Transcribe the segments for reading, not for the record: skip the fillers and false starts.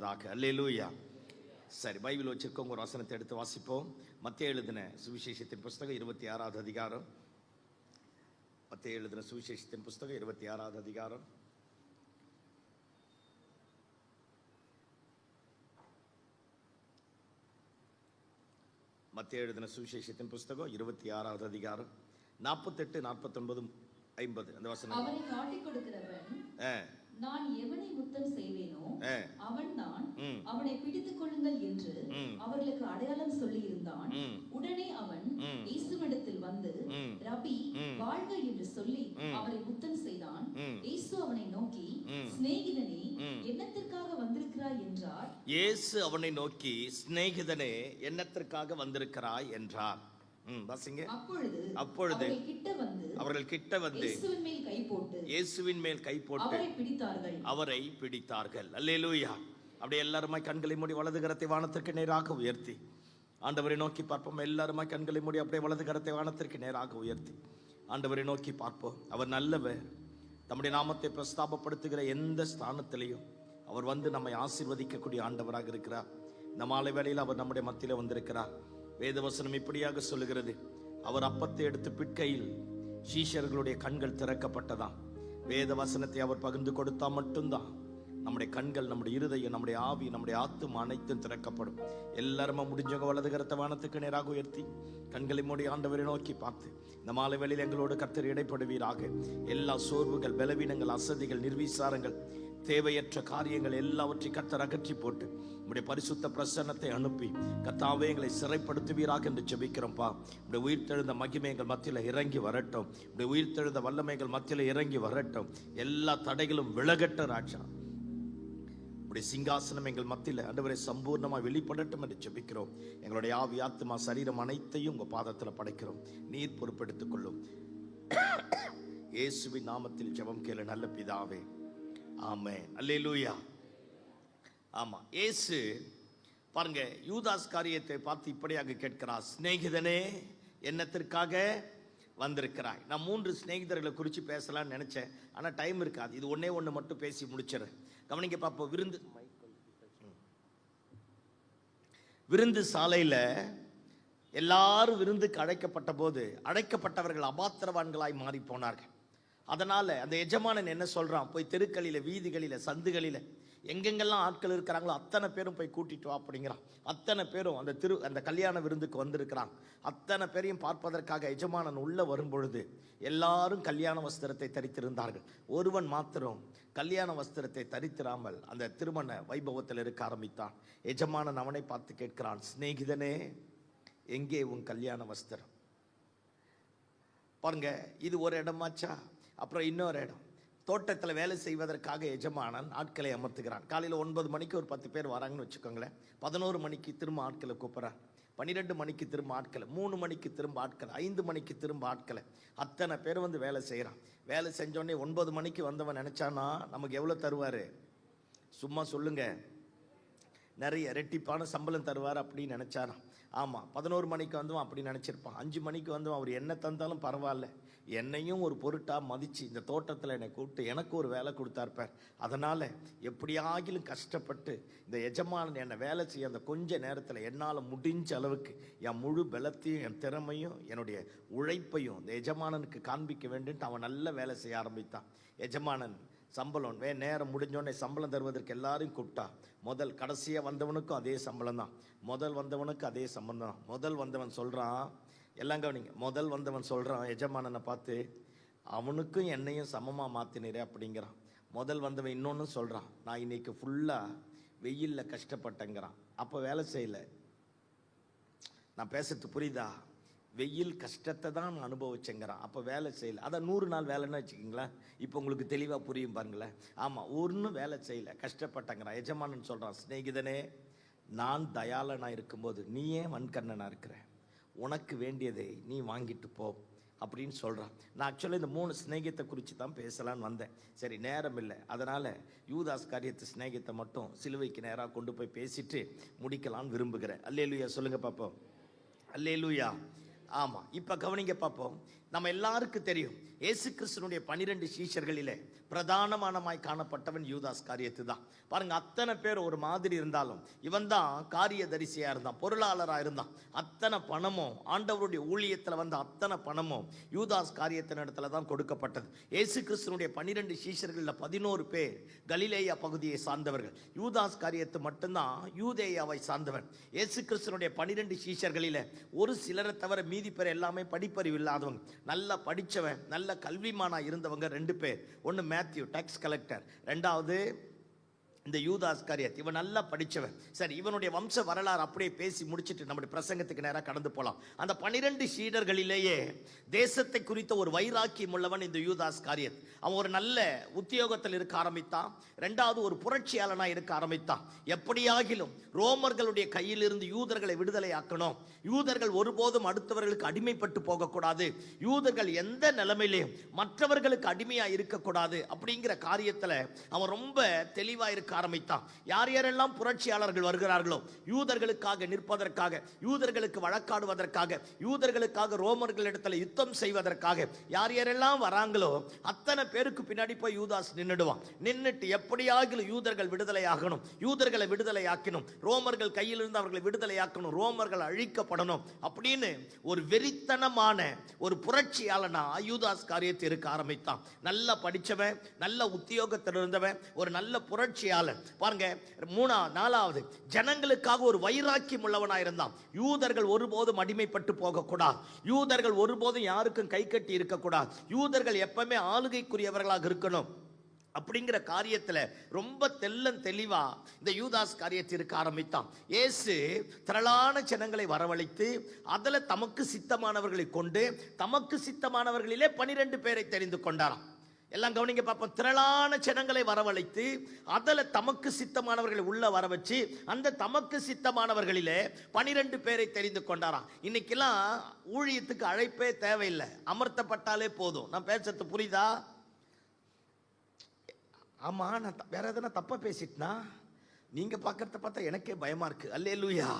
உண்டாவதாக. அல்லேலூயா. சரி, பைபிள் வச்சிருக்கோங்க, ஒரு வசனத்தை எடுத்து வாசிப்போம். மத்தேயு எழுதின சுவிசேஷத்தின் புஸ்தகம் 26வது அதிகாரம். மத்தேயு எழுதின சுவிசேஷத்தின் புஸ்தகம் 26வது அதிகாரம். மத்தேயு எழுதின சுவிசேஷத்தின் புஸ்தகம் 26வது அதிகாரம் 48, 49, 50 அந்த வசனம். அவனை காட்டிக் கொடுக்கிறவன் நான் எவனை முத்தம் செய்வேனோ அவன்தான் அவனை பிடித்துக் கொள்ளுங்கள் என்று அவர்களுக்கு அடையாளம் சொல்லி இருந்தான். உடனே அவன் இயேசுவிடத்தில் வந்து ரபி வாழ்க என்று சொல்லி அவரை முத்தம் செய்தான். இயேசு அவனை நோக்கி சிநேகிதனே என்னத்திற்காக வந்திருக்கிறாய் என்றார். இயேசு அவனை நோக்கி சிநேகிதனே என்னத்திற்காக வந்திருக்கிறாய் என்றார். அப்பொழுது அவர்கள் கிட்ட வந்து இயேசுவின் மேல் கை போட்டு அவரை பிடித்தார்கள். அல்லேலூயா. அப்படியே எல்லாருமாய் கண்களை மூடி வலது கரத்தை வானத்திற்கு நேராக உயர்த்தி ஆண்டவரை நோக்கி பார்ப்போம். எல்லாருமாய் கண்களை மூடி அப்படியே வலது கரத்தை வானத்திற்கு நேராக உயர்த்தி ஆண்டவரை நோக்கி பார்ப்போம். அவர் நல்லவர். தம்முடைய நாமத்தை பிரஸ்தாபப்படுத்துகிற எந்த ஸ்தானத்திலையும் அவர் வந்து நம்மை ஆசீர்வதிக்கக்கூடிய ஆண்டவராக இருக்கிறார். இந்த மாலை வேளையில் அவர் நம்முடைய மத்தியில வந்திருக்கிறார். வேதவசனம் இப்படியாக சொல்லுகிறது, அவர் அப்பத்தை எடுத்து பிட்கையில் சீஷர்களுடைய கண்கள் திறக்கப்பட்டதாம். வேத வசனத்தை அவர் பகிர்ந்து கொடுத்தா மட்டும்தான் நம்முடைய கண்கள், நம்முடைய இருதயம், நம்முடைய ஆவி, நம்முடைய ஆத்தும் அனைத்தும் திறக்கப்படும். எல்லாருமா முடிஞ்சவங்க வலது கரத்தை வானத்துக்கு நேராக உயர்த்தி கண்களை மூடி ஆண்டவரை நோக்கி பார்த்து இந்த மாலை வேளையில் எங்களோடு கர்த்தர் இடைப்படுவீராக. எல்லா சோர்வுகள், பலவீனங்கள், அசதிகள், நிர்விசாரங்கள், தேவையற்ற காரியங்கள் எல்லாவற்றையும் கர்த்தர் அகற்றி போட்டு உடைய பரிசுத்த பிரசன்னத்தை அனுப்பி கர்த்தாவே எங்களை சிறைப்படுத்துவீராக என்று ஜெபிக்கிறோம்ப்பா. உடைய உயிர்த்தெழுந்த மகிமை எங்கள் மத்தியில் இறங்கி வரட்டும். உடைய உயிர்த்தெழுந்த வல்லமைகள் மத்தியில் இறங்கி வரட்டும். எல்லா தடைகளும் விலகட்ட ராஜா. உடைய சிங்காசனம் எங்கள் மத்தியில் ஆண்டவரே சம்பூர்ணமாக வெளிப்படட்டும் என்று ஜெபிக்கிறோம். எங்களுடைய ஆவி, ஆத்துமா, சரீரம் அனைத்தையும் உங்கள் பாதத்தில் படைக்கிறோம். நீர் பொறுப்பெடுத்துக் கொள்ளும். இயேசுவின் நாமத்தில் ஜெபம் கேளு நல்ல பிதாவே, ஆமென். அல்லேலூயா. ஆமா, இயேசு பாருங்க, யூதாஸ் காரியத்தை பார்த்து இப்படியாக கேட்கிறார், சிநேகிதனே என்னத்திற்காக வந்திருக்கிறாய். நான் 3 சிநேகிதர்களை குறித்து பேசலாம்னு நினைச்சேன், ஆனால் டைம் இருக்காது. இது ஒன்று மட்டும் பேசி முடிச்சிடறேன். கவனிங்க பார்ப்போம். விருந்து சாலையில் எல்லாரும் விருந்துக்கு அழைக்கப்பட்ட போது அழைக்கப்பட்டவர்கள் அபாத்திரவான்களாய் மாறி போனார்கள். அதனால அந்த எஜமானன் என்ன சொல்றான், போய் தெருக்களில, வீதிகளில, சந்துகளில எங்கெங்கெல்லாம் ஆட்கள் இருக்கிறாங்களோ அத்தனை பேரும் போய் கூட்டிட்டு வா அப்படிங்கிறான். அத்தனை பேரும் அந்த கல்யாண விருந்துக்கு வந்திருக்கிறான். அத்தனை பேரையும் பார்ப்பதற்காக எஜமானன் உள்ள வரும்பொழுது எல்லாரும் கல்யாண வஸ்திரத்தை தரித்திருந்தார்கள். ஒருவன் மாத்திரம் கல்யாண வஸ்திரத்தை தரித்திராமல் அந்த திருமண வைபவத்தில் இருக்க ஆரம்பித்தான். எஜமானன் அவனை பார்த்து கேட்கிறான், சிநேகிதனே எங்கே உன் கல்யாண வஸ்திரம்? பாருங்க, இது ஒரு இடமாச்சா. அப்புறம் இன்னொரு இடம், தோட்டத்தில் வேலை செய்வதற்காக எஜமானன் ஆட்களை அமர்த்துகிறான். காலையில் 9 மணிக்கு ஒரு 10 பேர் வராங்கன்னு வச்சுக்கோங்களேன். 11 மணிக்கு திரும்ப ஆட்களை கூப்பிட்றான். 12 மணிக்கு திரும்ப ஆட்களை, 3 மணிக்கு திரும்ப ஆட்களை, 5 மணிக்கு திரும்ப ஆட்களை, அத்தனை பேர் வந்து வேலை செய்கிறான். வேலை செஞ்சோடனே 9 மணிக்கு வந்தவன் நினச்சானா நமக்கு எவ்வளோ தருவார்? சும்மா சொல்லுங்க, நிறைய ரெட்டிப்பான சம்பளம் தருவார் அப்படின்னு நினச்சானா? ஆமாம். 11 மணிக்கு வந்தவன் அப்படி நினச்சிருப்பான். 5 மணிக்கு வந்தவன் அவர் என்ன தந்தாலும் பரவாயில்ல, என்னையும் ஒரு பொருட்டாக மதித்து இந்த தோட்டத்தில் என்னை கூப்பிட்டு எனக்கு ஒரு வேலை கொடுத்தாருப்பார். அதனால் எப்படியாகிலும் கஷ்டப்பட்டு இந்த எஜமானன் என்னை வேலை செய்ய அந்த கொஞ்ச நேரத்தில் என்னால் முடிஞ்ச அளவுக்கு என் முழு பலத்தையும், என் திறமையும், என்னுடைய உழைப்பையும் இந்த எஜமானனுக்கு காண்பிக்க வேண்டுன்ட்டு அவன் நல்ல வேலை செய்ய ஆரம்பித்தான். எஜமானன் சம்பளம் நேரம் முடிஞ்சோடனே சம்பளம் தருவதற்கு எல்லாரையும் கூப்பிட்டா. கடைசியாக வந்தவனுக்கும் அதே சம்பளம் தான், முதல் வந்தவனுக்கு அதே சம்பளம் தான். முதல் வந்தவன் சொல்கிறான், எல்லாம் கவனிங்க, முதல் வந்தவன் சொல்கிறான் எஜமானனை பார்த்து, அவனுக்கும் என்னையும் சமமாக மாற்றினரே அப்படிங்கிறான். முதல் வந்தவன் இன்னொன்று சொல்கிறான், நான் இன்னைக்கு ஃபுல்லாக வெயிலில் கஷ்டப்பட்டேங்கிறான். அப்போ வேலை செய்யலை. நான் பேசுறது புரியுதா? வெயில் கஷ்டத்தை தான் நான் அனுபவிச்சேங்கிறான். அப்போ வேலை செய்யலை. அதான் 100 நாள் வேலைன்னு வச்சுக்கிங்களேன். இப்போ உங்களுக்கு தெளிவாக புரியும் பாருங்களேன். ஆமாம், ஒன்றும் வேலை செய்யலை, கஷ்டப்பட்டேங்கிறான். எஜமானன் சொல்கிறான், சிநேகிதனே நான் தயாளனாக இருக்கும்போது நீ ஏன் வன்கண்ணனாக இருக்கிற? உனக்கு வேண்டியதை நீ வாங்கிட்டு போ அப்படின்னு சொல்கிறான். நான் ஆக்சுவலாக இந்த 3 சிநேகித்தை குறித்து தான் பேசலான்னு வந்தேன். சரி, நேரம் இல்லை. அதனால் யூதாஸ் காரியத்து சிநேகித்தை மட்டும் சிலுவைக்கு நேராக கொண்டு போய் பேசிட்டு முடிக்கலான்னு விரும்புகிறேன். அல்லேலூயா சொல்லுங்கள் பார்ப்போம். அல்லேலூயா. ஆமாம். இப்போ கவனிங்க பார்ப்போம். நம்ம எல்லாருக்கும் தெரியும், இயேசு கிறிஸ்துனுடைய 12 சீஷர்களிலே பிரதானமானமாய் காணப்பட்டவன் யூதாஸ் காரியத்து தான். பாருங்க, அத்தனை பேர் ஒரு மாதிரி இருந்தாலும் இவன் தான் காரியதரிசியா இருந்தான், பொருளாளரா இருந்தான். அத்தனை பணமும் ஆண்டவருடைய ஊழியத்துல வந்த அத்தனை பணமும் யூதாஸ் காரியத்தின் இடத்துல தான் கொடுக்கப்பட்டது. இயேசு கிறிஸ்துனுடைய 12 சீஷர்களில் 11 பேர் கலிலேயா பகுதியை சார்ந்தவர்கள். யூதாஸ் காரியத்து மட்டும்தான் யூதேயாவை சார்ந்தவன். இயேசு கிறிஸ்துனுடைய 12 சீஷர்களில ஒரு சிலரை தவிர மீதி பேர் எல்லாமே படிப்பறிவு இல்லாதவங்க. நல்லா படிச்சவன், நல்ல கல்விமானா இருந்தவங்க 2 பேர். ஒன்னு மேத்யூ, டாக்ஸ் கலெக்டர். ரெண்டாவது இந்த யூதாஸ் காரியத், இவன் நல்லா படிச்சவன். சரி, இவனுடைய வம்ச வரலாறு அப்படியே பேசி முடிச்சிட்டு நம்முடைய பிரசங்கத்துக்கு நேராக கடந்து போலாம். அந்த 12 சீடர்களிலேயே தேசத்தை குறித்த ஒரு வைராக்கியம் உள்ளவன் இந்த யூதாஸ் காரியத். அவன் ஒரு நல்ல உத்தியோகத்தில் இருக்க ஆரம்பித்தான். ரெண்டாவது, ஒரு புரட்சியாளனா இருக்க ஆரம்பித்தான். எப்படியாகிலும் ரோமர்களுடைய கையிலிருந்து யூதர்களை விடுதலையாக்கணும். யூதர்கள் ஒருபோதும் அடுத்தவர்களுக்கு அடிமைப்பட்டு போகக்கூடாது. யூதர்கள் எந்த நிலைமையிலையும் மற்றவர்களுக்கு அடிமையா இருக்கக்கூடாது அப்படிங்கிற காரியத்துல அவன் ரொம்ப தெளிவா இருக்க ஆரம்பித்தான். யார் யாரெல்லாம் புரட்சியாளர்கள் வருகிறார்களோ, யூதர்களுக்காக நிற்பதற்காக, யூதர்களுக்கு வழக்காடுவதற்காக, யூதர்களுக்காக ரோமர்களிடத்தில் யுத்தம் செய்வதற்காக யார் யாரெல்லாம் வராங்களோ அத்தனை பேருக்கு பின்னாடி போய் யூதாஸ் நின்னுடுவான். நின்னுட்டு எப்படியாகிலும் யூதர்கள் விடுதலையாகணும், யூதர்களை விடுதலையாக்கணும், ரோமர்கள் கையிலிருந்து அவர்களை விடுதலையாக்கணும், ரோமர்கள் அழிக்கப்படணும் அப்படின்னு ஒரு வெறித்தனமான ஒரு புரட்சியாளனா யூதாஸ் காரியத்தை இருக்க ஆரம்பித்தான். நல்லா படிச்சவன், நல்ல உத்தியோகத்தில் இருந்தவன், ஒரு நல்ல புரட்சியாளன். பாருங்க, 4வது, ஜனங்களுக்காக ஒரு வைராக்கியம் உள்ளவனா இருந்தான். யூதர்கள் ஒருபோதும் அடிமைப்பட்டு போகக்கூடாது. யூதர்கள் ஒருபோதும் யாருக்கும் கை கட்டி இருக்கக்கூடாது. யூதர்கள் எப்பவுமே ஆளுகைக்குரியவர்களாக இருக்கணும் அப்படிங்கிற காரியத்துல ரொம்ப தெளிவா இந்த யூதாஸ் காரியத்தை இருக்க ஆரம்பித்தான். இயேசு திரளான ஜனங்களை வரவழைத்து அதுல தமக்கு சித்தமானவர்களை கொண்டு தமக்கு சித்தமானவர்களிலே 12 பேரை தெரிந்து கொண்டாராம். எல்லாம் கவனிங்க பார்ப்போம். திரளான ஜனங்களை வரவழைத்து அதில் தமக்கு சித்தமானவர்களை உள்ள வர வச்சு அந்த தமக்கு சித்தமானவர்களிலே 12 பேரை தெரிந்து கொண்டாராம். இன்னைக்கெல்லாம் ஊழியத்துக்கு அழைப்பே தேவையில்லை, அமர்த்தப்பட்டாலே போதும். நான் பேசுறது புரியுதா? ஆமா, நான் வேற எதனா தப்பா பேசிட்டனா? நீங்க பார்க்கறத பார்த்தா எனக்கே பயமா இருக்கு. அல்லேலூயா.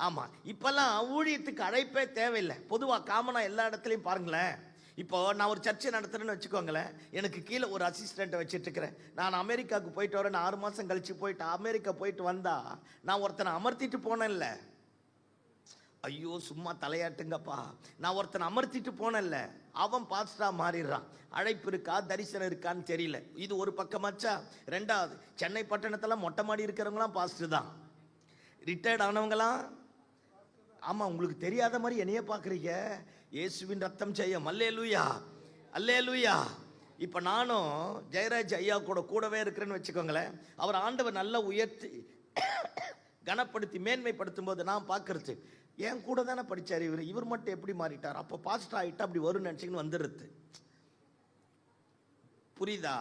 ஆமா, இப்பெல்லாம் ஊழியத்துக்கு அழைப்பே தேவையில்லை. பொதுவா காமனா எல்லா இடத்துலையும் பாருங்களேன். இப்போ நான் ஒரு சர்ச்சை நடத்துறேன்னு வச்சுக்கோங்களேன், எனக்கு கீழே ஒரு அசிஸ்டண்ட்டை வச்சுட்டு இருக்கிறேன். நான் அமெரிக்காவுக்கு போயிட்டு வரேன், 6 மாதம் கழிச்சு போயிட்டு அமெரிக்கா போயிட்டு வந்தா நான் ஒருத்தனை அமர்த்திட்டு போனேன்ல. ஐயோ சும்மா தலையாட்டுங்கப்பா. நான் ஒருத்தனை அமர்த்திட்டு போனேன்ல, அவன் பாஸ்டரா மாறிடுறான். அழைப்பு இருக்கா, தரிசனம் இருக்கான்னு தெரியல. இது ஒரு பக்கமாச்சா. ரெண்டாவது, சென்னை பட்டணத்தில் மொட்டை மாடி இருக்கிறவங்களாம் பாஸ்டர் தான், ரிட்டையர்ட் ஆனவங்களாம். ஆமா, உங்களுக்கு தெரியாத மாதிரி என்னைய பார்க்குறீங்க. இயேசுவின் ரத்தம் செய்யும். அல்லேலூயா, அல்லேலூயா. இப்போ நானும் ஜெயராஜ் ஐயா கூடவே இருக்கிறேன்னு வச்சுக்கோங்களேன். அவர் ஆண்டவர் நல்லா உயர்த்தி கனப்படுத்தி மேன்மைப்படுத்தும் போது நான் பார்க்கறது, என் கூட தானே படித்தார் இவர் மட்டும் எப்படி மாறிட்டார்? அப்போ பாஸ்டர் ஆகிட்டா அப்படி வரும்னு நினச்சிங்கன்னு வந்துடுறது. புரியுதா?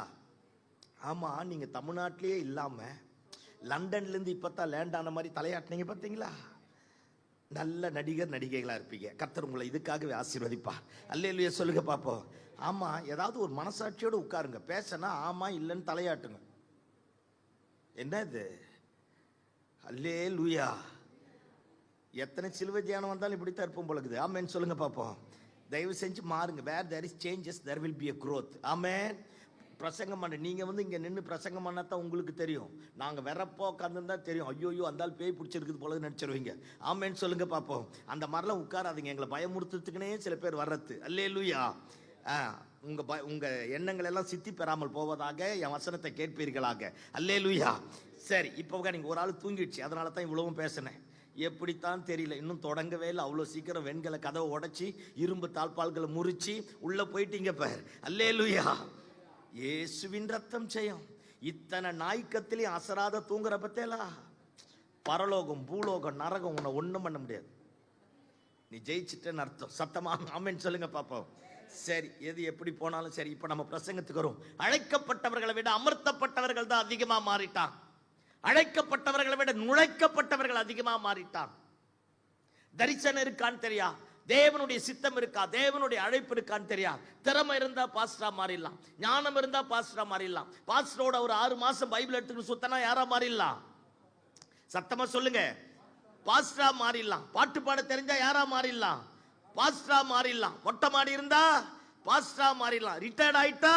ஆமாம், நீங்கள் தமிழ்நாட்டிலேயே இல்லாமல் லண்டன்லேருந்து இப்போ தான் லேண்ட் ஆன மாதிரி தலையாட்டினீங்க பார்த்தீங்களா? நல்ல நடிகர் நடிகைகளாக இருப்பீங்க. கர்த்தர் உங்களை இதுக்காகவே ஆசீர்வதிப்பார். அல்லேலூயா சொல்லுங்க பார்ப்போம். ஆமாம், ஏதாவது ஒரு மனசாட்சியோடு உட்காருங்க. பேசினா ஆமாம் இல்லைன்னு தலையாட்டுங்க. என்ன இது? அல்லேலூயா. எத்தனை சிலுவை தியானம் வந்தாலும் இப்படித்தான் இருப்போம் போலக்குது. ஆமேன் சொல்லுங்க பார்ப்போம். தயவு செஞ்சு மாறுங்க. Where there is changes there will be a growth. Amen. பிரசங்கம் பண்ண நீங்கள் இங்கே நின்று பிரசங்கம் பண்ணால் தான் உங்களுக்கு தெரியும். நாங்கள் வெறப்போ உட்காந்துருந்தா தெரியும், ஐயோ அந்த பேய் பிடிச்சிருக்குது போல நினச்சிருவீங்க. ஆமேன்னு சொல்லுங்க பார்ப்போம். அந்த மாதிரிலாம் உட்காராதீங்க. எங்களை பயமுறுத்துறதுக்குனே சில பேர் வர்றது. அல்லேலூயா. உங்கள் எண்ணங்கள் எல்லாம் சித்தி பெறாமல் போவதாக என் வசனத்தை கேட்பீர்களாக. அல்லேலூயா. சரி, இப்போ நீங்கள் ஒரு ஆள் தூங்கிடுச்சு, அதனால தான் இவ்வளவும் பேசினேன். எப்படித்தான் தெரியல, இன்னும் தொடங்கவே இல்லை. அவ்வளோ சீக்கிரம் வெண்கல கதவை உடைச்சி இரும்பு தாழ்பால்களை முறிச்சு உள்ள போயிட்டீங்க பார். அல்லேலூயா. இயேசுவின் ரத்தம் செய்யும். இத்தனை நாய்க்கத்திலையும் அசராத தூங்குற பத்தேலா. பரலோகம் பூலோகம் நரகம் உன்னை ஒன்றும் பண்ண முடியாது. நீ ஜெயிச்சிட்டேன்னு அர்த்தம். சத்தமா ஆமென் சொல்லுங்க பாப்போம். சரி, எது எப்படி போனாலும் சரி, இப்போ நம்ம பிரசங்கத்துக்கு வரும். அழைக்கப்பட்டவர்களை விட அமர்த்தப்பட்டவர்கள் தான் அதிகமாக மாறிட்டான். அழைக்கப்பட்டவர்களை விட நுழைக்கப்பட்டவர்கள் அதிகமாக மாறிட்டான். தரிசனம் இருக்கான்னு தெரியா, தேவனுடைய சித்தம் இருக்கா, தேவனுடைய அழைப்பு இருக்கான்னு தெரியா. திறமை இருந்தா பாஸ்டரா மாறிடலாம், ஞானம் இருந்தா பாஸ்டரா மாறிடலாம். பாஸ்டரோட ஒரு 6 மாசம் பைபிள் எடுத்துக்கிட்டு சுத்தனா யாரா மாறிடலாம்? சத்தமா சொல்லுங்க. பாஸ்டரா மாறிடலாம். பாட்டு பாட தெரிஞ்சா யாரா மாறிடலாம்? பாஸ்டரா மாறிடலாம். மொட்டை மாடி இருந்தா பாஸ்டா மாறிடலாம். ரிட்டையர்ட் ஆயிட்டா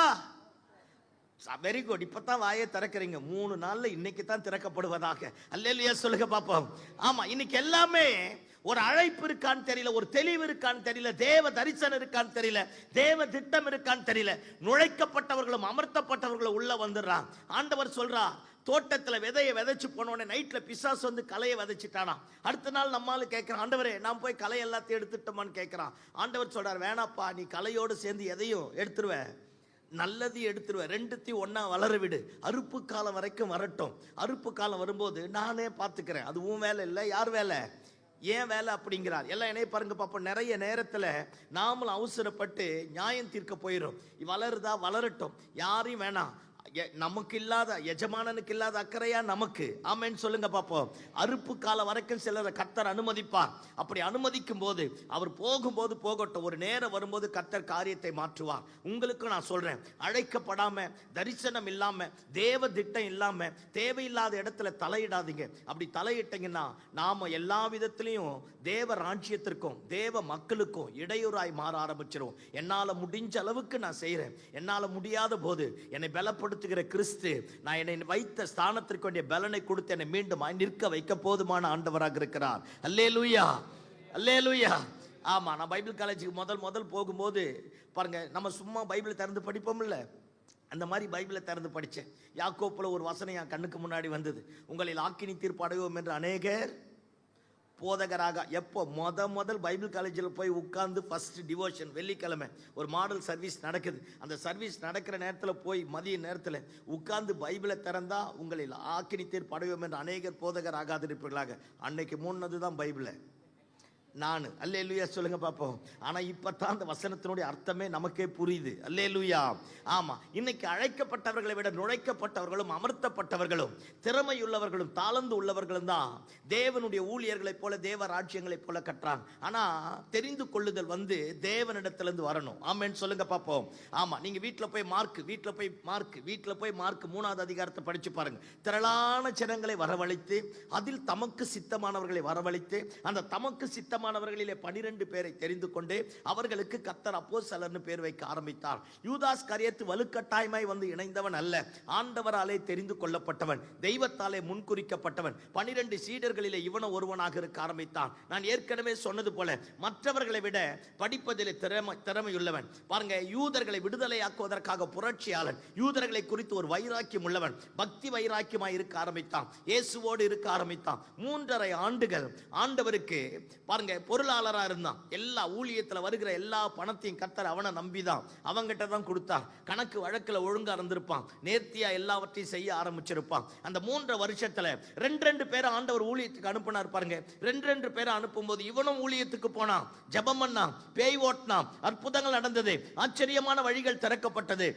வெரி குட், இப்பதான் வாயை திறக்கிறீங்க. 3 நாள்ல இன்னைக்கு தான் திறக்கப்படுவதாக. அல்லேலூயா சொல்லுங்க பாப்போம். ஆமா, இன்னைக்கு எல்லாமே ஒரு அழைப்பு இருக்கான்னு தெரியல, ஒரு தெளிவு இருக்கான்னு தெரியல, தேவ தரிசனம் இருக்கான்னு தெரியல, தேவ திட்டம் இருக்கான்னு தெரியல. நுழைக்கப்பட்டவர்களும் அமர்த்தப்பட்டவர்களும் உள்ள வந்துடுறான். ஆண்டவர் சொல்றா, தோட்டத்துல விதையை விதைச்சு போனோடனே நைட்ல பிசாசு வந்து களையை விதைச்சிட்டானா. அடுத்த நாள் நம்மால கேட்கிறான், ஆண்டவரே நான் போய் களை எல்லாத்தையும் எடுத்துட்டோமான்னு கேட்கிறான். ஆண்டவர் சொல்றார், வேணாப்பா, நீ களையோடு சேர்ந்து எதையும் எடுத்துருவேன், நல்லதையும் எடுத்துருவேன், ரெண்டுத்தையும் ஒன்னா வளர விடு, அறுப்பு காலம் வரைக்கும் வரட்டும். அறுப்பு காலம் வரும்போது நானே பார்த்துக்கிறேன், அது உன் வேலை இல்லை, யார் வேலை, ஏன் வேலை அப்படிங்கிறார். எல்லாம் என்னைய பாருங்க பாப்போம். நிறைய நேரத்தில் நாமளும் அவசரப்பட்டு நியாயம் தீர்க்க போயிடும். வளருதா வளரட்டும், யாரையும் வேணாம். நமக்கு இல்லாத, எஜமானனுக்கு இல்லாத அக்கறையா நமக்கு? ஆமென் சொல்லுங்க பாப்போம். அறுப்பு காலம் வரைக்கும் சிலரை கர்த்தர் அனுமதிப்பார். அப்படி அனுமதிக்கும் போது அவர் போகும்போது போகட்டும், ஒரு நேரம் வரும்போது கர்த்தர் காரியத்தை மாற்றுவார். உங்களுக்கு நான் சொல்றேன், அழைக்கப்படாம, தரிசனம் இல்லாம, தேவ திட்டம் இல்லாம தேவையில்லாத இடத்துல தலையிடாதீங்க. அப்படி தலையிட்டீங்கன்னா நாம எல்லா விதத்திலையும் தேவ ராஜ்யத்திற்கும் தேவ மக்களுக்கும் இடையூறாய் மாற ஆரம்பிச்சிடும். என்னால முடிஞ்ச அளவுக்கு நான் செய்யறேன், என்னால முடியாத போது என்னை பலப்படுத்துகிற கிறிஸ்து, நான் என்னை வைத்த ஸ்தானத்திற்கு வேண்டிய பலனை கொடுத்து என்னை மீண்டும் நிற்க வைக்க போதுமான ஆண்டவராக இருக்கிறார். அல்லேலூயா, அல்லேலூயா. ஆமா, நான் பைபிள் காலேஜுக்கு முதல் போகும்போது பாருங்க, நம்ம சும்மா பைபிளை திறந்து படிப்போம் இல்ல, அந்த மாதிரி பைபிளை திறந்து படித்தேன். யாக்கோப்புல ஒரு வசனம் என் கண்ணுக்கு முன்னாடி வந்தது, உங்களில் ஆக்கினி தீர்ப்பு அடைவோம் என்று அநேகர் போதகராக. எப்போ முதல் பைபிள் காலேஜில் போய் உட்கார்ந்து ஃபர்ஸ்ட் டிவோஷன் வெள்ளிக்கிழமை ஒரு மாடல் சர்வீஸ் நடக்குது. அந்த சர்வீஸ் நடக்கிற நேரத்தில் போய் மதிய நேரத்தில் உட்கார்ந்து பைபிளை திறந்தா, உங்களில் ஆக்கினி தீர்ப்பு அடைவோம் என்று அநேகர் போதகர் ஆகாதிருப்பீர்களாக. அன்னைக்கு மூணது தான் பைபிளை நான். அல்லேலூயா சொல்லுங்க பாப்போம். ஆனா இப்பதான் அந்த வசனத்தினுடைய அர்த்தமே நமக்கே புரியுது. அல்லேலூயா. ஆமா, இன்னைக்கு அழைக்கப்பட்டவர்களை விட நுழைக்கப்பட்டவர்களும் அமர்த்தப்பட்டவர்களும் திறமையுள்ளவர்களும் தாளந்து உள்ளவர்களும் தான் தேவனுடைய ஊழியர்களைப் போல தேவ ராஜ்யங்களைப் போல கட்டுறாங்க. ஆனா தெரிந்து கொள்ளுதல் வந்து தேவனிடத்திலிருந்து வரணும். ஆமென் சொல்லுங்க பாப்போம். ஆமா, நீங்க வீட்டுல போய் மார்க் 3வது அதிகாரத்தை படிச்சு பாருங்க. திரளான ஜனங்களை வரவழைத்து அதில் தமக்கு சித்தமானவர்களை வரவழைத்து அந்த தமக்கு சித்த மாணவர்களிலே 12 பேரை தெரிந்து கொண்டு அவர்களுக்கு கர்த்தர் அப்போஸ்தலர்னு பேர் வைக்க ஆரம்பித்தார். யூதாஸ் கரியத்து வலுக்கட்டாயமாய் வந்து இணைந்தவன் அல்ல, ஆண்டவராலே தெரிந்து கொள்ளப்பட்டவன், தெய்வத்தாலே முன்குறிக்கப்பட்டவன். 12 சீடர்களிலே இவன ஒருவனாக இருக்க ஆரம்பித்தான். நான் ஏற்கனவே சொன்னது போல மற்றவர்களை விட படிப்பதிலே திறமையுள்ளவன். பாருங்க, யூதர்களை விடுதலையாக்குவதற்காக புரட்சியாளன், யூதர்களை குறித்து ஒரு வைராக்கியம் உள்ளவன், பக்தி வைராக்கியமாய் இருக்க ஆரம்பித்தான், இயேசுவோடு இருக்க ஆரம்பித்தான். 3.5 ஆண்டுகள் ஆண்டவருக்கு பாருங்க பொருளாளரா இருந்தான். எல்லா ஊழியத்துல வருகிற எல்லா பணத்தையும் கர்த்தர் அவனை நம்பிதான், அவங்கிட்ட தான் கொடுத்தார். கணக்கு வழக்குல ஒழுங்கா இருந்திருப்பான், நேர்த்தியா எல்லாவற்றையும் செய்ய ஆரம்பிச்சிருப்பான். அந்த 3 வருஷத்துல 2 பேரை ஆண்டவர் ஊழியத்துக்கு அனுப்பினார். பாருங்க, 2 பேரை அனுப்பும் போது இவனும் ஊழியத்துக்கு போனான், ஜெபம் பண்ணான், பேய் ஓட்டினான், அற்புதங்கள் நடந்தது, ஆச்சரியமான வழிகள் திறக்கப்பட்டது.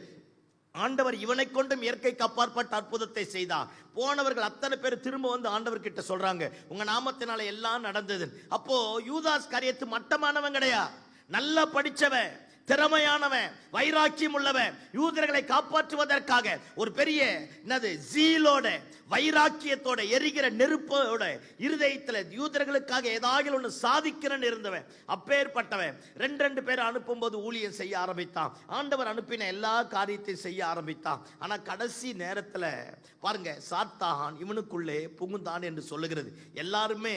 ஆண்டவர் இவனை கொண்டும் இயற்கைக்கு அப்பாற்பட்ட அற்புதத்தை செய்தார். போனவர்கள் அத்தனை பேர் திரும்ப வந்து ஆண்டவர் கிட்ட சொல்றாங்க, உங்க நாமத்தினால எல்லாம் நடந்தது. அப்போ யூதாஸ் கரியத்து மட்டமானவன் கிடையாது, நல்லா படிச்சவன், திறமையானவன், வைராக்கியம் உள்ளவன், யூதர்களை காப்பாற்றுவதற்காக ஒரு பெரிய ஜீலோட வைராக்கியத்தோட எரிகிற நெருப்போட இருதயத்துல யூதர்களுக்காக ஏதாவது ஒன்று சாதிக்கிறன்னு இருந்தவன், அப்பேற்பட்டவன். 2 பேரை அனுப்பும் போது ஊழியம் செய்ய ஆரம்பித்தான். ஆண்டவர் அனுப்பின எல்லா காரியத்தையும் செய்ய ஆரம்பித்தான். ஆனா கடைசி நேரத்துல பாருங்க, சாத்தான் இவனுக்குள்ளே புகுந்தான் என்று சொல்லுகிறது. எல்லாருமே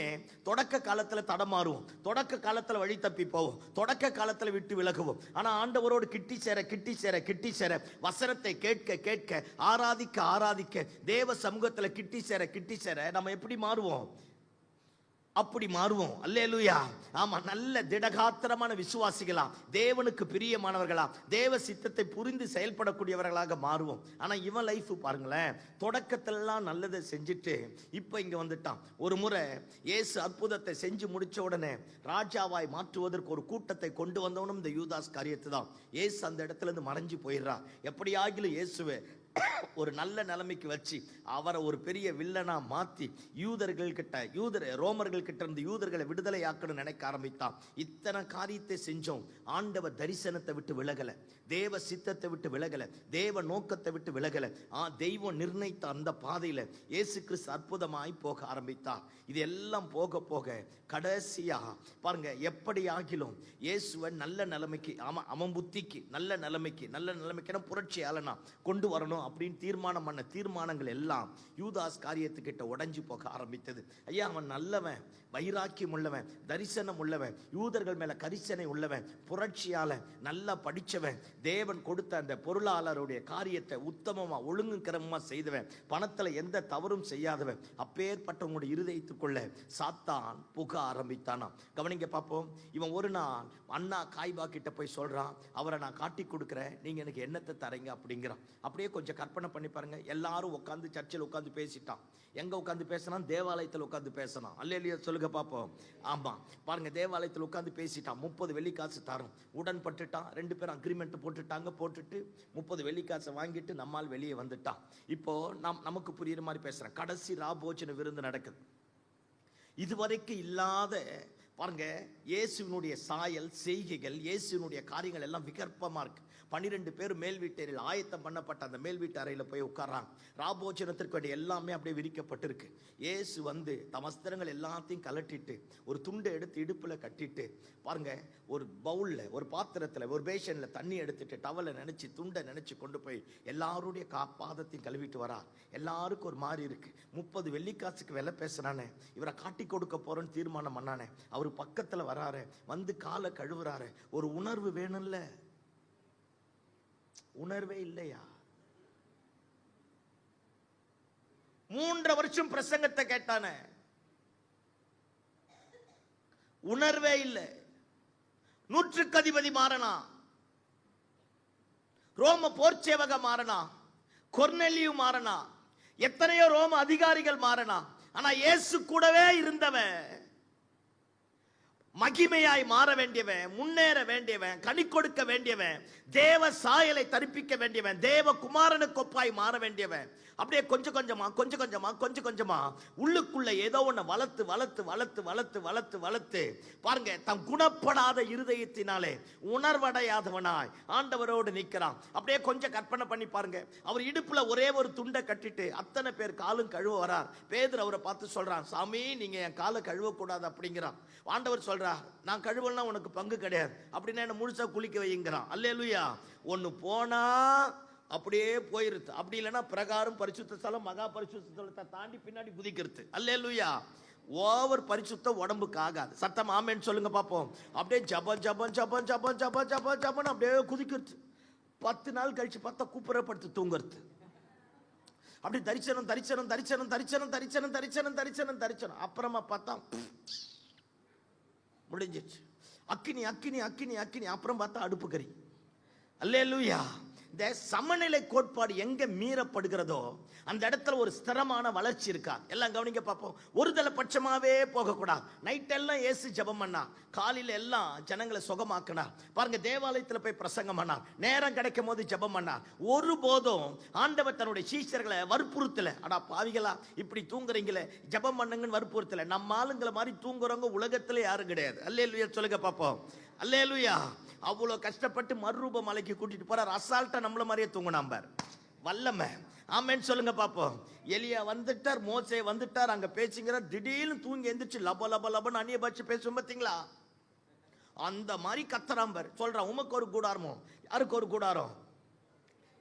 தொடக்க காலத்துல தடமாறுவோம், தொடக்க காலத்துல வழி தப்பி போவோம், தொடக்க காலத்துல விட்டு விலகுவோம். ஆனா ஆண்டவரோடு கிட்டி சேர வசனத்தை கேட்க ஆராதிக்க தேவ சமூகத்துல கிட்டி சேர நம்ம எப்படி மாறுவோம்? அப்படி மாறுவோம். அல்லேலூயா. ஆமா, நல்ல திடகாத்திரமான விசுவாசிகளா, தேவனுக்கு பிரியமானவர்களா, தேவ சித்தத்தை புரிந்து செயல்படக்கூடியவர்களாக மாறுவோம். ஆனா இவன் லைஃப் பாருங்களேன், தொடக்கத்திலலாம் நல்லதை செஞ்சுட்டு இப்ப இங்க வந்துட்டான். ஒரு முறை இயேசு அற்புதத்தை செஞ்சு முடிச்ச உடனே ராஜாவாய் மாற்றுவதற்கு ஒரு கூட்டத்தை கொண்டு வந்தவனும் இந்த யூதாஸ் காரியத்து தான். இயேசு அந்த இடத்துல இருந்து மறைஞ்சு போயிடுறான். எப்படியாகிலும் இயேசுவே ஒரு நல்ல நிலைமைக்கு வச்சு அவரை ஒரு பெரிய வில்லனா மாத்தி ரோமர்கள் கிட்ட இருந்து யூதர்களை விடுதலை ஆக்கணும்னு நினைக்க ஆரம்பித்தான். இத்தனை காரியத்தை செஞ்சோம். ஆண்டவர் தரிசனத்தை விட்டு விலகல, தேவ சித்தத்தை விட்டு விலகல, தேவ நோக்கத்தை விட்டு விலகல. தெய்வம் நிர்ணயித்த அந்த பாதையில இயேசு கிறிஸ்து அற்புதமாய் போக ஆரம்பித்தார். இது எல்லாம் போக போக கடைசியா பாருங்க, எப்படி ஆகிலும் இயேசுவை நல்ல நிலைமைக்கு, அவன் புத்திக்கு நல்ல நிலைமைக்கு புரட்சியாளனா கொண்டு வரணும் அப்படின்னு தீர்மானம் பண்ண தீர்மானங்கள் எல்லாம் யூதாஸ் காரியத்துக்கிட்ட உடைஞ்சு போக ஆரம்பித்தது. ஐயா, அவன் நல்லவன், வைராக்கியம் உள்ளவன், தரிசனம் உள்ளவன், யூதர்கள் மேல கரிசனை உள்ளவன், புரட்சியாளன், நல்லா படிச்சவன், தேவன் கொடுத்த அந்த பொருளாளருடைய காரியத்தை உத்தமமா ஒழுங்கு கிரமமா செய்தவன், பணத்துல எந்த தவறும் செய்யாதவன், அப்பேற்பட்டவங்களுடைய இருதயத்துக்குள்ள சாத்தான் புக ஆரம்பித்தானாம். கவனிங்க பார்ப்போம். இவன் ஒரு நாள் அண்ணா காய்பா கிட்ட போய் சொல்றான், அவரை நான் காட்டி கொடுக்குறேன், நீங்க எனக்கு என்னத்தை தரீங்க அப்படிங்கிறான். அப்படியே கொஞ்சம் கற்பனை பண்ணி பாருங்க. எல்லாரும் உட்காந்து சர்ச்சில் உட்காந்து பேசிட்டான். எங்க உட்காந்து பேசினான்? தேவாலயத்தில் உட்காந்து பேசினான். அல்லேலூயா சொல்லுங்க பார்ப்போம். ஆமா பாருங்க, தேவாலயத்தில் உட்காந்து பேசிட்டான். 30 வெள்ளிக்காசு தரும் உடன்பட்டுட்டான். 2 பேரும் அக்ரிமெண்ட் போட்டுட்டாங்க. போட்டுட்டு 30 வெள்ளிக்காசை வாங்கிட்டு நம்மால் வெளியே வந்துட்டான். இப்போ நமக்கு புரியுற மாதிரி பேசுறேன். கடைசி ராபோஜன விருந்து நடக்குது. இதுவரைக்கும் இல்லாத பாருங்க, இயேசுவினுடைய சாயல், செய்கைகள், இயேசுவினுடைய காரியங்கள் எல்லாம் விகற்பமா இருக்கு. 12 பேர் மேல் வீட்டறையில் ஆயத்தம் பண்ணப்பட்ட அந்த மேல் வீட்டு அறையில் போய் உட்கார்றாங்க. ராபோஜனத்திற்கு வேண்டிய எல்லாமே அப்படியே விரிக்கப்பட்டிருக்கு. இயேசு வந்து வஸ்திரங்கள் எல்லாத்தையும் கலட்டிட்டு ஒரு துண்டை எடுத்து இடுப்புல கட்டிட்டு பாருங்க, ஒரு பவுல்ல, ஒரு பாத்திரத்துல, ஒரு பேஷன்ல தண்ணி எடுத்துட்டு டவலை நினைச்சு துண்டை நினைச்சு கொண்டு போய் எல்லாருடைய பாதத்தையும் கழுவிட்டு வரா. எல்லாருக்கும் ஒரு மாதிரி இருக்கு. 30 வெள்ளிக்காசுக்கு விலை பேசுறானே, இவரை காட்டி கொடுக்க போறேன்னு தீர்மானம் பண்ணானே, அவரு பக்கத்துல வராரு, வந்து காலை கழுவுறாரு. ஒரு உணர்வு வேணும்ல, உணர்வே இல்லையா? 3 வருஷம் பிரசங்கத்தை கேட்டானே, உணர்வே இல்லை. 100க்கு அதிபதி மாறனா, ரோம போர்ச்சேவக மாறனா, கொர்நெலியு மாறனா, எத்தனையோ ரோம அதிகாரிகள் மாறனா. ஆனா இயேசு கூடவே இருந்தவன், மகிமையாய் மாற வேண்டியவன், முன்னேற வேண்டியவன், கனி கொடுக்க வேண்டியவன், தேவ சாயலை தரிப்பிக்க வேண்டியவன், தேவ குமாரனுக்கு ஒப்பாய் மாற வேண்டியவன். அப்படியே கொஞ்சம் கொஞ்சமா உள்ளுக்குள்ள ஏதோ ஒண்ணு வளர்த்து பாருங்க, தம் குணப்படாத இருதயத்தினாலே உணர்வடையாதவனாய் ஆண்டவரோடு நிற்கிறான். அப்படியே கொஞ்சம் கற்பனை பண்ணி பாருங்க. அவர் இடுப்புல ஒரே ஒரு துண்டை கட்டிட்டு அத்தனை பேர் காலும் கழுவ வரார். பேதுரு அவரை பார்த்து சொல்றான், சாமி நீங்க என் காலை கழுவ கூடாது அப்படிங்கிறான். ஆண்டவர் சொல்றார், நான் கழுவலாம் உனக்கு பங்கு கிடையாது, அப்படின்னா என்ன முழுசா குளிக்க வைங்கிறான். அல்லேலூயா. ஒன்னு போனா அப்படியே போயிருது, அப்படி இல்லைன்னா பிரகாரம் பரிசுத்த ஸ்தலம், மகா பரிசுத்த ஸ்தலத்தை தாண்டி பின்னாடி குதிக்கிறது. அல்லேலூயா. ஓவர் பரிசுத்தம் உடம்புக்கு ஆகாது. சத்தம் ஆமேன்னு சொல்லுங்க பாப்போம். அப்படியே ஜபம் அப்படியே குதிக்கிறது. 10 நாள் கழிச்சு பார்த்தா கூப்பிடப்படுத்து தூங்குறது. அப்படி தரிசனம். அப்புறமா பார்த்தா முடிஞ்சிச்சு. அக்கினி. அப்புறம் பார்த்தா அடுப்பு கறி. அல்லேலூயா. இந்த சமநிலை கோட்பாடு எங்க மீறப்படுகிறதோ அந்த இடத்துல ஒரு ஸ்திரமான வளர்ச்சி இருக்கா? எல்லாம் கவனிக்க பார்ப்போம். ஒரு தலை பட்சமாவே போகக்கூடாது. நைட் எல்லாம் இயேசு ஜெபம் பண்ணா, காலையில எல்லாம் ஜனங்களை சுகமாக்கினார். பாருங்க, தேவாலயத்தில் போய் பிரசங்கம் பண்ணார், நேரம் கிடைக்கும் போது ஜெபம் பண்ணார். ஒருபோதும் ஆண்டவர் தன்னுடைய சீஷர்களை வற்புறுத்தல, அடா பாவிகளா இப்படி தூங்குறீங்களே ஜெபம் பண்ணுங்கன்னு வற்புறுத்தல. நம்ம ஆளுங்களை மாதிரி தூங்குறவங்க உலகத்துல யாரும் கிடையாது. அல்லேலூயா சொல்லுங்க பார்ப்போம். அல்லேலூயா. அவ்வளவு கஷ்டப்பட்டு மறுரூப மலைக்கு கூட்டிட்டு போறார். அசால்ட்டா நம்மள மாதிரியே தூங்கினாம் பார், வல்லமை. ஆமென் சொல்லுங்க பாப்போம். எலியா வந்துட்டார், மோசே வந்துட்டார், அங்க பேசுங்கிறார். திடீர்னு தூங்கி எந்திரிச்சு லபன்னு அந்நிய பாஷை பேசும் பாத்தீங்களா? அந்த மாதிரி கத்தராம் பார். சொல்றான், உமக்கு ஒரு கூடாரமோ, யாருக்கு ஒரு கூடாரம்?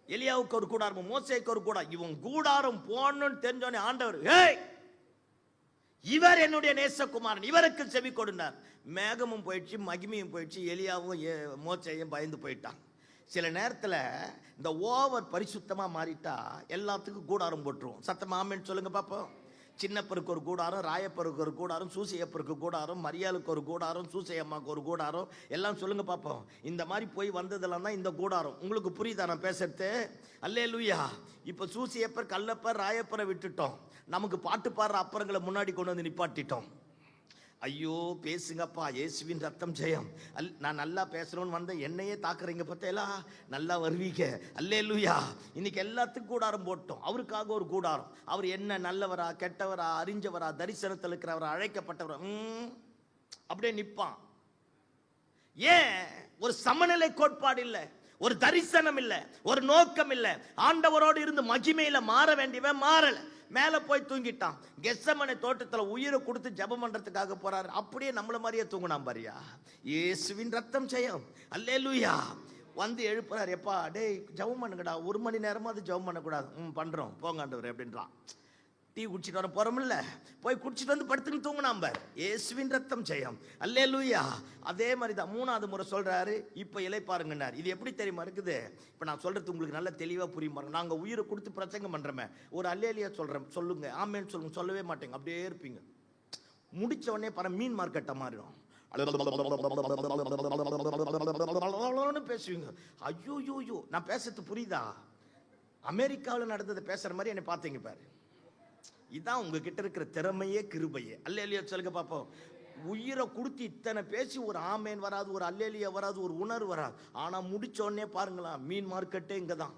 எலியாவுக்கு ஒரு கூடாரமோ, மோசேக்கு ஒரு கூடாரம். இவன் கூடாரம் போடணும்னு தெரிஞ்சோடனே ஆண்டவர், ஏய் இவர் என்னுடைய நேசகுமாரன், இவருக்கு செவி கொடுனார். மேகமும் போயிடுச்சு, மகிமையும் போயிடுச்சு, எலியாவும் மோசேயும் பயந்து போயிட்டான். சில நேரத்தில் இந்த ஓவர் பரிசுத்தமா மாறிட்டா எல்லாத்துக்கும் கூடாரம் போட்டுருவோம். சத்தமா ஆமென் சொல்லுங்க பாப்போம். சின்னப்பருக்கு ஒரு கூடாரம், ராயப்பருக்கு ஒரு கூடாரம், சூசையப்பருக்கு கூடாரம், மரியாளுக்கு ஒரு கூடாரம், சூசையம்மாக்கு ஒரு கூடாரம், எல்லாம் சொல்லுங்க பாப்போம். இந்த மாதிரி போய் வந்ததெல்லாம் தான் இந்த கூடாரம். உங்களுக்கு புரியுதா நான் பேசுறது? அல்லேலூயா. இப்ப சூசையப்பர், கல்லப்பர், ராயப்பரை விட்டுட்டோம். நமக்கு பாட்டு பாடுற அப்பறங்களை முன்னாடி கொண்டு வந்து நிப்பாட்டிட்டோம். ஐயோ பேசுங்கப்பா, இயேசுவின் ரத்தம் ஜெயம். நான் நல்லா பேசணும்னு வந்த என்னையே தாக்குறீங்க பார்த்தேலா, நல்லா வருவீங்க. அல்லேலூயா. இன்னைக்கு எல்லாத்துக்கும் கூடாரம் போட்டோம், அவருக்காக ஒரு கூடாரம். அவர் என்ன நல்லவரா கெட்டவரா, அறிஞ்சவரா, தரிசனத்தில் இருக்கிறவரா, அழைக்கப்பட்டவரா, அப்படியே நிற்பான். ஏன்? ஒரு சமநிலை கோட்பாடு இல்லை, ஒரு தரிசனம் இல்லை, ஒரு நோக்கம் இல்லை. ஆண்டவரோடு இருந்து மகிமையில மாற வேண்டியவன் மாறல, மேல போய் தூங்கிட்டான். கெத்செமனே தோட்டத்துல உயிரை கொடுத்து ஜெபம் பண்றதுக்காக போறாரு, அப்படியே நம்மள மாதிரியே தூங்கினான் பாரியா. இயேசுவின் ரத்தம் ஜெயம். அல்லேலூயா. வந்து எழுப்புறாரு, எப்பா டேய் ஜெபம் பண்ணுங்கடா, 1 மணி நேரமா அது ஜெபம் பண்ணக்கூடாது. பண்றோம் போங்க ஆண்டவரே அப்படின்றான். டீ குடிச்சிட்டு வர போறோம்ல, போய் குடிச்சிட்டு வந்து படுத்துன்னு தூங்கினாம் பார். இயேசுவின் ரத்தம் ஜெயம். அல்லேலூயா. அதே மாதிரி தான் 3வது முறை சொல்றாரு, இப்ப இலை பாருங்கன்னார். இது எப்படி தெரியுமா இருக்குது? இப்ப நான் சொல்றது உங்களுக்கு நல்ல தெளிவா புரியும் பாருங்க. நாங்க உயிரை கொடுத்து பிரசங்கம் பண்றோமே, ஒரு அல்லேலியா சொல்றேன், சொல்லுங்க ஆமேன்னு சொல்லுங்க, சொல்லவே மாட்டேங்க, அப்படியே இருப்பீங்க. முடிச்ச உடனே பாரு மீன் மார்க்கெட்டை மாறிடும், பேசுவீங்க. ஐயோ, நான் பேசுறது புரியுதா? அமெரிக்காவில் நடந்ததை பேசுற மாதிரி என்னை பார்த்தீங்க பாரு. இதான் உங்ககிட்ட இருக்கிற திறமையே கிருபையே. அல்லேலியா சொல்லுங்க பாப்போம். உயிரை கொடுத்து இத்தனை பேசி ஒரு ஆமேன் வராது, ஒரு அல்லேலியா வராது, ஒரு உணர்வு வராது. ஆனா முடிச்ச உடனே பாருங்களா, மீன் மார்க்கெட்டே இங்கதான்,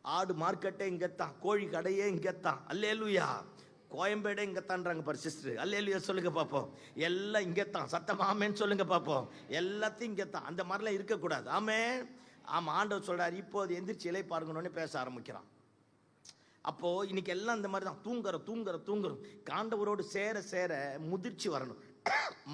ஆடு மார்க்கெட்டே இங்கத்தான், கோழி கடையே இங்கத்தான். அல்லேலூயா. கோயம்பேடே இங்கத்தான்றாங்க பாரு சிஸ்டர். அல்லேலூயா சொல்லுங்க பாப்போம். எல்லாம் இங்கத்தான். சத்தம் ஆமேன்னு சொல்லுங்க பாப்போம். எல்லாத்தையும் இங்கத்தான். அந்த மாதிரிலாம் இருக்கக்கூடாது. ஆமேன். ஆமா, ஆண்டவர் சொல்றாரு, இப்போது எந்திரிச்சு இலை பாருங்கன்னு பேச ஆரம்பிக்கிறான். அப்போ இன்னைக்கு எல்லாம் இந்த மாதிரி தான், தூங்குறோம். ஆண்டவரோடு சேர சேர முதிர்ச்சி வரணும்,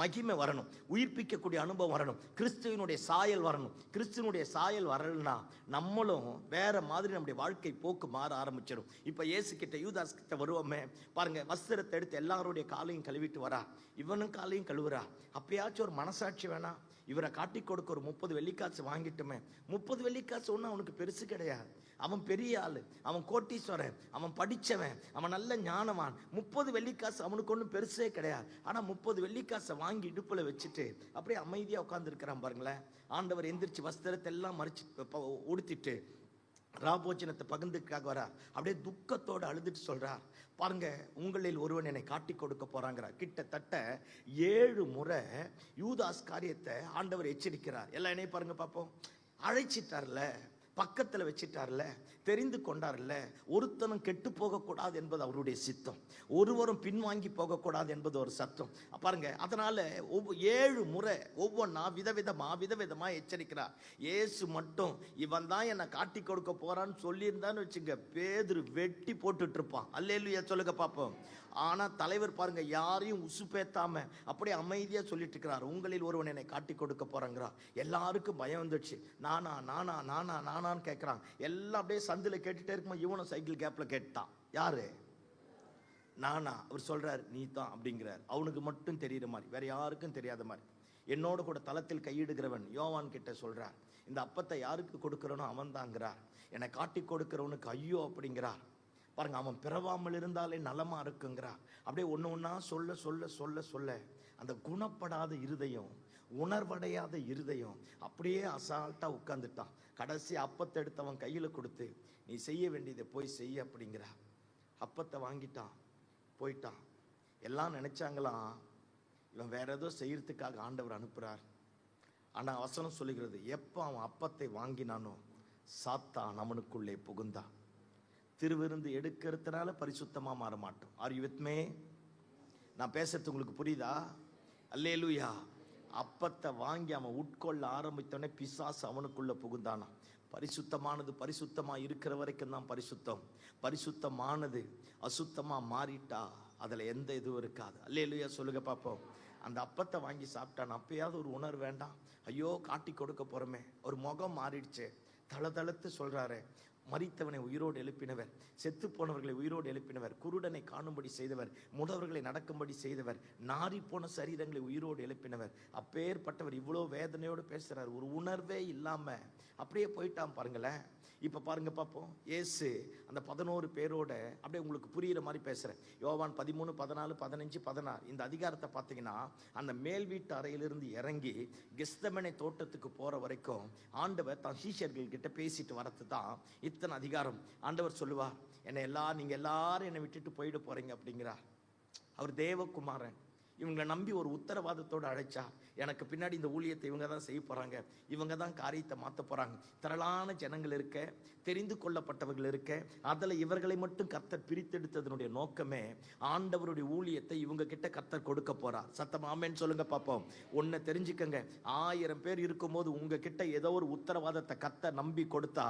மகிமை வரணும், உயிர்ப்பிக்கக்கூடிய அனுபவம் வரணும், கிறிஸ்துவனுடைய சாயல் வரணும். கிறிஸ்துவனுடைய சாயல் வரலன்னா நம்மளும் வேற மாதிரி நம்முடைய வாழ்க்கை போக்கு மாற ஆரம்பிச்சிடும். இப்ப இயேசு கிட்ட யூதாஸ் கிட்ட வருவோமே பாருங்க, வஸ்திரத்தை எடுத்து எல்லாருடைய காலையும் கழுவிட்டு வரா, இவனும் காலையும் கழுவுறா. அப்பயாச்சும் ஒரு மனசாட்சி வேணா? இவரை காட்டி கொடுக்க ஒரு 30 வெள்ளிக்காசு வாங்கிட்டுமே. 30 வெள்ளிக்காசு ஒன்றும் அவனுக்கு பெருசு கிடையாது. அவன் பெரிய ஆளு, அவன் கோட்டீஸ்வரன், அவன் படிச்சவன், அவன் நல்ல ஞானவான். 30 வெள்ளிக்காசு அவனுக்கு ஒன்றும் பெருசே கிடையாது. ஆனா 30 வெள்ளிக்காசை வாங்கி இடுப்புல வச்சுட்டு அப்படியே அமைதியா உட்கார்ந்து இருக்கிறான் பாருங்களேன். ஆண்டவர் எந்திரிச்சு வஸ்திரத்தை எல்லாம் மறைச்சு உடுத்திட்டு ராபோஜனத்தை பகிர்ந்துக்காக வரார். அப்படியே துக்கத்தோடு அழுதுட்டு சொல்றார், பாருங்க உங்களில் ஒருவன் என்னை காட்டி கொடுக்க போறாங்கிறார். கிட்டத்தட்ட 7 முறை யூதாஸ் காரியத்தை ஆண்டவர் எச்சரிக்கிறார். எல்லாம் என்னை பாருங்க பார்ப்போம். அழைச்சிட்டார்ல, பக்கத்துல வச்சிட்டார்ல, தெரிந்து கொண்டார்ல. ஒருத்தனும் கெட்டு போகக்கூடாது என்பது அவருடைய சித்தம், ஒருவரும் பின்வாங்கி போகக்கூடாது என்பது ஒரு சத்தம் பாருங்க. அதனால 7 முறை ஒவ்வொன்னா விதவிதமா எச்சரிக்கிறார். இயேசு மட்டும் இவன் தான் என்னை காட்டி கொடுக்க போறான்னு சொல்லியிருந்தான்னு வச்சுங்க, பேதுரு வெட்டி போட்டுட்டு இருப்பான். அல்லேலூயா சொல்லுங்க பாப்போம். ஆனா தலைவர் பாருங்க, யாரையும் உசுப்பேத்தாம அப்படியே அமைதியா சொல்லிட்டு இருக்கிறார், உங்களில் ஒருவன் என்னை காட்டி கொடுக்க போறாங்கிறா. எல்லாருக்கும் பயம் வந்துடுச்சு. நானான்னு கேட்கிறான். எல்லாம் அப்படியே சந்தில கேட்டுட்டே இருக்குமா, இவனும் சைக்கிள் கேப்ல கேட்டான், யாரு? நானா? அவர் சொல்றாரு, நீ தான் அப்படிங்கிறார். அவனுக்கு மட்டும் தெரியுற மாதிரி, வேற யாருக்கும் தெரியாத மாதிரி. என்னோட கூட தளத்தில் கையிடுகிறவன் யோவான் கிட்ட சொல்றார், இந்த அப்பத்தை யாருக்கு கொடுக்கிறனோ அவன் தாங்கிறார். என்னை காட்டி கொடுக்கிறவனுக்கு ஐயோ அப்படிங்கிறார். பாருங்க, அவன் பிறவாமல் இருந்தாலே நலமா இருக்குங்கிறா. அப்படியே ஒண்ணா சொல்ல அந்த குணப்படாத இருதயம், உணர்வடையாத இருதயம் அப்படியே அசால்ட்டா உட்கார்ந்துட்டான். கடைசி அப்பத்தை எடுத்து அவன் கையில கொடுத்து, நீ செய்ய வேண்டியதை போய் செய்ய அப்படிங்கிறா. அப்பத்தை வாங்கிட்டான், போயிட்டான். எல்லாம் நினைச்சாங்களாம் இவன் வேற ஏதோ செய்யறதுக்காக ஆண்டவர் அனுப்புறார். ஆனா வசனம் சொல்லுகிறது, எப்ப அவன் அப்பத்தை வாங்கினானோ சாத்தான் அவனுக்குள்ளே புகுந்தான். திருவிருந்து எடுக்கிறதுனால பரிசுத்தமா மாற மாட்டோம். Are you with me? நான் பேசுறது உங்களுக்கு புரியுதா? அல்லேலூயா. அப்பத்தை வாங்கி அவன் உட்கொள்ள ஆரம்பித்தோடனே பிசாசு அவனுக்குள்ள புகுந்தானா. பரிசுத்தமானது பரிசுத்தமா இருக்கிற வரைக்கும் தான் பரிசுத்தம். பரிசுத்தமானது அசுத்தமா மாறிட்டா அதுல எந்த இதுவும் இருக்காது. அல்லேலூயா சொல்லுங்க பாப்போம். அந்த அப்பத்தை வாங்கி சாப்பிட்டான். அப்பயாவது ஒரு உணர்வு வேண்டாம்? ஐயோ காட்டி கொடுக்க போறோமே. ஒரு முகம் மாறிடுச்சு. தளதளத்து சொல்றாரு, மரித்தவனை உயிரோடு எழுப்பினவர், செத்து போனவர்களை உயிரோடு எழுப்பினவர், குருடனை காணும்படி செய்தவர், முடவர்களை நடக்கும்படி செய்தவர், நாரி போன சரீரங்களை உயிரோடு எழுப்பினவர். அப்பேற்பட்டவர் இவ்வளோ வேதனையோடு பேசுறார். ஒரு உணர்வே இல்லாம அப்படியே போயிட்டான் பாருங்களேன். இப்ப பாருங்க பார்ப்போம். இயேசு அந்த 11 பேரோட அப்படியே உங்களுக்கு புரியுற மாதிரி பேசுறேன். யோவான் 13, 14, 15, 16 இந்த அதிகாரத்தை பார்த்தீங்கன்னா, அந்த மேல் வீட்டு அறையிலிருந்து இறங்கி கெத்செமனே தோட்டத்துக்கு போற வரைக்கும் ஆண்டவர் தான் சீஷர்கள் கிட்ட பேசிட்டு வரது தான் இத்தனை அதிகாரம். ஆண்டவர் சொல்லுவார், நீங்க எல்லாரும் என்னை விட்டுட்டு போயிட போறீங்க அப்படிங்கிறார். அவர் தேவகுமாரன், இவங்களை நம்பி ஒரு உத்தரவாதத்தோடு அழைச்சா, எனக்கு பின்னாடி இந்த ஊழியத்தை இவங்க தான் செய்ய போறாங்க, இவங்க தான் காரியத்தை மாற்ற போறாங்க, திரளான ஜனங்கள் இருக்க, தெரிந்து கொள்ளப்பட்டவர்கள் இருக்க, அதில் இவர்களை மட்டும் கர்த்தர் பிரித்தெடுத்ததனுடைய நோக்கமே ஆண்டவருடைய ஊழியத்தை இவங்க கிட்ட கர்த்தர் கொடுக்க போறார். சத்தம் ஆமென் சொல்லுங்க பாப்போம். ஒன்னு தெரிஞ்சுக்கங்க, 1000 பேர் இருக்கும்போது உங்ககிட்ட ஏதோ ஒரு உத்தரவாதத்தை கர்த்தர் நம்பி கொடுத்தா,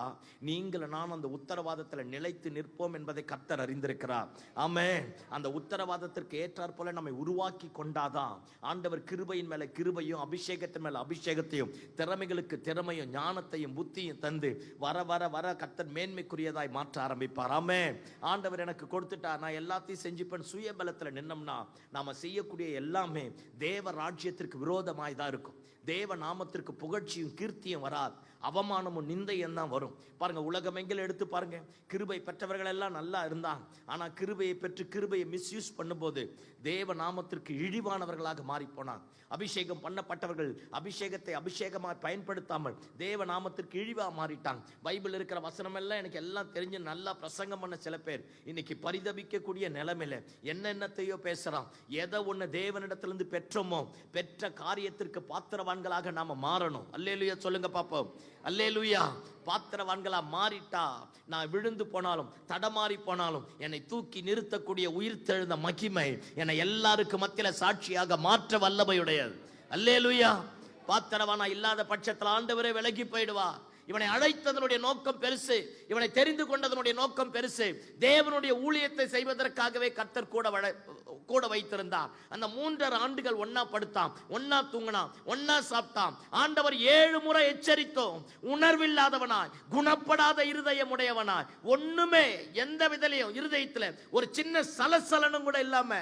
நீங்கள் நான் அந்த உத்தரவாதத்தில் நிலைத்து நிற்போம் என்பதை கர்த்தர் அறிந்திருக்கிறார். ஆமென். அந்த உத்தரவாதத்திற்கு ஏற்றாற் போல நம்மை உருவாக்கி கொண்டாதான் ஆண்டவர் கிருபையின் மேல கிருபையும், அபிஷேகத்தின் மேல அபிஷேகத்தையும், திறமைகளுக்கு திறமையும், ஞானத்தையும் புத்தியும் தந்து வர வர வர கர்த்தர் மேன்மைக்குரியதாய் மாற்ற ஆரம்பிப்பார். ஆமென். ஆண்டவர் எனக்கு கொடுத்துட்டா நான் எல்லாத்தையும் செஞ்சுப்பேன் சுயபலத்துல நின்னோம்னா நாம செய்யக்கூடிய எல்லாமே தேவ ராஜ்யத்திற்கு விரோதமாய் தான் இருக்கும். தேவ நாமத்திற்கு புகழ்ச்சியும் கீர்த்தியும் வராது, அவமானமும் நிந்தையும் தான் வரும். பாருங்க, உலகமெங்கிலும் எடுத்து பாருங்க, கிருபை பெற்றவர்கள் எல்லாம் நல்லா இருந்தாங்க. ஆனா கிருபையை பெற்று கிருபையை மிஸ்யூஸ் பண்ணும்போது தேவ நாமத்திற்கு இழிவானவர்களாக மாறி போனாங்க. அபிஷேகம் பண்ணப்பட்டவர்கள் அபிஷேகத்தை அபிஷேகமாக பயன்படுத்தாமல் தேவ நாமத்திற்கு இழிவா மாறிட்டாங்க. பைபிள் இருக்கிற வசனம் எல்லாம் எனக்கு எல்லாம் தெரிஞ்சு நல்லா பிரசங்கம் பண்ண சில பேர் இன்னைக்கு பரிதபிக்கக்கூடிய நிலைமையில என்னென்னத்தையோ பேசுறான். எதை ஒண்ணு தேவனிடத்திலிருந்து பெற்றோமோ பெற்ற காரியத்திற்கு பாத்திரவான்களாக நாம மாறணும். அல்லேலூயா சொல்லுங்க பாப்போம். அல்லேலூயா. பாத்திரவான்களா மாறிட்டா நான் விழுந்து போனாலும் தடமாறி போனாலும் என்னை தூக்கி நிறுத்தக்கூடிய உயிர்த்தெழுந்த மகிமை என்னை எல்லாருக்கும் மத்தியில சாட்சியாக மாற்ற வல்லமையுடையது. அல்லேலூயா. பாத்திரவானா இல்லாத பட்சத்தில் ஆண்டவரே விலகி போயிடுவா. இவனை அழைத்ததனுடைய நோக்கம் பெருசு, இவனை தெரிந்து கொண்டதனுடைய நோக்கம் பெருசு. தேவனுடைய ஊழியத்தை செய்வதற்காகவே கர்த்தர் கூட வைத்திருந்தார். அந்த 3.5 ஆண்டுகள் ஒன்னா படுத்தான், ஒன்னா தூங்கினான், ஒன்னா சாப்பிட்டான். ஆண்டவர் 7 முறை எச்சரித்தோம். உணர்வில்லாதவனாய், குணப்படாத இருதயம் உடையவனாய், ஒண்ணுமே எந்த விதலையும் இருதயத்துல ஒரு சின்ன சலசலனும் கூட இல்லாம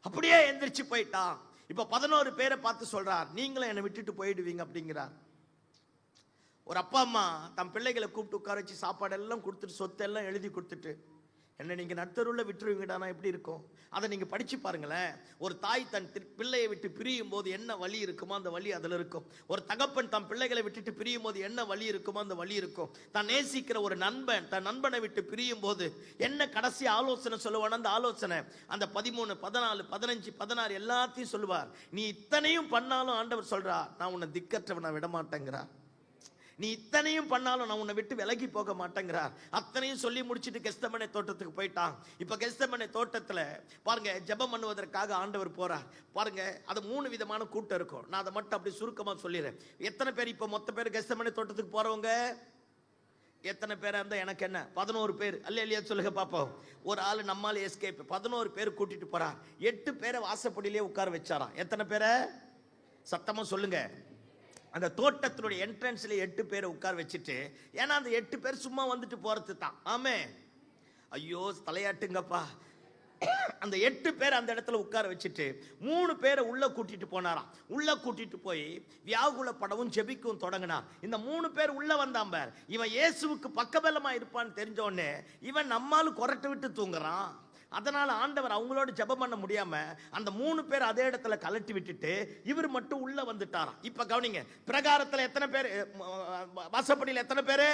அப்படியே எந்திரிச்சு போயிட்டான். இப்ப 11 பேரை பார்த்து சொல்றார், நீங்களும் என்னை விட்டுட்டு போயிடுவீங்க அப்படிங்கிறார். ஒரு அப்பா அம்மா தம் பிள்ளைகளை கூப்பிட்டு உட்கார வச்சு சாப்பாடு எல்லாம் கொடுத்துட்டு சொத்து எல்லாம் எழுதி கொடுத்துட்டு என்ன நீங்க நடுத்தருள்ள விட்டுருவீங்கடானா எப்படி இருக்கும்? அதை நீங்க படிச்சு பாருங்களேன். ஒரு தாய் தன் பிள்ளையை விட்டு பிரியும் போது என்ன வலி இருக்குமோ அந்த வலி அதுல இருக்கும். ஒரு தகப்பன் தம் பிள்ளைகளை விட்டுட்டு பிரியும் போது என்ன வலி இருக்குமோ அந்த வலி இருக்கும். தான் நேசிக்கிற ஒரு நண்பன் தன் நண்பனை விட்டு பிரியும் போது என்ன கடைசி ஆலோசனை சொல்லுவான்? அந்த ஆலோசனை அந்த 13, 14, 15, 16 எல்லாத்தையும் சொல்லுவார். நீ இத்தனையும் பண்ணாலும் ஆண்டவர் சொல்றார், நான் உன்னை திக்கற்றவனை விட மாட்டேங்கிறார். நீ இத்தனையும் பண்ணாலும் நான் உன்னை விட்டு விலகி போக மாட்டேங்கிறார். அத்தனையும் சொல்லி முடிச்சுட்டு கெஸ்தமனே தோட்டத்துக்கு போயிட்டான். இப்ப கெஸ்தமனே தோட்டத்துல பாருங்க, ஜெபம் பண்ணுவதற்காக ஆண்டவர் போறார். பாருங்க, அது 3 விதமான கூட்டம் இருக்கும். நான் அதை மட்டும் அப்படி சுருக்கமா சொல்லிடுறேன். எத்தனை பேர் இப்ப மொத்த பேர் கெஸ்தமனே தோட்டத்துக்கு போறவங்க எத்தனை பேரா இருந்தா எனக்கு என்ன? 11 பேர். அல்லேலூயா சொல்லுங்க பாப்போம். ஒரு ஆளு நம்மால எஸ்கேப். 11 பேர் கூட்டிட்டு போறார். 8 பேரை வாசப்படியிலே உட்கார வச்சாராம். எத்தனை பேரை? சத்தமா சொல்லுங்க. அந்த தோட்டத்தினுடைய என்ட்ரன்ஸ்ல 8 பேரை உட்கார வச்சுட்டு, ஏன்னா அந்த 8 பேர் சும்மா வந்துட்டு போறது தான். ஆமே. ஐயோ தலையாட்டுங்கப்பா. அந்த 8 பேர் அந்த இடத்துல உட்கார வச்சுட்டு 3 பேரை உள்ள கூட்டிட்டு போனாராம். உள்ள கூட்டிட்டு போய் வியாகுலப்படவும் ஜெபிக்கவும் தொடங்கினார். இந்த 3 பேர் உள்ள வந்தான் பார். இவன் இயேசுவுக்கு பக்கபலமா இருப்பான்னு தெரிஞ்ச உடனே இவன் நம்மால கொரட்டை விட்டு தூங்குறான். அதனால ஆண்டவர் அவங்களோட ஜெபம் பண்ண முடியாம அந்த 3 பேர் அதே இடத்துல கலட்டி விட்டுட்டு இவர் மட்டும் உள்ள வந்துட்டாராம். இப்ப கவனிங்க, பிரகாரத்துல எத்தனை பேர், வாசப்படியில் எத்தனை பேரு?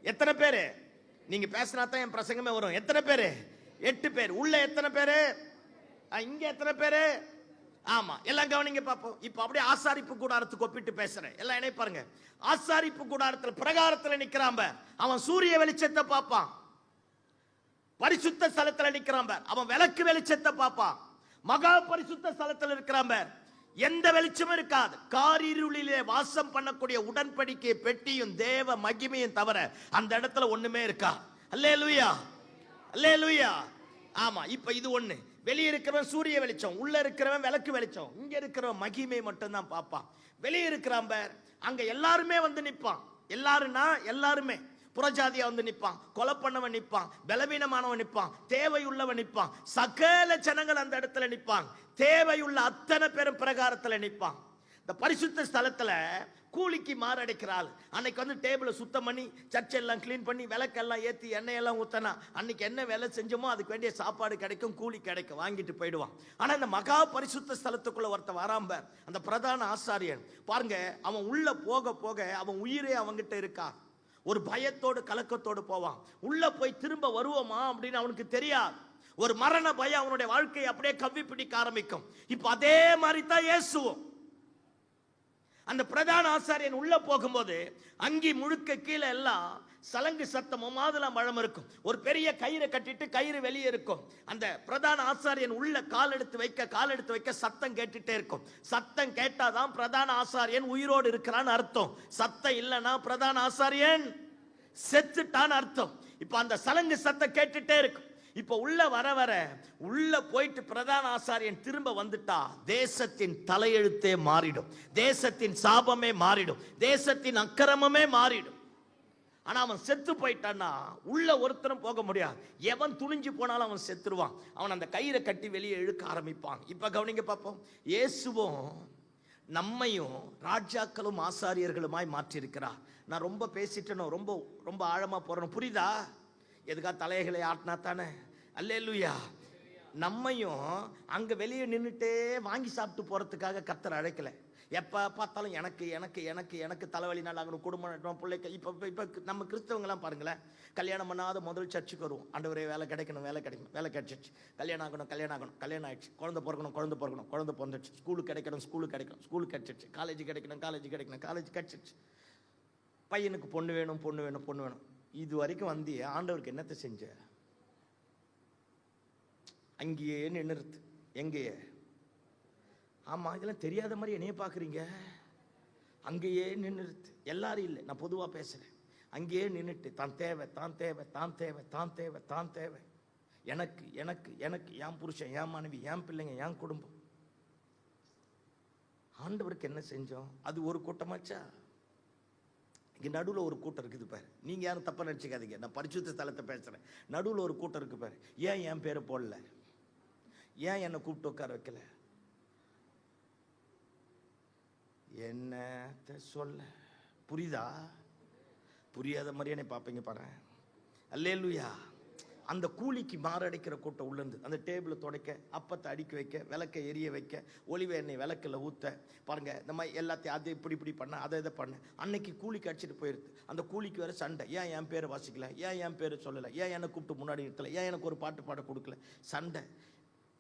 எத்தனை பேரு? நீங்க பேசினா தான் என் பிரசங்கமே வரும். எத்தனை பேரு? 8 பேர். உள்ள எத்தனை பேரு? இங்க எத்தனை பேரு? ஆமா, எல்லாம் கவனிங்க பாப்போம். இப்ப அப்படியே ஆசாரிப்பு கூடாரத்துக்கு ஒப்பிட்டு பேசுறேன். எல்லாம் என்ன பாருங்க. ஆசாரிப்பு கூடாரத்துல பிரகாரத்துல நிக்கிறான், அவன் சூரிய வெளிச்சத்தை பார்ப்பான். பரிசுத்த ஸ்தலத்துல நிக்கிறான், அவன் விளக்கு வெளிச்சத்தை பார்ப்பான். மகா பரிசுத்த ஸ்தலத்துல இருக்கிறான், எந்த வெளிச்சமும் இருக்காது. காரிருளிலே வாசம் பண்ணக்கூடிய உடன்படிக்கை பெட்டியும் தேவ மகிமையும் தவிர அந்த இடத்துல ஒண்ணுமே இருக்கா. அல்லேலூயா, அல்லேலூயா. ஆமா, இப்ப இது ஒண்ணு. வெளியே இருக்கிறவன் சூரிய வெளிச்சம், உள்ள இருக்கிறவன் விளக்கு வெளிச்சம், இங்க இருக்கிறவன் மகிமை மட்டும் தான் பார்ப்பான். வெளியே இருக்கிறான் பார், அங்க எல்லாருமே வந்து நிப்பான். எல்லாருன்னா எல்லாருமே. புறஜாதியா வந்து நிப்பான், கொலை பண்ணவன் நிப்பான், பலவீனமானவன் நிப்பான், தேவையுள்ளவன் நிப்பான். சகல ஜனங்கள் அந்த இடத்துல நிப்பான். தேவையுள்ள அத்தனை பேரும் பிரகாரத்துல நிப்பான். இந்த பரிசுத்த ஸ்தலத்துல கூலிக்கு மாரடைக்கிறாள். அன்னைக்கு வந்து டேபிளை சுத்தம் பண்ணி சர்ச்செல்லாம் கிளீன் பண்ணி விளக்கெல்லாம் ஏற்றி எண்ணெயெல்லாம் ஊத்தனா அன்னைக்கு என்ன வேலை செஞ்சோமோ அதுக்கு வேண்டிய சாப்பாடு கிடைக்கும், கூலி கிடைக்கும், வாங்கிட்டு போயிடுவான். ஆனா இந்த மகா பரிசுத்த ஸ்தலத்துக்குள்ள ஒருத்த வராம்ப அந்த பிரதான ஆசாரியன் பாருங்க, அவன் உள்ள போக போக அவன் உயிரே அவங்கிட்ட இருக்கா. ஒரு பயத்தோடு கலக்கத்தோடு போவான். உள்ள போய் திரும்ப வருவோமா அப்படின்னு அவனுக்கு தெரியாது. ஒரு மரண பயம் அவனுடைய வாழ்க்கையை அப்படியே கவ்வி பிடிக்க ஆரம்பிக்கும். இப்ப அதே மாதிரி தான் இயேசுவும். அந்த பிரதான ஆசாரியன் உள்ள போகும்போது அங்கி முழுக்க கீழே எல்லாம் சலங்கு சத்தமும் மாதுளம் பழம் இருக்கும். ஒரு பெரிய கயிறை கட்டிட்டு கயிறு வெளியே இருக்கும். அந்த பிரதான ஆசாரியன் உள்ள கால் எடுத்து வைக்க சத்தம் கேட்டுட்டே இருக்கும். சத்தம் கேட்டாதான் பிரதான ஆசாரியன் உயிரோடு இருக்கிறான்னு அர்த்தம். சத்தம் இல்லைன்னா பிரதான ஆசாரியன் செத்துட்டான்னு அர்த்தம். இப்ப அந்த சலங்கு சத்தம் கேட்டுட்டே இருக்கும். இப்ப உள்ள வர உள்ள போயிட்டு பிரதான ஆசாரியன் திரும்ப வந்துட்டா தேசத்தின் தலையெழுத்தே மாறிடும், தேசத்தின் சாபமே மாறிடும், தேசத்தின் அக்கிரமமே மாறிடும். ஆனா அவன் செத்து போயிட்டான்னா உள்ள ஒருத்தரும் போக முடியாது. எவன் துணிஞ்சு போனாலும் அவன் செத்துருவான். அவன் அந்த கயிறை கட்டி வெளியே இழுக்க ஆரம்பிப்பான். இப்ப கவனிங்க பார்ப்போம். இயேசுவும் நம்மையும் ராஜாக்களும் ஆசாரியர்களுமாய் மாற்றியிருக்கிறார். நான் ரொம்ப பேசிட்டேனோ, ரொம்ப ரொம்ப ஆழமா போறேன், புரியுதா? எதுக்கா தலைகளை ஆட்டினா தானே? அல்லேலூயா. நம்மையும் அங்க வெளியே நின்றுட்டே வாங்கி சாப்பிட்டு போறதுக்காக கர்த்தர் அழைக்கல. எப்ப பார்த்தாலும் எனக்கு எனக்கு எனக்கு எனக்கு தலைவலி நாளாகணும், குடும்பம், பிள்ளைக்கு. இப்ப நம்ம கிறிஸ்தவங்களாம் பாருங்களேன், கல்யாணம் பண்ணாத முதல் சர்ச்சுக்கு வருவோம். ஆண்டவரே வேலை கிடைக்கணும், வேலை கிடைக்கணும், வேலை கிடைச்சிச்சு. கல்யாணம் ஆகணும், கல்யாணம் ஆயிடுச்சு. குழந்தை பிறக்கணும், குழந்தை பிறந்துச்சு. ஸ்கூலுக்கு கிடைக்கணும், ஸ்கூலுக்கு கிடைச்சிச்சு. காலேஜ் கிடைக்கணும், காலேஜ் கிடைச்சிச்சு. பையனுக்கு பொண்ணு வேணும். இது வரைக்கும் வந்து ஆண்டவருக்கு என்னத்தை செஞ்ச? அங்கேயே நின்றுது. எங்கேயே? ஆமா, இதெல்லாம் தெரியாத மாதிரி என்னைய பாக்குறீங்க. அங்கேயே நின்றுது. எல்லாரும் இல்லை, நான் பொதுவா பேசுறேன். அங்கேயே நின்றுட்டு தான் தேவை எனக்கு எனக்கு எனக்கு என் புருஷன், என் மனைவி, என் பிள்ளைங்க, என் குடும்பம். ஆண்டவருக்கு என்ன செஞ்சோம்? அது ஒரு கூட்டமாச்சா? இங்கே நடுவில் ஒரு கூட்டம் இருக்குது பாரு. நீங்கள் யாரும் தப்பாக நினச்சிக்காதீங்க, நான் பரிசுத்த ஸ்தலத்தை பேசுகிறேன். நடுவில் ஒரு கூட்டம் இருக்குது பாரு. ஏன் என் பேரை போடல? ஏன் என்னை கூப்பிட்டு உட்கார வைக்கல? என்னத்தை சொல்ல? புரியுதா? புரியாத மாதிரி என்னை பார்ப்பீங்க பாரு. அல்லேலூயா. அந்த கூலிக்கு மாரடைக்கிற கூட்டம் உள்ளது. அந்த டேபிளை துடைக்க, அப்பத்தை அடிக்க வைக்க, விளக்கை எரிய வைக்க, ஒளிவ எண்ணெய் விளக்கில் ஊற்ற, பாருங்க இந்த மாதிரி எல்லாத்தையும் அதை இப்படி பண்ண, அதை பண்ண. அன்னைக்கு கூலிக்கு அடிச்சுட்டு போயிடுது. அந்த கூலிக்கு வேற சண்டை. ஏன் என் பேரை வாசிக்கல? ஏன் என் பேரை சொல்லலை? ஏன் என்னை கூப்பிட்டு முன்னாடி நிறுத்தலை? ஏன் எனக்கு ஒரு பாட்டு பாட கொடுக்கல? சண்டை.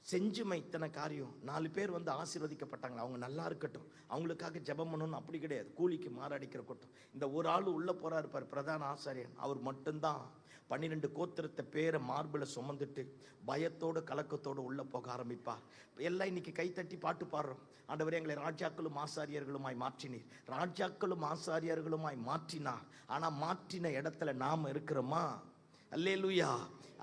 செஞ்சுமை இத்தனை காரியம். 4 பேர் வந்து ஆசீர்வதிக்கப்பட்டாங்களா, அவங்க நல்லா இருக்கட்டும், அவங்களுக்காக ஜெபம் பண்ணணும்னு அப்படி கிடையாது. கூலிக்கு மாரடிக்கிற கூட்டம். இந்த ஒரு ஆள் உள்ள போறா இருப்பார், பிரதான ஆசாரியன். அவர் மட்டும்தான் 12 கோத்திரத்தை பேரை மார்பில் சுமந்துட்டு பயத்தோடு கலக்கத்தோடு உள்ள போக ஆரம்பிப்பார். எல்லாம் இன்னைக்கு கைத்தட்டி பாட்டு பாடுறோம். ஆண்டவரே எங்களை ராஜாக்களும் ஆசாரியர்களுமாய் மாற்றினீர். ராஜாக்களும் ஆசாரியர்களுமாய் மாற்றினார். ஆனா மாற்றின இடத்துல நாம இருக்கிறோமா? அல்லேலூயா.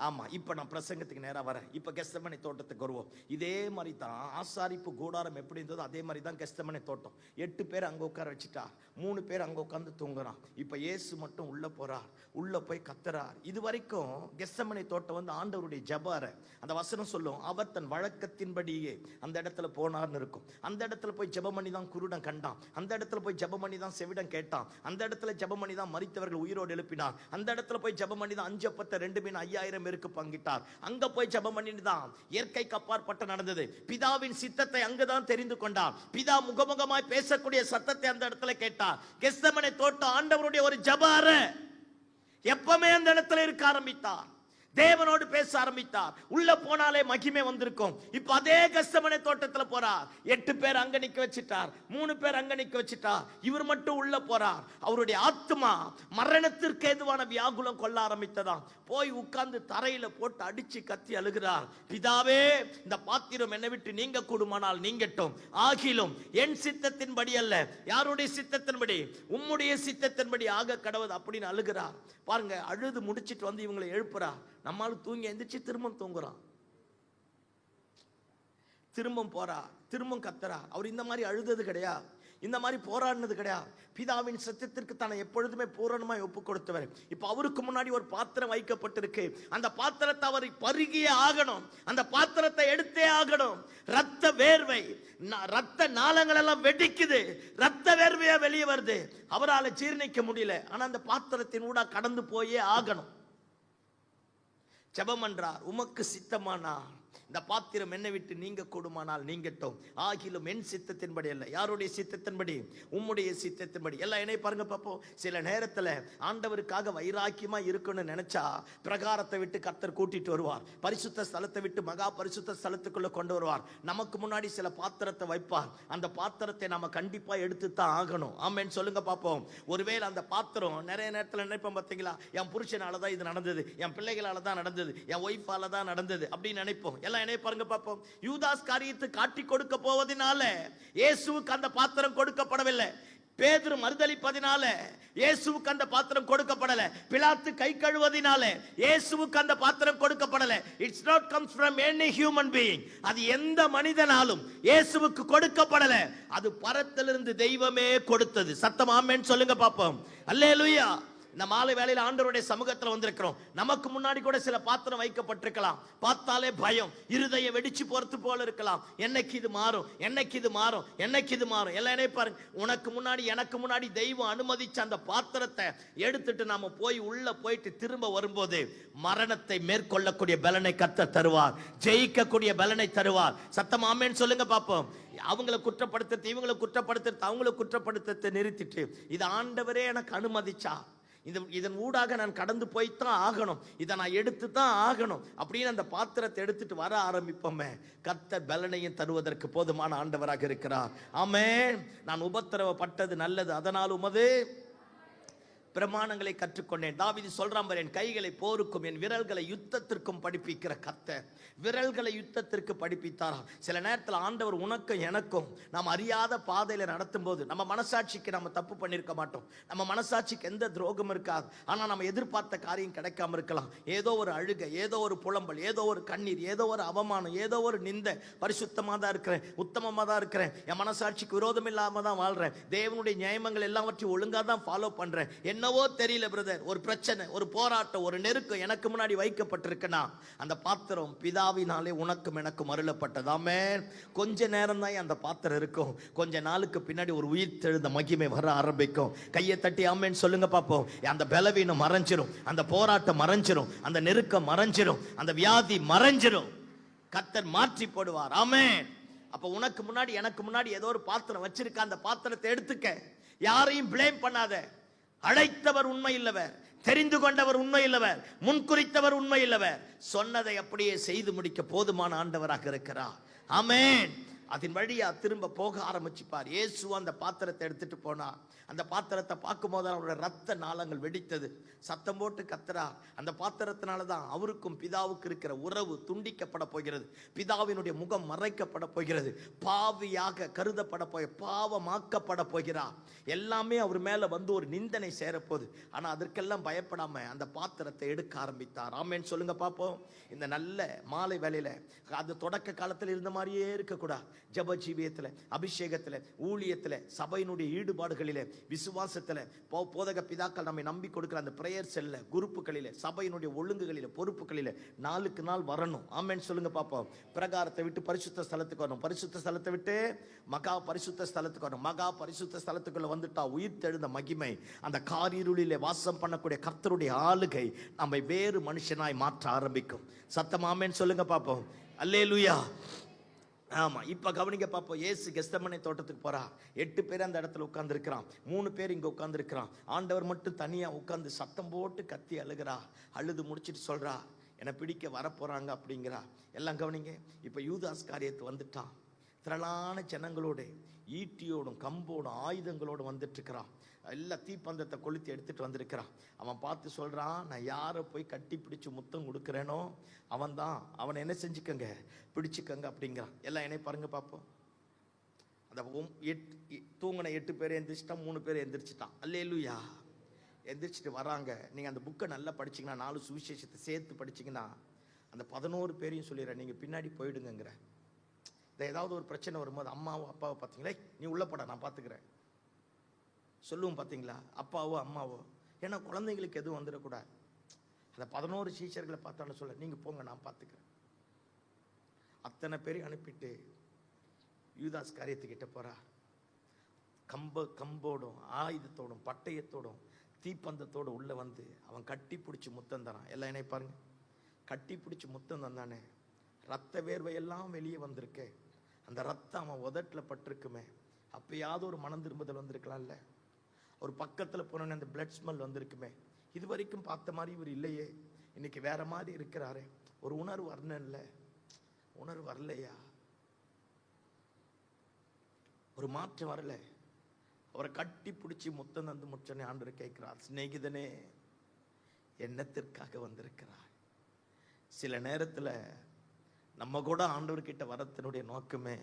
ஆமா. இப்ப நான் பிரசங்கத்துக்கு நேரா வரேன். இப்ப கெத்செமனே தோட்டத்துக்கு வருவோம். இதே மாதிரி தான் ஆசாரிப்பு கூடாரம் எப்படி இருந்ததோ அதே மாதிரி தான் கெத்செமனே தோட்டம். 8 பேர் அங்க உட்கார வச்சுட்டா, 3 பேர் அங்க உட்காந்து தூங்குறான். இப்ப இயேசு மட்டும் உள்ள போறார். உள்ள போய் கத்துறார். இது வரைக்கும் கெத்செமனே தோட்டம் வந்து ஆண்டவருடைய ஜெப அறை. அந்த வசனம் சொல்லும், அவர் தன் வழக்கத்தின்படியே அந்த இடத்துல போனார்னு இருக்கும். அந்த இடத்துல போய் ஜெபம் பண்ணி தான் குருடன் கண்டான். அந்த இடத்துல போய் ஜெபம் பண்ணி தான் செவிடன் கேட்டான். அந்த இடத்துல ஜெபம் பண்ணி தான் மரித்தவர்கள் உயிரோடு எழுப்பினார். அந்த இடத்துல போய் ஜெபம் பண்ணி தான் 5 அப்பத்தை 2 மீன் 5000 பேருக்கு பங்கிட்டார். அங்க போய் ஜெபம் பண்ணிட்டு தான் இயற்கைக்கு அப்பாற்பட்ட நடந்தது. பிதாவின் சித்தத்தை அங்குதான் தெரிந்து கொண்டார். பிதா முகமுகமாய் பேசக்கூடிய சத்தத்தை அந்த இடத்துல கேட்டார். கெத்செமனே தோட்டம் ஆண்டவருடைய ஒரு ஜெப அறை. எப்பவுமே அந்த இடத்துல இருக்க ஆரம்பித்தார். தேவனோடு பேச ஆரம்பித்தார். உள்ள போனாலே மகிமை வந்திருக்கும். இப்ப அதே கெத்செமனே தோட்டத்துல போறார். 8 பேர் அங்க நிக்க வச்சிட்டார், 3 பேர் அங்க நிக்க வச்சிட்டார். இவர் மட்டும் உள்ள போறார். அவருடைய ஆத்மா மரணத்திற்கு ஏதுவான வியாகுலம் கொள்ள ஆரம்பித்ததாம். போய் உட்கார்ந்து தரையில போட்டு அடிச்சு கத்தி அழுகிறார். பிதாவே, இந்த பாத்திரம் என்னை விட்டு நீங்க கூடுமானால் நீங்கட்டும், ஆகிலும் என் சித்தத்தின்படி அல்ல, யாருடைய சித்தத்தின்படி? உம்முடைய சித்தத்தின்படி ஆக கடவுது அப்படின்னு அழுகிறார். பாருங்க, அழுது முடிச்சிட்டு வந்து இவங்களை எழுப்புறார். நம்மாலும் தூங்கி எந்திரிச்சு திரும்ப தூங்குறான். திரும்ப போறா, திரும்ப கத்துறா. அவர் இந்த மாதிரி அழுதது கிடையாது, இந்த மாதிரி போராடினது கிடையாது. பிதாவின் சத்தியத்திற்கு தன்னை எப்பொழுதுமே பூரணமாய் ஒப்பு கொடுத்தவர். இப்ப அவருக்கு முன்னாடி ஒரு பாத்திரம் வைக்கப்பட்டிருக்கு. அந்த பாத்திரத்தை அவர் பருகியே ஆகணும். அந்த பாத்திரத்தை எடுத்தே ஆகணும். ரத்த வேர்வை, ரத்த நாளங்கள் எல்லாம் வெடிக்குது. ரத்த வேர்வையா வெளியே வருது. அவரால் ஜீர்ணிக்க முடியல. ஆனா அந்த பாத்திரத்தின் ஊடா கடந்து போயே ஆகணும். ஜெபம் பண்றார். உமக்கு சித்தமானா இந்த பாத்திரம் என்னை விட்டு நீங்க கூடுமானால் நீங்கட்டும், ஆகிலும் என் சித்தத்தின்படி அல்ல. யாருடைய சித்தத்தின்படி? உம்முடைய சித்தத்தின்படி. எல்லாம் என்னை பாருங்க பார்ப்போம். சில நேரத்தில் ஆண்டவருக்காக வைராக்கியமா இருக்கணும்னு நினைச்சா பிரகாரத்தை விட்டு கர்த்தர் கூட்டிட்டு வருவார், பரிசுத்த ஸ்தலத்தை விட்டு மகா பரிசுத்த ஸ்தலத்துக்குள்ள கொண்டு வருவார். நமக்கு முன்னாடி சில பாத்திரத்தை வைப்பார். அந்த பாத்திரத்தை நாம கண்டிப்பா எடுத்து தான் ஆகணும். ஆமென் சொல்லுங்க பார்ப்போம். ஒருவேளை அந்த பாத்திரம் நிறைய நேரத்தில் நினைப்போம், பார்த்தீங்களா, என் புருஷனால தான் இது நடந்தது, என் பிள்ளைகளால தான் நடந்தது, என் ஒய்ஃபால தான் நடந்தது அப்படின்னு நினைப்போம். எல்லாம் என்ன பாருங்க பார்ப்போம். யூதாஸ் காரியத்தை காட்டி கொடுக்க போவதனால இயேசுவுக்கு அந்த பாத்திரம் கொடுக்கப்படவில்லை. பேதுரு மறுதலிப்பதினால இயேசுவுக்கு அந்த பாத்திரம் கொடுக்கப்படல. பிலாத்து கை கழுவதினால இயேசுவுக்கு அந்த பாத்திரம் கொடுக்கப்படல. It's not comes from any human being. அது எந்த மனிதனாலும் இயேசுவுக்கு கொடுக்கப்படல. அது பரத்திலிருந்து தெய்வமே கொடுத்தது. சத்தம் ஆமென் சொல்லுங்க பாப்போம். அல்லேலூயா. இந்த மாலை வேளையில் ஆண்டவருடைய சமூகத்தில் வந்திருக்கிறோம். நமக்கு முன்னாடி கூட சில பாத்திரம் வைக்கப்பட்டிருக்கலாம். பார்த்தாலே பயம், இருதயம் வெடிச்சு போறது போல இருக்கலாம். என்னைக்கு இது மாறும், என்னைக்கு இது மாறும், என்னைக்கு இது மாறும். எல்லாம் என்ன பாருங்க, உனக்கு முன்னாடி எனக்கு முன்னாடி தெய்வம் அனுமதிச்ச அந்த பாத்திரத்தை எடுத்துட்டு நாம போய் உள்ள போயிட்டு திரும்ப வரும்போது மரணத்தை மேற்கொள்ளக்கூடிய பலனை கர்த்தர் தருவார், ஜெயிக்கக்கூடிய பலனை தருவார். சத்தம் ஆமென் சொல்லுங்க பாப்போம். அவங்களை குற்றப்படுத்த, இவங்களை குற்றப்படுத்த, அவங்களை குற்றப்படுத்த நிறுத்திட்டு இது ஆண்டவரே எனக்கு அனுமதிச்சா, இதன் ஊடாக நான் கடந்து போய்த்தான் ஆகணும், இதை நான் எடுத்து தான் ஆகணும் அப்படின்னு அந்த பாத்திரத்தை எடுத்துட்டு வர ஆரம்பிப்போமே, கர்த்தர் பலனையும் தருவதற்கு போதுமான ஆண்டவராக இருக்கிறார். ஆமென். நான் உபத்திரவப்பட்டது நல்லது, அதனால் உமது பிரமாணங்களை கற்றுக்கொண்டேன். தாவீது சொல்றான் பாரு, என் கைகளை போருக்கும் என் விரல்களை யுத்தத்திற்கும் படிப்பிக்கிற கர்த்தர் விரல்களை யுத்தத்திற்கு படிப்பித்தாரா. சில நேரத்தில் ஆண்டவர் உனக்கும் எனக்கும் நாம் அறியாத பாதையில நடத்தும் போது நம்ம மனசாட்சிக்கு நம்ம தப்பு பண்ணிருக்க மாட்டோம், நம்ம மனசாட்சிக்கு எந்த துரோகம் இருக்காது. ஆனா நம்ம எதிர்பார்த்த காரியம் கிடைக்காம இருக்கலாம். ஏதோ ஒரு அழுகை, ஏதோ ஒரு புலம்பல், ஏதோ ஒரு கண்ணீர், ஏதோ ஒரு அவமானம், ஏதோ ஒரு நிந்தை. பரிசுத்தமா தான் இருக்கிறேன், உத்தமமா தான் இருக்கிறேன், என் மனசாட்சிக்கு விரோதம் இல்லாம தான் வாழ்றேன், தேவனுடைய நியாயங்கள் எல்லாவற்றையும் ஒழுங்கா தான் ஃபாலோ பண்றேன். என்னவோ தெரியல பிரதர், ஒரு பிரச்சனை, ஒரு போராட்டம், ஒரு நெருக்கம் எனக்கு முன்னாடி வைக்கப்பட்டிருக்குன்னா அந்த பாத்திரம் பிதாவினாலே உனக்கும் எனக்கும் அருளப்பட்டது. ஆமென். கொஞ்ச நேரம் தான் அந்த பாத்திரம் இருக்கும், கொஞ்ச நாளுக்கு பின்னாடி ஒரு உயிர் தெழுந்த மகிமை வர ஆரம்பிக்கும். கையை தட்டி ஆமென் சொல்லுங்க பாப்போம். அந்த பலவீனம் மறைஞ்சிரும், அந்த போராட்டம் மறைஞ்சிரும், அந்த நெருக்கம் மறைஞ்சிரும், அந்த வியாதி மறைஞ்சிரும். கர்த்தர் மாற்றி போடுவார். ஆமென். அப்ப உனக்கு முன்னாடி எனக்கு முன்னாடி ஏதோ ஒரு பாத்திரம் வச்சிருக்க, அந்த பாத்திரத்தை எடுத்துக்க. யாரையும் பிளேம் பண்ணாத. அழைத்தவர் உண்மை இல்லவர், தெரிந்து கொண்டவர் உண்மை இல்லவர், முன்குறித்தவர் உண்மை இல்லவர், சொன்னதை அப்படியே செய்து முடிக்க போதுமான ஆண்டவராக இருக்கிறார். ஆமென். அதன் வழியா திரும்ப போக ஆரம்பிச்சுப்பார். இயேசு அந்த பாத்திரத்தை எடுத்துட்டு போனா, அந்த பாத்திரத்தை பார்க்கும் போது அவருடைய ரத்த நாளங்கள் வெடித்தது. சத்தம் போட்டு கத்துறா. அந்த பாத்திரத்தினாலதான் அவருக்கும் பிதாவுக்கு இருக்கிற உறவு துண்டிக்கப்பட போகிறது, பிதாவினுடைய முகம் மறைக்கப்பட போகிறது, பாவியாக கருதப்பட போய் பாவமாக்கப்பட போகிறார். எல்லாமே அவர் மேல வந்து ஒரு நிந்தனை சேரப்போகுது. ஆனா அதற்கெல்லாம் பயப்படாம அந்த பாத்திரத்தை எடுக்க ஆரம்பித்தார். ஆமென் சொல்லுங்க பாப்போம். இந்த நல்ல மாலை வேளையில அது தொடக்க காலத்தில் இருந்த மாதிரியே இருக்கக்கூடாது. ஜப ஜீவியத்துல, அபிஷேகத்துல, ஊழியத்துல, சபையினுடைய ஈடுபாடுகளிலே, விசுவாசத்துல, போதக பிதாக்கள் நம்மை நம்பி கொடுக்கிற அந்த பிரேயர் செல்ல, குரூப்புகளிலே, சபையினுடைய ஒழுங்குகளிலே, பொறுப்புகளிலே நாளுக்கு நாள் வரணும். ஆமென் சொல்லுங்க பாப்போம். பிரகாரத்தை விட்டு பரிசுத்த ஸ்தலத்துக்கு வரணும், பரிசுத்த ஸ்தலத்தை விட்டு மகா பரிசுத்த ஸ்தலத்துக்கு வரணும். மகா பரிசுத்த ஸ்தலத்துக்குள்ள வந்துட்டா உயிர் தெழுந்த மகிமை, அந்த காரிருளிலே வாசம் பண்ணக்கூடிய கர்த்தருடைய ஆளுகை நம்மை வேறு மனுஷனாய் மாற்ற ஆரம்பிக்கும். சத்தம் ஆமென் சொல்லுங்க பாப்போம். அல்லேலூயா. ஆமா, இப்ப கவனிங்க பாப்போம். இயேசு கெத்செமனே தோட்டத்துக்கு போறா. 8 பேர் அந்த இடத்துல உட்கார்ந்து இருக்கிறான், 3 பேர் இங்க உட்கார்ந்து இருக்கிறான். ஆண்டவர் மட்டும் தனியா உட்கார்ந்து சத்தம் போட்டு கத்தி அழுகிறா. அழுது முடிச்சிட்டு சொல்றா, என்னை பிடிக்க வரப்போறாங்க அப்படிங்கிறா. எல்லாம் கவனிங்க. இப்ப யூதாஸ் காரியத்து வந்துட்டான். திரளான ஜனங்களோட ஈட்டியோடும் கம்போடும் ஆயுதங்களோடு வந்துட்டு இருக்கிறான். எல்லா தீப்பந்தத்தை கொளுத்தி எடுத்துட்டு வந்திருக்கிறான். அவன் பார்த்து சொல்றான், நான் யாரை போய் கட்டி பிடிச்சு முத்தம் கொடுக்குறேனோ அவன் தான், அவனை என்ன செஞ்சுக்கங்க, பிடிச்சுக்கங்க அப்படிங்கிறான். எல்லாம் என்னை பாருங்க பார்ப்போம். அந்த தூங்கின 8 பேர் எந்திரிச்சிட்டான், 3 பேர் எந்திரிச்சிட்டான். அல்லேலூயா. எந்திரிச்சிட்டு வராங்க. நீங்க அந்த புக்கை நல்லா படிச்சீங்கன்னா, 4 சுவிசேஷத்தை சேர்த்து படிச்சீங்கன்னா அந்த 11 பேரையும் சொல்லிடுறேன், நீங்க பின்னாடி போயிடுங்கிற. ஏதாவது ஒரு பிரச்சனை வரும்போது அம்மாவோ அப்பாவோ பார்த்தீங்களே, நீ உள்ள போட நான் பார்த்துக்கிறேன் சொல்லுவோம். பார்த்தீங்களா, அப்பாவோ அம்மாவோ. ஏன்னா குழந்தைங்களுக்கு எதுவும் வந்துடக்கூடாது. அந்த 11 சீஷர்களை பார்த்தாலும் சொல்ல, நீங்க போங்க நான் பார்த்துக்கிறேன். அத்தனை பேரையும் அனுப்பிட்டு யூதாஸ் காரியத்துக்கிட்ட போறா. கம்போடும் ஆயுதத்தோடும் பட்டயத்தோடும் தீப்பந்தத்தோடு உள்ள வந்து அவன் கட்டி பிடிச்சி முத்தம் தரான். எல்லாம் என்ன பாருங்க, கட்டி பிடிச்சி முத்தம் தந்தானே, ரத்த வேர்வையெல்லாம் வெளியே வந்திருக்கே, அந்த ரத்தம் அவன் உதட்டுல பட்டிருக்குமே, அப்பயாவது ஒரு மனம் திரும்புதல் வந்திருக்கலாம்ல. ஒரு பக்கத்துல போன அந்த பிளட் ஸ்மெல் வந்திருக்குமே, இது வரைக்கும் பார்த்த மாதிரி இவர் இல்லையே, இன்னைக்கு வேற மாதிரி இருக்கிறாரே, ஒரு உணர்வு வரணும்ல. உணர்வு வரலையா? ஒரு மாற்றம் வரல. அவரை கட்டி பிடிச்சி முத்தம் தந்து முச்சனை ஆண்டவர் கேட்கிறார், சிநேகிதனே என்னத்திற்காக வந்திருக்கிறார்? சில நேரத்துல நம்ம கூட ஆண்டவர்கிட்ட வரத்தினுடைய நோக்கமே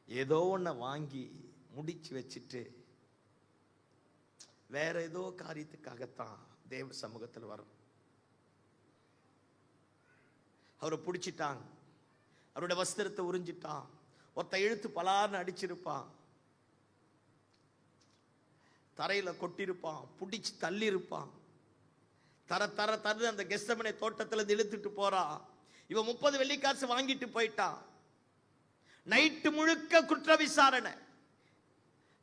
ஏதோ ஒன்ன வாங்கி முடிச்சு வச்சுட்டு வேற ஏதோ காரியத்துக்காகத்தான் தேவ சமூகத்தில் வரும். அவரை பிடிச்சிட்டாங்க, அவருடைய வஸ்திரத்தை உறிஞ்சிட்டான், ஒருத்த இழுத்து பலார்னு அடிச்சிருப்பான், தரையில கொட்டிருப்பான், பிடிச்சு தள்ளி இருப்பான், தர தர தர அந்த கெத்செமனே தோட்டத்துல இழுத்துட்டு போறான். இவன் 30 வெள்ளிக்காசு வாங்கிட்டு போயிட்டான். நைட்டு முழுக்க குற்ற விசாரணை.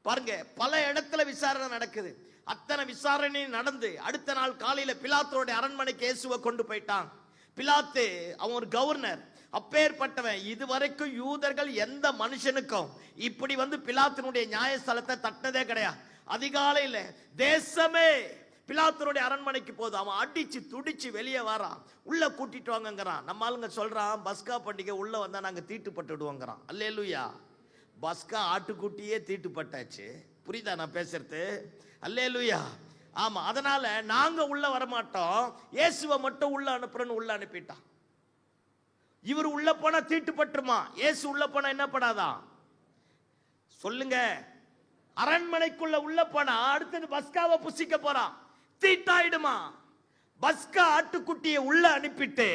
பாருங்க, பல இடத்துல விசாரணை நடக்குது. அத்தனை விசாரணை நடந்து அடுத்த நாள் காலையில பிலாத்தோட அரண்மனைக்கு இயேசுவை கொண்டு போயிட்டான். பிலாத்து அவன் ஒரு கவர்னர், அப்பேற்பட்டவன். இதுவரைக்கும் யூதர்கள் எந்த மனுஷனுக்கும் இப்படி வந்து பிலாத்தினுடைய நியாயஸ்தலத்தை தட்டதே கிடையாது. அதிகாலையில தேசமே பிலாத்தனுடைய அரண்மனைக்கு போகுது. அவன் அடிச்சு துடிச்சு வெளியே வரான். உள்ள கூட்டிட்டு வாங்கங்கிறான். நம்ம ஆளுங்க சொல்றான், பஸ்கா பண்டிகை உள்ள வந்தா நாங்க தீட்டுப்பட்டு விடுவோங்கிறான். அல்லேலூயா. பஸ்கா ஆட்டுக்குட்டியே தீட்டுப்பட்டாச்சு. புரியுதா நான் பேசுறது? அல்லேலூயா. ஆமா, அதனால நாங்க உள்ள வரமாட்டோம், இயேசுவை மட்டும் உள்ள அனுப்புறேன்னு உள்ள அனுப்பிட்டான். இவர் உள்ள போனா தீட்டுப்பட்டுமா? இயேசு உள்ள போனா என்ன படாதான்? சொல்லுங்க. அரண்மனைக்குள்ள உள்ள போனா அடுத்தது பஸ்காவை புசிக்க போறான், தீட்டாயிடுமா? பஸ்கா ஆட்டுக்குட்டியை உள்ள அனுப்பிட்டு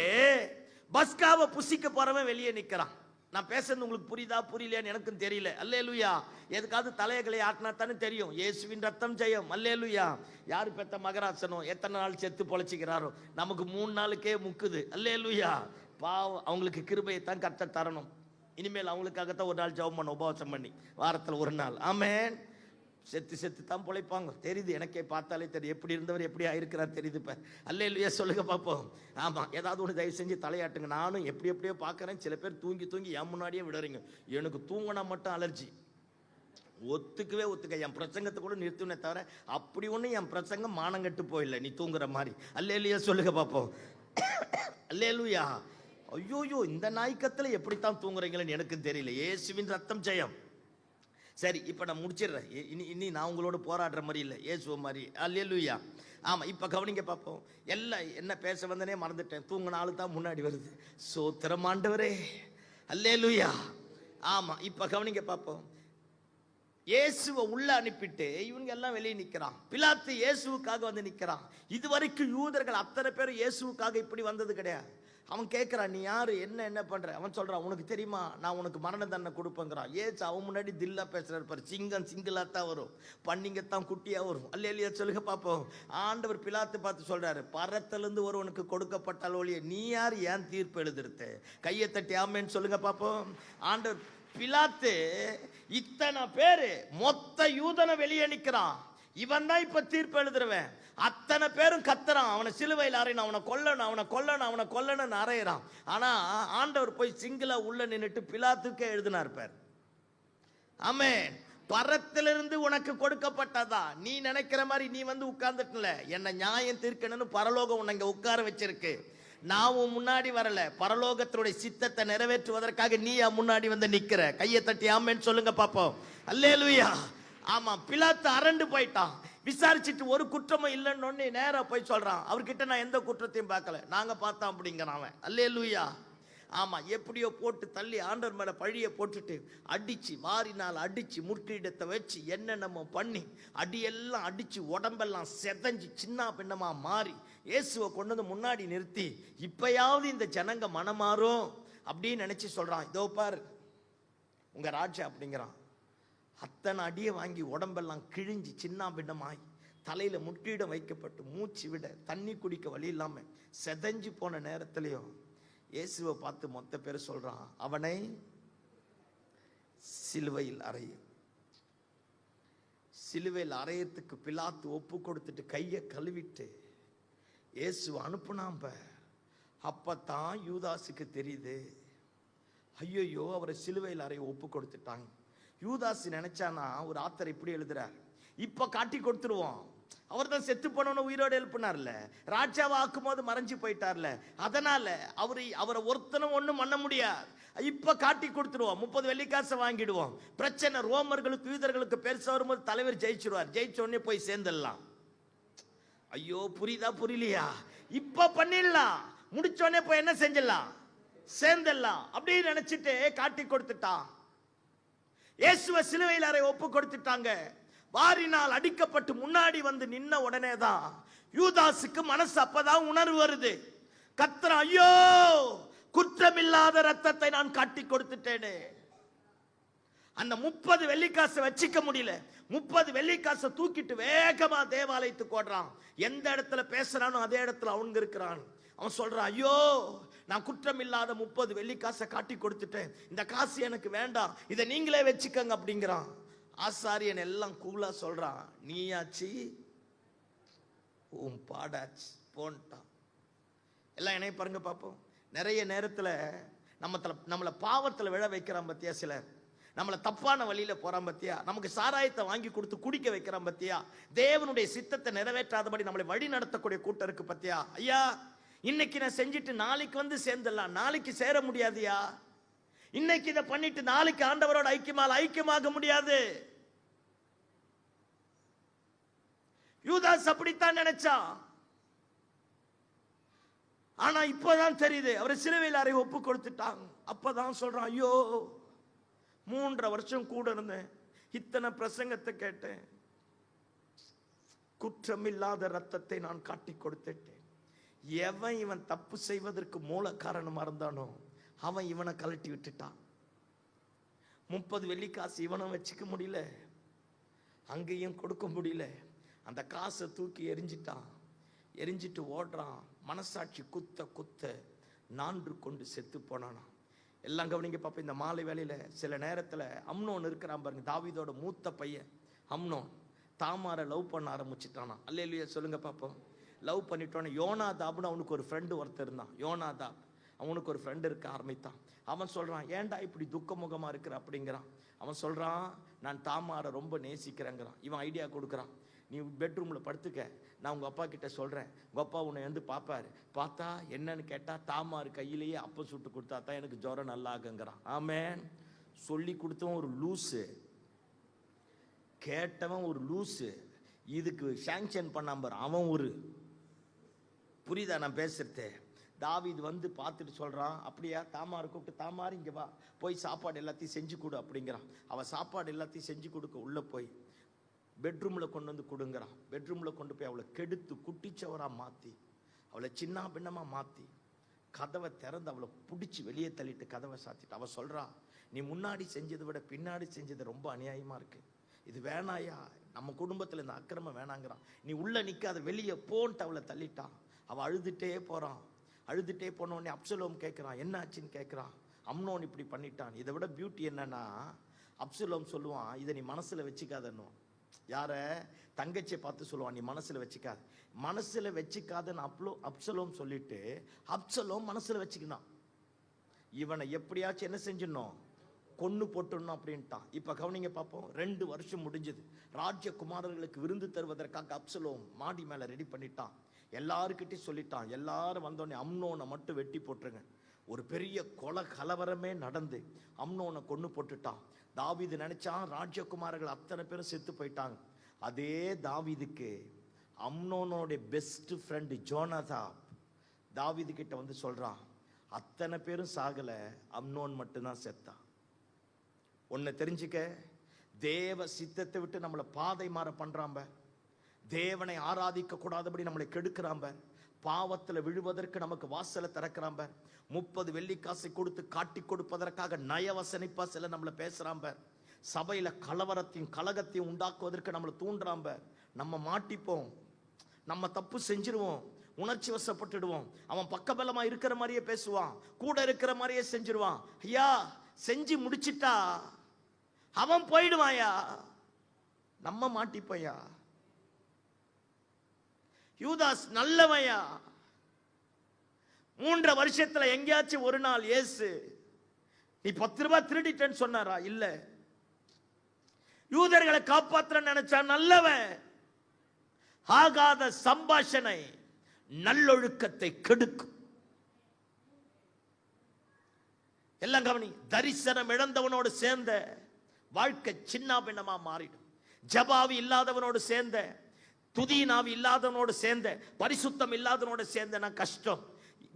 பஸ்காவை புசிக்க போறவன் வெளியே நிக்கிறான். நான் பேசுறது உங்களுக்கு புரியுதா புரியலையான்னு எனக்கும் தெரியல. அல்லேலூயா. எதுக்காவது தலையகளை ஆட்டினா தானே தெரியும். இயேசுவின் ரத்தம் ஜெயம். அல்லேலூயா. யாரு பெத்த மகராசனோ எத்தனை நாள் செத்து பொழைச்சிக்கிறாரோ, நமக்கு 3 நாளுக்கே முக்குது. அல்லேலூயா. பாவம், அவங்களுக்கு கிருபையை தான் கர்த்தர் தரணும். இனிமேல் அவங்களுக்காகத்தான் ஒரு நாள் ஜெபம் பண்ண, உபவாசம் பண்ணி வாரத்தில் ஒரு நாள். ஆமென். செத்து செத்து தான் பொழைப்பாங்க, தெரியுது. எனக்கே பார்த்தாலே தெரியும் எப்படி இருந்தவர் எப்படி ஆயிருக்கிறார் தெரியுது. இப்ப அல்லேலூயா சொல்லுங்க பார்ப்போம். ஆமா, ஏதாவது ஒன்று தயவு செஞ்சு தலையாட்டுங்க. நானும் எப்படி எப்படியோ பார்க்கறேன். சில பேர் தூங்கி தூங்கி என் முன்னாடியே விடுறீங்க. எனக்கு தூங்கினா மட்டும் அலர்ஜி. ஒத்துக்க என் பிரசங்கத்தை கூட நிறுத்துனே தவிர அப்படி ஒண்ணு என் பிரசங்கம் மானங்கட்டு போயில்லை நீ தூங்குற மாதிரி. அல்லேலூயா சொல்லுங்க பார்ப்போம். அல்லேலூயா. ஐயோயோ, இந்த நாய்க்கத்துல எப்படித்தான் தூங்குறீங்களன்னு எனக்கு தெரியல. இயேசுவின் ரத்தம் ஜெயம். சரி, இப்ப நான் முடிச்சிடுறேன். இனி நான் உங்களோட போராடுற மாதிரி இல்லை, இயேசுவ மாதிரி. அல்லேலூயா. ஆமா, இப்ப கவனிங்க பார்ப்போம். எல்லாம் என்ன பேச வந்தனே மறந்துட்டேன். தூங்கின ஆளு தான் முன்னாடி வருது. சோத்திரம் ஆண்டவரே. அல்லேலூயா. ஆமா, இப்ப கவனிங்க பார்ப்போம். இயேசுவை உள்ள அனுப்பிட்டு இவங்க எல்லாம் வெளியே நிக்கிறான். பிலாத்து இயேசுவுக்காக வந்து நிக்கிறான். இதுவரைக்கும் யூதர்கள் அத்தனை பேர் இயேசுவுக்காக இப்படி வந்தது கிடையாது. அவன் கேட்கிறான், நீ யாரு, என்ன பண்ற? அவன் சொல்றான், உனக்கு தெரியுமா நான் உனக்கு மரண தண்டனை கொடுப்பேங்கிறான். ஏசு அவன் முன்னாடி தில்லா பேசுறாரு பாரு. சிங்கம் சிங்கிளா தான் வரும், பன்னிங்கத்தான் குட்டியா வரும். அல்லேலூயா சொல்லுங்க பார்ப்போம். ஆண்டவர் பிலாத்து பார்த்து சொல்றாரு, பரத்திலிருந்து ஒருவனுக்கு கொடுக்கப்பட்டால் ஒழிய நீ யார் ஏன் தீர்ப்பு எழுதுறது? கையை தட்டி ஆமேன்னு சொல்லுங்க பார்ப்போம். ஆண்டவர் பிலாத்து இத்தனை பேரு மொத்த யூதனை வெளியே நிக்கிறான். இவன் தான் இப்ப தீர்ப்பு எழுதுறவன். அத்தனை பேரும் கத்துறான், அவனை சிலுவையில் அறையணும், அவனை கொல்லணும் அறையிறான். ஆனா ஆண்டவர் போய் சிங்கிளா உள்ள நின்னுட்டு பிலாத்துக்கே எழுதினார் பேர். ஆமென். பரத்திலிருந்து உனக்கு கொடுக்கப்பட்டதா? நீ நினைக்கிற மாதிரி நீ வந்து உட்கார்ந்துட்டல. என்ன நியாயம் தீர்க்கணும்னு பரலோகம் உன்னை இங்க உட்கார வச்சிருக்கு. நான் உன் முன்னாடி வரல, பரலோகத்தினுடைய சித்தத்தை நிறைவேற்றுவதற்காக நீ முன்னாடி வந்து நிக்கிற. கையை தட்டி ஆமென்னு சொல்லுங்க பாப்போம். அல்லேலூயா. ஆமா, பிலாத்து அரண்டு போயிட்டான். விசாரிச்சுட்டு ஒரு குற்றமும் இல்லைன்னு நேரா போய் சொல்றான். அவர்கிட்ட நான் எந்த குற்றத்தையும் பார்க்கல, நாங்க பார்த்தோம் அப்படிங்கிறான் அவன். அல்லேலூயா. ஆமா, எப்படியோ போட்டு தள்ளி ஆண்டவர் மேல பழிய போட்டுட்டு அடிச்சு, வாரினால் அடிச்சு, முற்றிடத்தை வச்சு என்னென்னமோ பண்ணி அடியெல்லாம் அடிச்சு உடம்பெல்லாம் செதஞ்சு சின்ன பின்னமா மாறி இயேசுவை கொண்டு வந்து முன்னாடி நிறுத்தி, இப்பயாவது இந்த ஜனங்க மனமாறும் அப்படின்னு நினைச்சு சொல்றான், இதோ பாரு உங்க ராஜா அப்படிங்கிறான். அத்தனை அடியை வாங்கி உடம்பெல்லாம் கிழிஞ்சு சின்ன பின்னமாய் தலையில முற்றிடம் வைக்கப்பட்டு மூச்சு விட தண்ணி குடிக்க வழி இல்லாம செதஞ்சு போன நேரத்திலையும் இயேசுவை பார்த்து மொத்த பேர் சொல்றான், அவனை சிலுவையில் அறையும். சிலுவையில் அறையத்துக்கு பிலாத்து ஒப்பு கொடுத்துட்டு கையை கழுவிட்டு இயேசுவை அனுப்புனாம்ப. அப்பத்தான் யூதாசுக்கு தெரியுது, ஐயோ அவரை சிலுவையில் அறைய ஒப்பு கொடுத்துட்டாங்க. யூதாஸ் நினைச்சானா, ஒரு ஆத்தர் இப்படி எழுதுறார், இப்ப காட்டி கொடுத்துருவோம், அவர் தான் செத்து போனவன உயிரோடு எழுப்பினார்ல, ராஜாவை ஆக்கும் போது மறைஞ்சு போயிட்டார்ல, அதனால அவரை ஒருத்தனும் ஒண்ணும் பண்ண முடியாது, இப்ப காட்டி கொடுத்துருவோம், 30 வெள்ளிக்காசை வாங்கிடுவோம், பிரச்சனை ரோமர்களுக்கு யூதர்களுக்கு பெருசா வரும்போது தலைவர் ஜெயிச்சிருவார், ஜெயிச்ச உடனே போய் சேர்ந்துடலாம். ஐயோ புரியுதா புரியலையா? இப்ப பண்ணிடலாம், முடிச்சோடனே போய் என்ன செஞ்சிடலாம், சேர்ந்துடலாம் அப்படின்னு நினைச்சிட்டு காட்டி கொடுத்துட்டான். இயேசுவை சிலுவையில் அறை ஒப்பு கொடுத்துட்டாங்க. வாரினால் அடிக்கப்பட்டு முன்னாடி வந்து நின்ன உடனே தான் யூதாசுக்கு மனசு அப்பதான் உணர்வு வருது. கர்த்தர், ஐயோ குற்றமில்லாத ரத்தத்தை நான் காட்டி கொடுத்துட்டேனே. அந்த 30 வெள்ளிக்காசை வச்சிக்க முடியல, 30 வெள்ளிக்காசை தூக்கிட்டு வேகமா தேவாலயத்துக்கு ஓடுறான். எந்த இடத்துல பேசுறானோ அதே இடத்துல அவங்க இருக்கிறான். அவன் சொல்றான், ஐயோ நான் குற்றம் இல்லாத 30 வெள்ளிக்காசை காட்டி கொடுத்துட்டேன், இந்த காசு எனக்கு வேண்டாம், இதை நீங்களே வச்சுக்கங்க அப்படிங்கிறான். ஆசாரியன் எல்லாம் கூலா சொல்றான், நீயாச்சு உன் பாடாச்சு போன்ட்டான். எல்லாம் என்னைய பாருங்க பார்ப்போம். நிறைய நேரத்துல நம்மளை பாவத்துல விழ வைக்கிறான் பத்தியா, சிலர் நம்மளை தப்பான வழியில போறான் பத்தியா, நமக்கு சாராயத்தை வாங்கி கொடுத்து குடிக்க வைக்கிறான் பத்தியா, தேவனுடைய சித்தத்தை நிறைவேற்றாதபடி நம்மளை வழி நடத்தக்கூடிய கூட்டம் இருக்கு பத்தியா. ஐயா இன்னைக்கு நான் செஞ்சுட்டு நாளைக்கு வந்து சேர்ந்துடலாம், நாளைக்கு சேர முடியாதுயா. இன்னைக்கு இதை பண்ணிட்டு நாளைக்கு ஆண்டவரோட ஐக்கியமாக முடியாது. யூதாஸ் அப்படித்தான் நினைச்சான். ஆனா இப்பதான் தெரியுது, அவரை சிலுவையில் அறை ஒப்பு கொடுத்துட்டாங்க. அப்பதான் சொல்றான், ஐயோ 3.5 வருஷம் கூட இருந்தேன், இத்தனை பிரசங்கத்தை கேட்டேன், குற்றமில்லாத ரத்தத்தை நான் காட்டி கொடுத்துட்டேன். எவன் இவன் தப்பு செய்வதற்கு மூல காரணமா இருந்தானோ அவன் இவனை கலட்டி விட்டுட்டான். 30 வெள்ளிக்காசு இவனும் வச்சுக்க முடியல, அங்கேயும் கொடுக்க முடியல. அந்த காசை தூக்கி எரிஞ்சிட்டான். எரிஞ்சிட்டு ஓடுறான். மனசாட்சி குத்த நான்று கொண்டு செத்து போனானா. எல்லாம் கவனிங்க பாப்பா. இந்த மாலை வேளையில சில நேரத்துல அம்னோன் இருக்கிறான் பாருங்க, தாவீதோட மூத்த பையன் அம்னோன் தாமாரை லவ் பண்ண ஆரம்பிச்சுட்டானா. அல்லேலூயா சொல்லுங்க பாப்போம். லவ் பண்ணிட்டோன்னு யோனாதாப்னு அவனுக்கு ஒரு ஃப்ரெண்டு ஒருத்தர் இருந்தான். யோனாதாப் அவனுக்கு ஒரு ஃப்ரெண்டு இருக்க ஆரம்பித்தான். அவன் சொல்றான், ஏன்டா இப்படி துக்கமுகமா இருக்கிற அப்படிங்கிறான். அவன் சொல்றான், நான் தாமாரை ரொம்ப நேசிக்கிறேங்கிறான். இவன் ஐடியா கொடுக்குறான், நீ பெட்ரூம்ல படுத்துக்க, நான் உங்க அப்பா கிட்ட சொல்றேன், உங்க அப்பா உன்னை வந்து பாப்பாரு, பார்த்தா என்னன்னு கேட்டா தாமாரு கையிலேயே அப்பம் சுட்டு கொடுத்தா தான் எனக்கு ஜுரம் நல்லா ஆகுங்கிறான். ஆமென். சொல்லி கொடுத்தவன் ஒரு லூசு, கேட்டவன் ஒரு லூசு, இதுக்கு சாங்ஷன் பண்ணாம அவன் ஒரு, புரியுதா நான் பேசுறது? தாவீது வந்து பார்த்துட்டு சொல்றான், அப்படியா தாமாரை கூப்பிட்டு, தாமாரு இங்க வா, போய் சாப்பாடு எல்லாத்தையும் செஞ்சு கொடு அப்படிங்கிறான். அவன் சாப்பாடு எல்லாத்தையும் செஞ்சு கொடுக்க உள்ள போய் பெட்ரூம்ல கொண்டு வந்து கொடுங்கிறான். பெட்ரூம்ல கொண்டு போய் அவளை கெடுத்து குட்டிச்சவரா மாத்தி, அவளை சின்ன பின்னமா மாத்தி, கதவை திறந்து அவளை பிடிச்சி வெளியே தள்ளிட்டு கதவை சாத்திட்டு அவ சொல்றா, நீ முன்னாடி செஞ்சதை விட பின்னாடி செஞ்சது ரொம்ப அநியாயமா இருக்கு, இது வேணாயா, நம்ம குடும்பத்துல இந்த அக்கிரமம் வேணாங்கிறான், நீ உள்ள நிக்காத வெளியே போன்ட்டு அவளை தள்ளிட்டான். அவ அழுதுட்டே போறான். அழுதுட்டே போன உடனே அப்சலோம் கேட்கிறான், என்ன ஆச்சுன்னு கேட்கிறான். அம்னோன் இப்படி பண்ணிட்டான். இதை விட பியூட்டி என்னன்னா, அப்சலோம் சொல்லுவான், இதை நீ மனசுல வச்சுக்காதன்னு. யார? தங்கச்சியை பார்த்து சொல்லுவான், நீ மனசுல வச்சுக்காத, மனசுல வச்சுக்காதன்னு அப்சலோம் சொல்லிட்டு அப்சலோம் மனசுல வச்சுக்கினான். இவனை எப்படியாச்சும் என்ன செஞ்சிடணும், கொன்னு போட்டுடணும் அப்படின்ட்டான். இப்ப கவனிங்க பார்ப்போம். 2 வருஷம் முடிஞ்சது. ராஜ்யகுமாரர்களுக்கு விருந்து தருவதற்காக அப்சலோம் மாடி மேல ரெடி பண்ணிட்டான். எல்லாருக்கிட்டையும் சொல்லிட்டான், எல்லாரும் வந்தோடனே அம்னோனை மட்டும் வெட்டி போட்டுருங்க. ஒரு பெரிய கொலை கலவரமே நடந்து அம்னோனை கொன்னு போட்டுட்டான். தாவீது நினைச்சான் ராஜ்யகுமாரர்கள் அத்தனை பேரும் செத்து போயிட்டாங்க. அதே தாவீதுக்கு அம்னோனோட பெஸ்ட் ஃப்ரெண்டு ஜோனாதாப் தாவீது கிட்ட வந்து சொல்றான், அத்தனை பேரும் சாகல, அம்னோன் மட்டும்தான் செத்தான். ஒன்னு தெரிஞ்சுக்க, தேவ சித்தத்தை விட்டு நம்மளை பாதை மாற பண்றாம்ப, தேவனை ஆராதிக்க கூடாதபடி நம்மளை கெடுக்கிறாம்ப, பாவத்துல விழுவதற்கு நமக்கு வாசலை திறக்கிறாம்ப, 30 வெள்ளிக்காசை கொடுத்து காட்டி கொடுப்பதற்காக நயவசனிப்பா சில நம்மளை பேசுறாம்ப, சபையில கலவரத்தையும் கலகத்தையும் உண்டாக்குவதற்கு நம்மளை தூண்டுறாம்ப. நம்ம மாட்டிப்போம், நம்ம தப்பு செஞ்சிருவோம், உணர்ச்சி வசப்பட்டுடுவோம். அவன் பக்கபலமா இருக்கிற மாதிரியே பேசுவான், கூட இருக்கிற மாதிரியே செஞ்சிருவான். ஐயா செஞ்சு முடிச்சிட்டா அவன் போயிடுவாயா, நம்ம மாட்டிப்பையா. யூதாஸ் நல்லவையா. 3.5 வருஷத்துல எங்கேயாச்சும் ஒரு நாள் இயேசு நீ 10 ரூபாய் திருடிட்டேன்னு சொன்னாரா? இல்ல. யூதர்களை காப்பாற்ற நினைச்சா நல்லவன். ஆகாத சம்பாஷணை நல்லொழுக்கத்தை கெடுக்கும். எல்லாம் கவனி. தரிசனம் இழந்தவனோடு சேர்ந்த வாழ்க்கை சின்ன பின்னமா மாறிடும். ஜபாவி இல்லாதவனோடு சேர்ந்த, துதியினாவி இல்லாதவனோடு சேர்ந்த, பரிசுத்தம் இல்லாதவனோடு சேர்ந்த கஷ்டம்.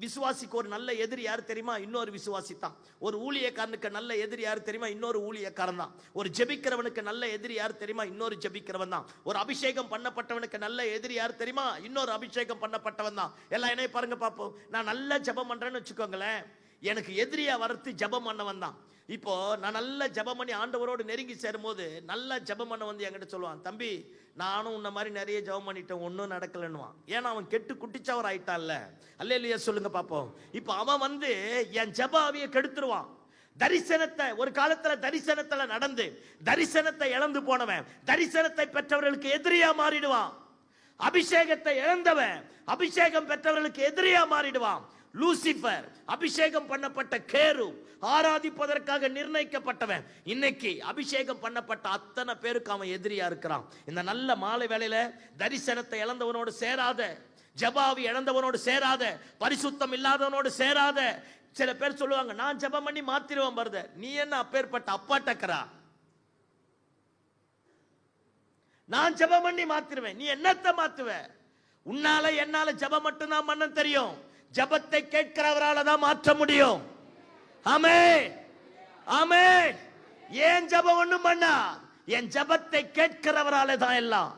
விசுவாசிக்கு ஒரு நல்ல எதிரி யார் தெரியுமா? இன்னொரு விசுவாசி தான். ஒரு ஊழியக்காரனுக்கு நல்ல எதிரி யார் தெரியுமா? இன்னொரு ஊழியக்காரன் தான். ஒரு ஜெபிக்கிறவனுக்கு நல்ல எதிரி யார் தெரியுமா? இன்னொரு ஜெபிக்கிறவன் தான். ஒரு அபிஷேகம் பண்ணப்பட்டவனுக்கு நல்ல எதிரி யார் தெரியுமா? இன்னொரு அபிஷேகம் பண்ணப்பட்டவன் தான். எல்லாம் என்ன பாருங்க பாப்போம். நான் நல்ல ஜெபம் பண்றேன்னு வச்சுக்கோங்களேன், எனக்கு எதிரியா வரத்து ஜெபம் பண்ணவன் தான். இப்போ நான் நல்ல ஜெபம் பண்ணி ஆண்டவரோடு நெருங்கி சேரும் போது நல்ல ஜெபம் பண்ண வந்து என்கிட்ட சொல்லுவான், தம்பி நானும் உன்ன மாதிரி நிறைய ஜெபம் பண்ணிட்டேன், ஒன்றும் நடக்கலன்னுவான். ஏன்னா அவன் கெட்டு குட்டிச்சவர் ஆயிட்டான்ல. அல்லேலூயா சொல்லுங்க பாப்போம். இப்போ அவன் வந்து என் ஜெபாவியை கெடுத்துருவான். தரிசனத்தை, ஒரு காலத்துல தரிசனத்துல நடந்து தரிசனத்தை இழந்து போனவன் தரிசனத்தை பெற்றவர்களுக்கு எதிரியா மாறிடுவான். அபிஷேகத்தை இழந்தவன் அபிஷேகம் பெற்றவர்களுக்கு எதிரியா மாறிடுவான். லூசிபர் அபிஷேகம் பண்ணப்பட்ட கேரு, ஆராதிப்பதற்காக நிர்ணயிக்கப்பட்டவன், இன்னைக்கு அபிஷேகம் பண்ணப்பட்ட அத்தனை பேருக்கு அவன் எதிரியா இருக்கிறான். இந்த நல்ல மாலை வேளையில தரிசனத்தை இழந்தவனோடு சேராத, ஜபாவி இழந்தவனோடு சேராத, பரிசுத்தம் இல்லாதவனோடு சேராத. சில பேர் சொல்லுவாங்க, நான் ஜபம் பண்ணி மாத்திருவேன் வருத. நீ என்ன அப்பேற்பட்ட அப்பாட்டக்கரா? நான் ஜபம் பண்ணி மாத்திருவேன், நீ என்னத்தை மாத்துவ? உன்னால என்னால ஜபம் மட்டும்தான் பண்ண தெரியும். ஜபத்தை கேட்கிறவரால தான் மாற்ற முடியும். ஆமென், ஆமென். ஏன் ஜபம் ஒண்ணும் பண்ணா? என் ஜபத்தை கேட்கிறவரால தான் எல்லாம்.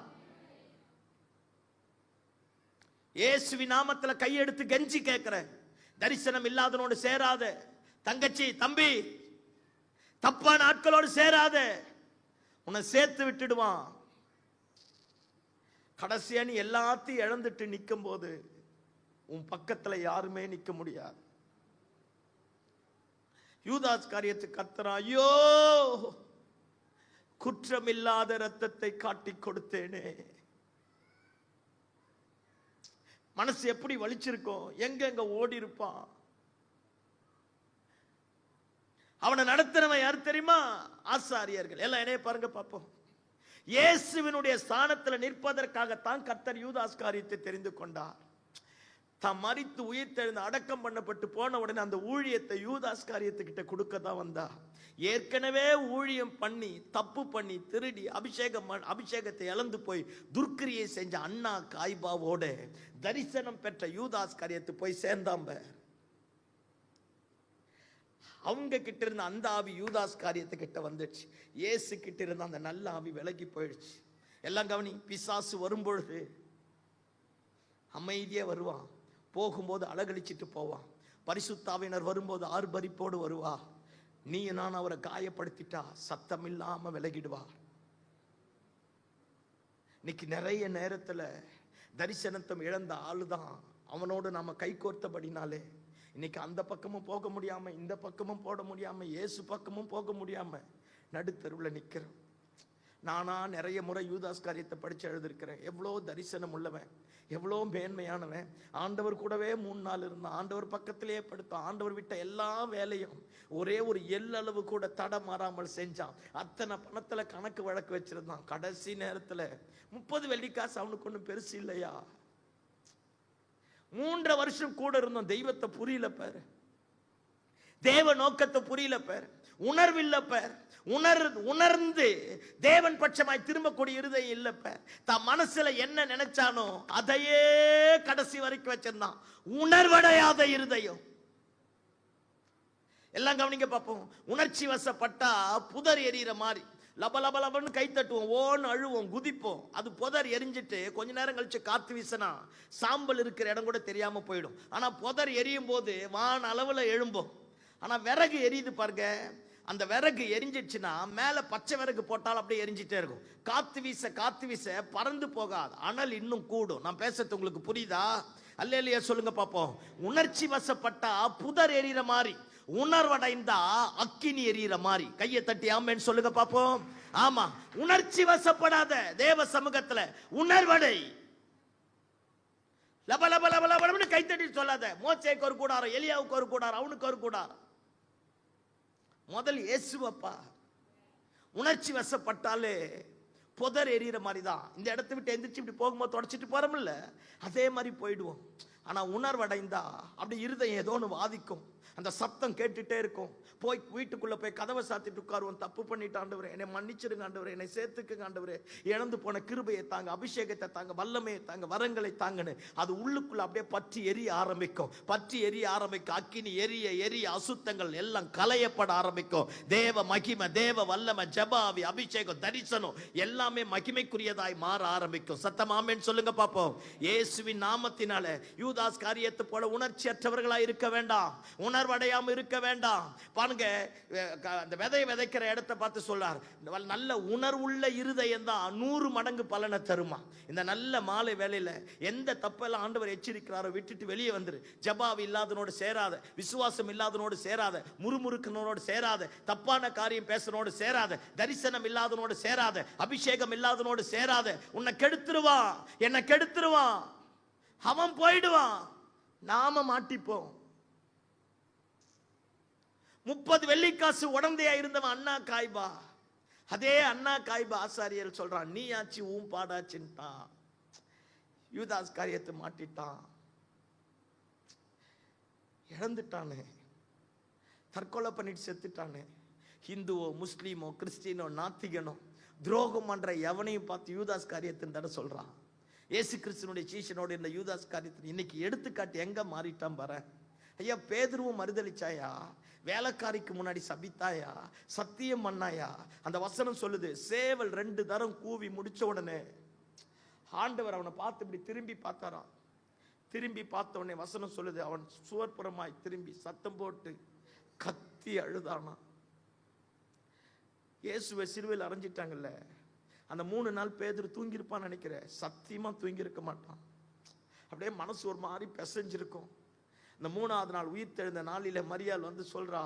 இயேசுவின் நாமத்துல கையெடுத்து கெஞ்சி கேட்கிறேன், தரிசனம் இல்லாதவனோடு சேராத. தங்கச்சி, தம்பி, தப்பான ஆட்களோடு சேராத. உன்னை சேர்த்து விட்டுடுவான். கடைசியா நீ எல்லாத்தையும் இழந்துட்டு நிற்கும் போது உன் பக்கத்துல யாருமே நிக்க முடியாது. யூதாஸ் காரியத்துக்கு கர்த்தர், ஐயோ குற்றமில்லாத இரத்தத்தை காட்டி கொடுத்தேனே. மனசு எப்படி வலிச்சிருக்கும், எங்க ஓடி இருப்பான். அவனை நடத்தினவன் யார் தெரியுமா? ஆசாரியர்கள். எல்லாம் என்னைய பாருங்க பாப்போம். இயேசுவினுடைய ஸ்தானத்தில் நிற்பதற்காகத்தான் கர்த்தர் யூதாஸ் காரியத்தை தெரிந்து கொண்டார். தாம் மரித்து உயிர்த்தெழுந்து அடக்கம் பண்ணப்பட்டு போன உடனே அந்த ஊழியத்தை யூதாஸ் காரியத்துக்கிட்ட கொடுக்க தான் வந்தா. ஏற்கனவே ஊழியம் பண்ணி, தப்பு பண்ணி, திருடி, அபிஷேகத்தை இழந்து போய் துர்க்கிரியை செஞ்ச அண்ணா காய்பாவோட தரிசனம் பெற்ற யூதாஸ் காரியத்தை போய் சேர்ந்தாம்ப. அவங்க கிட்ட இருந்த அந்த ஆவி யூதாஸ் காரியத்துக்கிட்ட வந்துடுச்சு. இயேசு கிட்ட இருந்த அந்த நல்ல ஆவி விலகி போயிடுச்சு. எல்லாம் கவனி. பிசாசு வரும்பொழுது அமைதியா வருவான், போகும்போது அழகழிச்சிட்டு போவான். பரிசுத்தாவினர் வரும்போது ஆர்ப்பரிப்போடு வருவா. நீ நான் அவரை காயப்படுத்திட்டா சத்தம் இல்லாம விலகிடுவார். இன்னைக்கு நிறைய நேரத்துல தரிசனத்தை இழந்த ஆளுதான் அவனோடு நாம கை கோர்த்தபடினாலே இன்னைக்கு அந்த பக்கமும் போக முடியாம, இந்த பக்கமும் போட முடியாம, இயேசு பக்கமும் போக முடியாம நடுத்தருவில் நிக்கிறோம். நானா நிறைய முறை யூதாஸ் காரியத்தை படிச்சு எழுதிருக்கிறேன். எவ்வளோ தரிசனம் உள்ளவன், எவ்வளோ மேன்மையானவன். ஆண்டவர் கூடவே 3 நாள் இருந்தான், ஆண்டவர் பக்கத்திலேயே படுத்தான், ஆண்டவர் விட்ட எல்லா வேலையும் ஒரே ஒரு எல்லளவு கூட தடை மாறாமல் செஞ்சான். அத்தனை பணத்துல கணக்கு வழக்கு வச்சிருந்தான். கடைசி நேரத்துல 30 வெள்ளிக்காசு அவனுக்கு ஒன்றும் பெருசு இல்லையா. 3 வருஷம் கூட இருந்தோம். தெய்வத்தை புரியல பாரு, தேவ நோக்கத்தை புரியல பாரு, உணர்வில்ல பார். உணர்ந்து தேவன் பட்சமாய் திரும்பக்கூடிய இருதயம் இல்ல பார். தான் மனசுல என்ன நினைச்சானோ அதையே கடைசி வரைக்கும் வச்சிருந்தான். உணர்வடையாத இருதயம். எல்லாம் கவனிக்க பார்ப்போம். உணர்ச்சி வசப்பட்டா புதர் எரியிற மாதிரி லப லப லபன்னு கை தட்டுவோம், ஓன்னு அழுவோம், குதிப்போம். அது புதர் எரிஞ்சிட்டு கொஞ்ச நேரம் கழிச்சு காத்து வீசினா சாம்பல் இருக்கிற இடம் கூட தெரியாம போயிடும். ஆனா புதர் எரியும் போது வான அளவுல எழும்போம். ஆனா விறகு எரியுது பாருங்க, அந்த விறகு எரிஞ்சிடுச்சுன்னா மேல பச்சை விறகு போட்டாலும் அப்படியே எரிஞ்சிட்டே இருக்கும். காத்து வீச பறந்து போகாது, அனல் இன்னும் கூடும். நான் பேசுறது உங்களுக்கு புரியுதா? அல்லேலூயா சொல்லுங்க பாப்போம். உணர்ச்சி வசப்பட்டா புதர் எரியிற மாதிரி, உணர்வடைந்தா அக்கினி எரியிற மாதிரி. கையை தட்டி ஆமென் சொல்லுங்க பாப்போம். ஆமா, உணர்ச்சி வசப்படாத தேவ சமூகத்துல உணர்வடை. லப லப லப லபன்னு கை தட்டி சொல்லாத. மோசேக்கு ஒரு கூடாரம், எலியாவுக்கு ஒரு கூடாரம், அவனுக்கு ஒரு கூடாரம். முதல் இயேசுவப்பா. உணர்ச்சி வசப்பட்டாலே புதர் எறிகிற மாதிரி தான். இந்த இடத்த விட்டு எந்திரிச்சு இப்படி போகும்போது தொடச்சிட்டு போறோம்ல, அதே மாதிரி போயிடுவோம். ஆனா உணர்வடைந்தா அப்படி இருதயம் ஏதோ ஒன்று வாதிக்கும், அந்த சத்தம் கேட்டுட்டே இருக்கும். போய் வீட்டுக்குள்ள போய் கதவை சாத்திட்டு உட்காருவோம். தப்பு பண்ணிட்டு ஆண்டவரே என்னை மன்னிச்சிருங்க ஆண்டவரே, என்னை சேர்த்துக்குங்க ஆண்டவரே, இழந்து போன கிருபையை தாங்க, அபிஷேகத்தை தாங்க, வல்லமையை தாங்க, வரங்களை தாங்கன்னு அது உள்ளுக்குள்ள அப்படியே பற்றி எரிய ஆரம்பிக்கும். பற்றி எரிய ஆரம்பிக்கும். அக்கினி எரிய எரிய அசுத்தங்கள் எல்லாம் களையப்பட ஆரம்பிக்கும். தேவ மகிமை, தேவ வல்லமை, ஜபாவி, அபிஷேகம், தரிசனம் எல்லாமே மகிமைக்குரியதாய் மாற ஆரம்பிக்கும். சத்தமாமேன்னு சொல்லுங்க பாப்போம். இயேசுவின் நாமத்தினால யூதாஸ் காரியத்தை போல உணர்ச்சியற்றவர்களாய் இருக்க வேண்டாம், உணர்வடையாம இருக்க வேண்டாம். பாருங்க, அந்த விதையை விதைக்கிற இடத்தை பார்த்து சொல்றார், நல்ல உணர்வுள்ள இருதயம் தான் 100 மடங்கு பலனை தருமா. இந்த நல்ல மாலை வேளையில எந்த தப்பெல்லாம் ஆண்டவர் எச்சரிக்கிறாரோ விட்டுட்டு வெளியே வந்துரு. ஜபாவி இல்லாதனோடு சேராத, விசுவாசம் இல்லாதனோடு சேராத, முறுமுறுக்கனோடு சேராத, தப்பான காரியம் பேசுறனோடு சேராத, தரிசனம் இல்லாதனோடு சேராத, அபிஷேகம் இல்லாதனோடு சேராத. உன்னை கெடுத்துருவான், என்னை கெடுத்துருவான், அவன் போயிடுவான், நாம மாட்டிப்போம். 30 வெள்ளிக்காசு உடந்தையா இருந்தவன் அண்ணா காய்பா. அதே அண்ணா காய்பா ஆசாரியர் சொல்றான், நீ ஆச்சு ஊம் பாடாச்சுட்டான். யூதாஸ் காரியத்தை மாட்டிட்டான், இழந்துட்டானே, தற்கொலை பண்ணிட்டு செத்துட்டானே. ஹிந்துவோ முஸ்லீமோ கிறிஸ்டினோ நாத்திகனோ துரோகம் பண்ற எவனையும் பார்த்து யூதாஸ் காரியத்தின் தட சொல்றான். இயேசு கிறிஸ்துனுடைய சீஷனோடு இந்த யூதாஸ் காரியத்தின் இன்னைக்கு எடுத்துக்காட்டு எங்க மாறிட்டான் பாரு. ஐயா, பேதுருவும் மறுதளிச்சாயா, வேலைக்காரிக்கு முன்னாடி சபித்தாயா, சத்தியம் பண்ணாயா. அந்த வசனம் சொல்லுது, சேவல் 2 தரம் கூவி முடிச்ச உடனே ஆண்டவர் அவனை பார்த்து இப்படி திரும்பி பார்த்தாராம். திரும்பி பார்த்த உடனே வசனம் சொல்லுது, அவன் சுவர்புறமாய் திரும்பி சத்தம் போட்டு கத்தி அழுதானா. இயேசுவை சிலுவையில் அரைஞ்சிட்டாங்கல்ல, அந்த 3 நாள் பேதுரு தூங்கியிருப்பான்னு நினைக்கிறேன். சத்தியமா தூங்கி இருக்க மாட்டான். அப்படியே மனசு ஒரு மாதிரி பிசைஞ்சிருக்கும். இந்த 3ஆவது நாள் உயிர் தெழுந்த நாளில மரியாள் வந்து சொல்றா,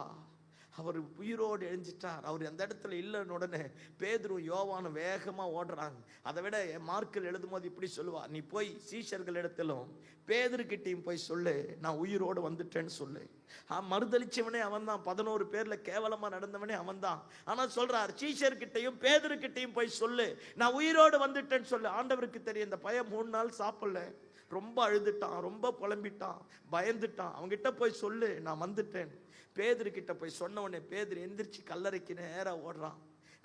அவர் உயிரோடு எழுஞ்சிட்டார், அவர் அந்த இடத்துல இல்லைன்னு உடனே பேதுரும் யோவானும் வேகமா ஓடுறாங்க. அதை விட மார்க்கில் எழுதும் போது இப்படி சொல்லுவா, நீ போய் சீஷர்கள் இடத்திலும் பேதுருக்கிட்டையும் போய் சொல்லு, நான் உயிரோடு வந்துட்டேன்னு சொல்லு. மறுதளிச்சவனே அவன் தான், 11 பேர்ல கேவலமா நடந்தவனே அவன் தான். ஆனா சொல்றார், சீஷர்கிட்டையும் பேதுருக்கிட்டையும் போய் சொல்லு, நான் உயிரோடு வந்துட்டேன்னு சொல்லு. ஆண்டவருக்கு தெரியும், இந்த பையன் 3 நாள் சாப்பிடல, ரொம்ப அழுதுட்டான், ரொம்ப புலம்பிட்டான், பயந்துட்டான். அவங்கிட்ட போய் சொல்லு, நான் வந்துட்டேன். பேதுரு கிட்ட போய் சொன்ன உடனே பேதுரு எந்திரிச்சு கல்லறைக்கு நேரா ஓடுறான்.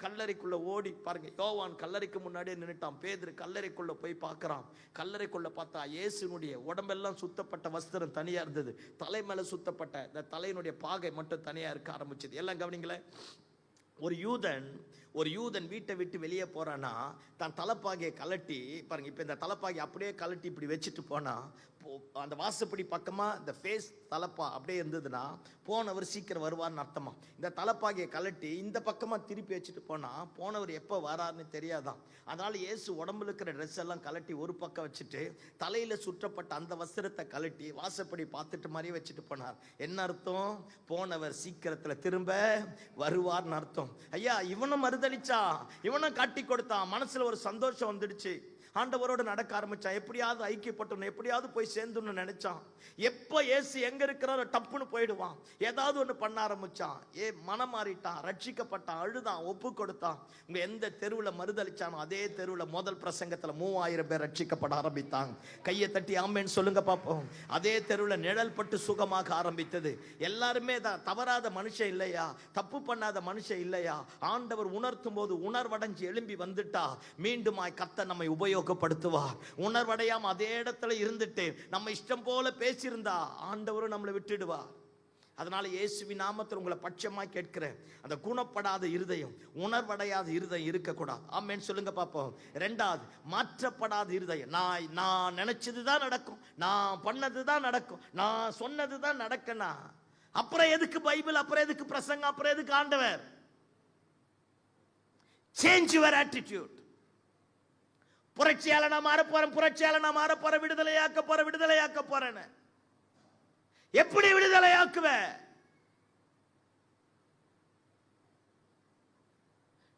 கல்லறைக்குள்ள ஓடி பாருங்க, யோவான் கல்லறைக்கு முன்னாடியே நின்னுட்டான். பேதுரு கல்லறைக்குள்ள போய் பார்க்கறான். கல்லறைக்குள்ள பார்த்தா இயேசுனுடைய உடம்பெல்லாம் சுத்தப்பட்ட வஸ்திரம் தனியா இருந்தது, தலை மேல சுத்தப்பட்ட இந்த தலையினுடைய பாகை மட்டும் தனியா இருக்க ஆரம்பிச்சது. எல்லாம் கவனிங்களேன். ஒரு யூதன் வீட்டை விட்டு வெளியே போறானா, தான் தலைப்பாகையை கலட்டி பாருங்க, இப்ப இந்த தலைப்பாகை அப்படியே கலட்டி இப்படி வச்சுட்டு போனா, அந்த வாசப்படி பக்கமா இந்த ஃபேஸ் தலைப்பா அப்படியே இருந்ததுன்னா போனவர் சீக்கிரம் வருவார்னு அர்த்தமா. இந்த தலைப்பாகையை கலட்டி இந்த பக்கமா திருப்பி வச்சுட்டு போனா போனவர் எப்போ வராருன்னு தெரியாதான். அதனால இயேசு உடம்புல இருக்கிற ட்ரெஸ் எல்லாம் கலட்டி ஒரு பக்கம் வச்சுட்டு தலையில சுற்றப்பட்ட அந்த வஸ்திரத்தை கலட்டி வாசப்படி பார்த்துட்டு மாதிரியே வச்சுட்டு போனார். என்ன அர்த்தம்? போனவர் சீக்கிரத்துல திரும்ப வருவார்னு அர்த்தம். ஐயா, இவனும் மறுதளிச்சா, இவனும் காட்டி கொடுத்தான், மனசுல ஒரு சந்தோஷம் வந்துடுச்சு. ஆண்டவரோடு நடக்க ஆரம்பிச்சான், எப்படியாவது ஐக்கியப்பட்டணும், எப்படியாவது போய் சேர்ந்துன்னு நினைச்சான். எப்போ இயேசு எங்க இருக்கிறாரோ டப்புன்னு போயிடுவான். ஏதாவது ஒன்று பண்ண ஆரம்பிச்சான். மனம் மாறிட்டான், ரட்சிக்கப்பட்டான், அழுதான், ஒப்பு கொடுத்தான். இங்க எந்த தெருவில் மறுதளிச்சானோ அதே தெருவில் முதல் பிரசங்கத்தில் 3000 பேர் ரட்சிக்கப்பட ஆரம்பித்தாங்க. கையை தட்டி ஆமேன்னு சொல்லுங்க பார்ப்போம். அதே தெருவில் நிழல் பட்டு சுகமாக ஆரம்பித்தது. எல்லாருமே தான் தவறாத மனுஷன் இல்லையா, தப்பு பண்ணாத மனுஷன் இல்லையா, ஆண்டவர் உணர்த்தும் போது உணர்வடைஞ்சு எழும்பி வந்துட்டா மீண்டுமாய் கர்த்தர் நம்மை உபயோகப்படுத்துவார். உணர்வடையாம அதே இடத்துல இருந்துட்டு நம்ம இஷ்டம் போல பேசியிருந்தா ஆண்டவரும் நம்மளை விட்டுடுவார். அதனால இயேசுவின் நாமத்தில் உங்களை பட்சமாய் கேட்கிறேன், அந்த குணப்படாத இருதயம், உணர்வடையாத இருதயம் இருக்கக்கூடாது. ஆமென் சொல்லுங்க பார்ப்போம். 2வது, மாற்றப்படாத இருதயம். நான் நினைச்சதுதான் நடக்கும், நான் பண்ணதுதான் நடக்கும், நான் சொன்னதுதான் நடக்கனா, அப்புறம் எதுக்கு பைபிள், அப்புறம் எதுக்கு பிரசங்கம், அப்புறம் எதுக்கு ஆண்டவர்? Change your attitude. புரட்சியால நான் மாற போறேன், புரட்சியால நான் மாற போறேன், விடுதலையாக்க போறேன். எப்படி விடுதலையாக்குவ?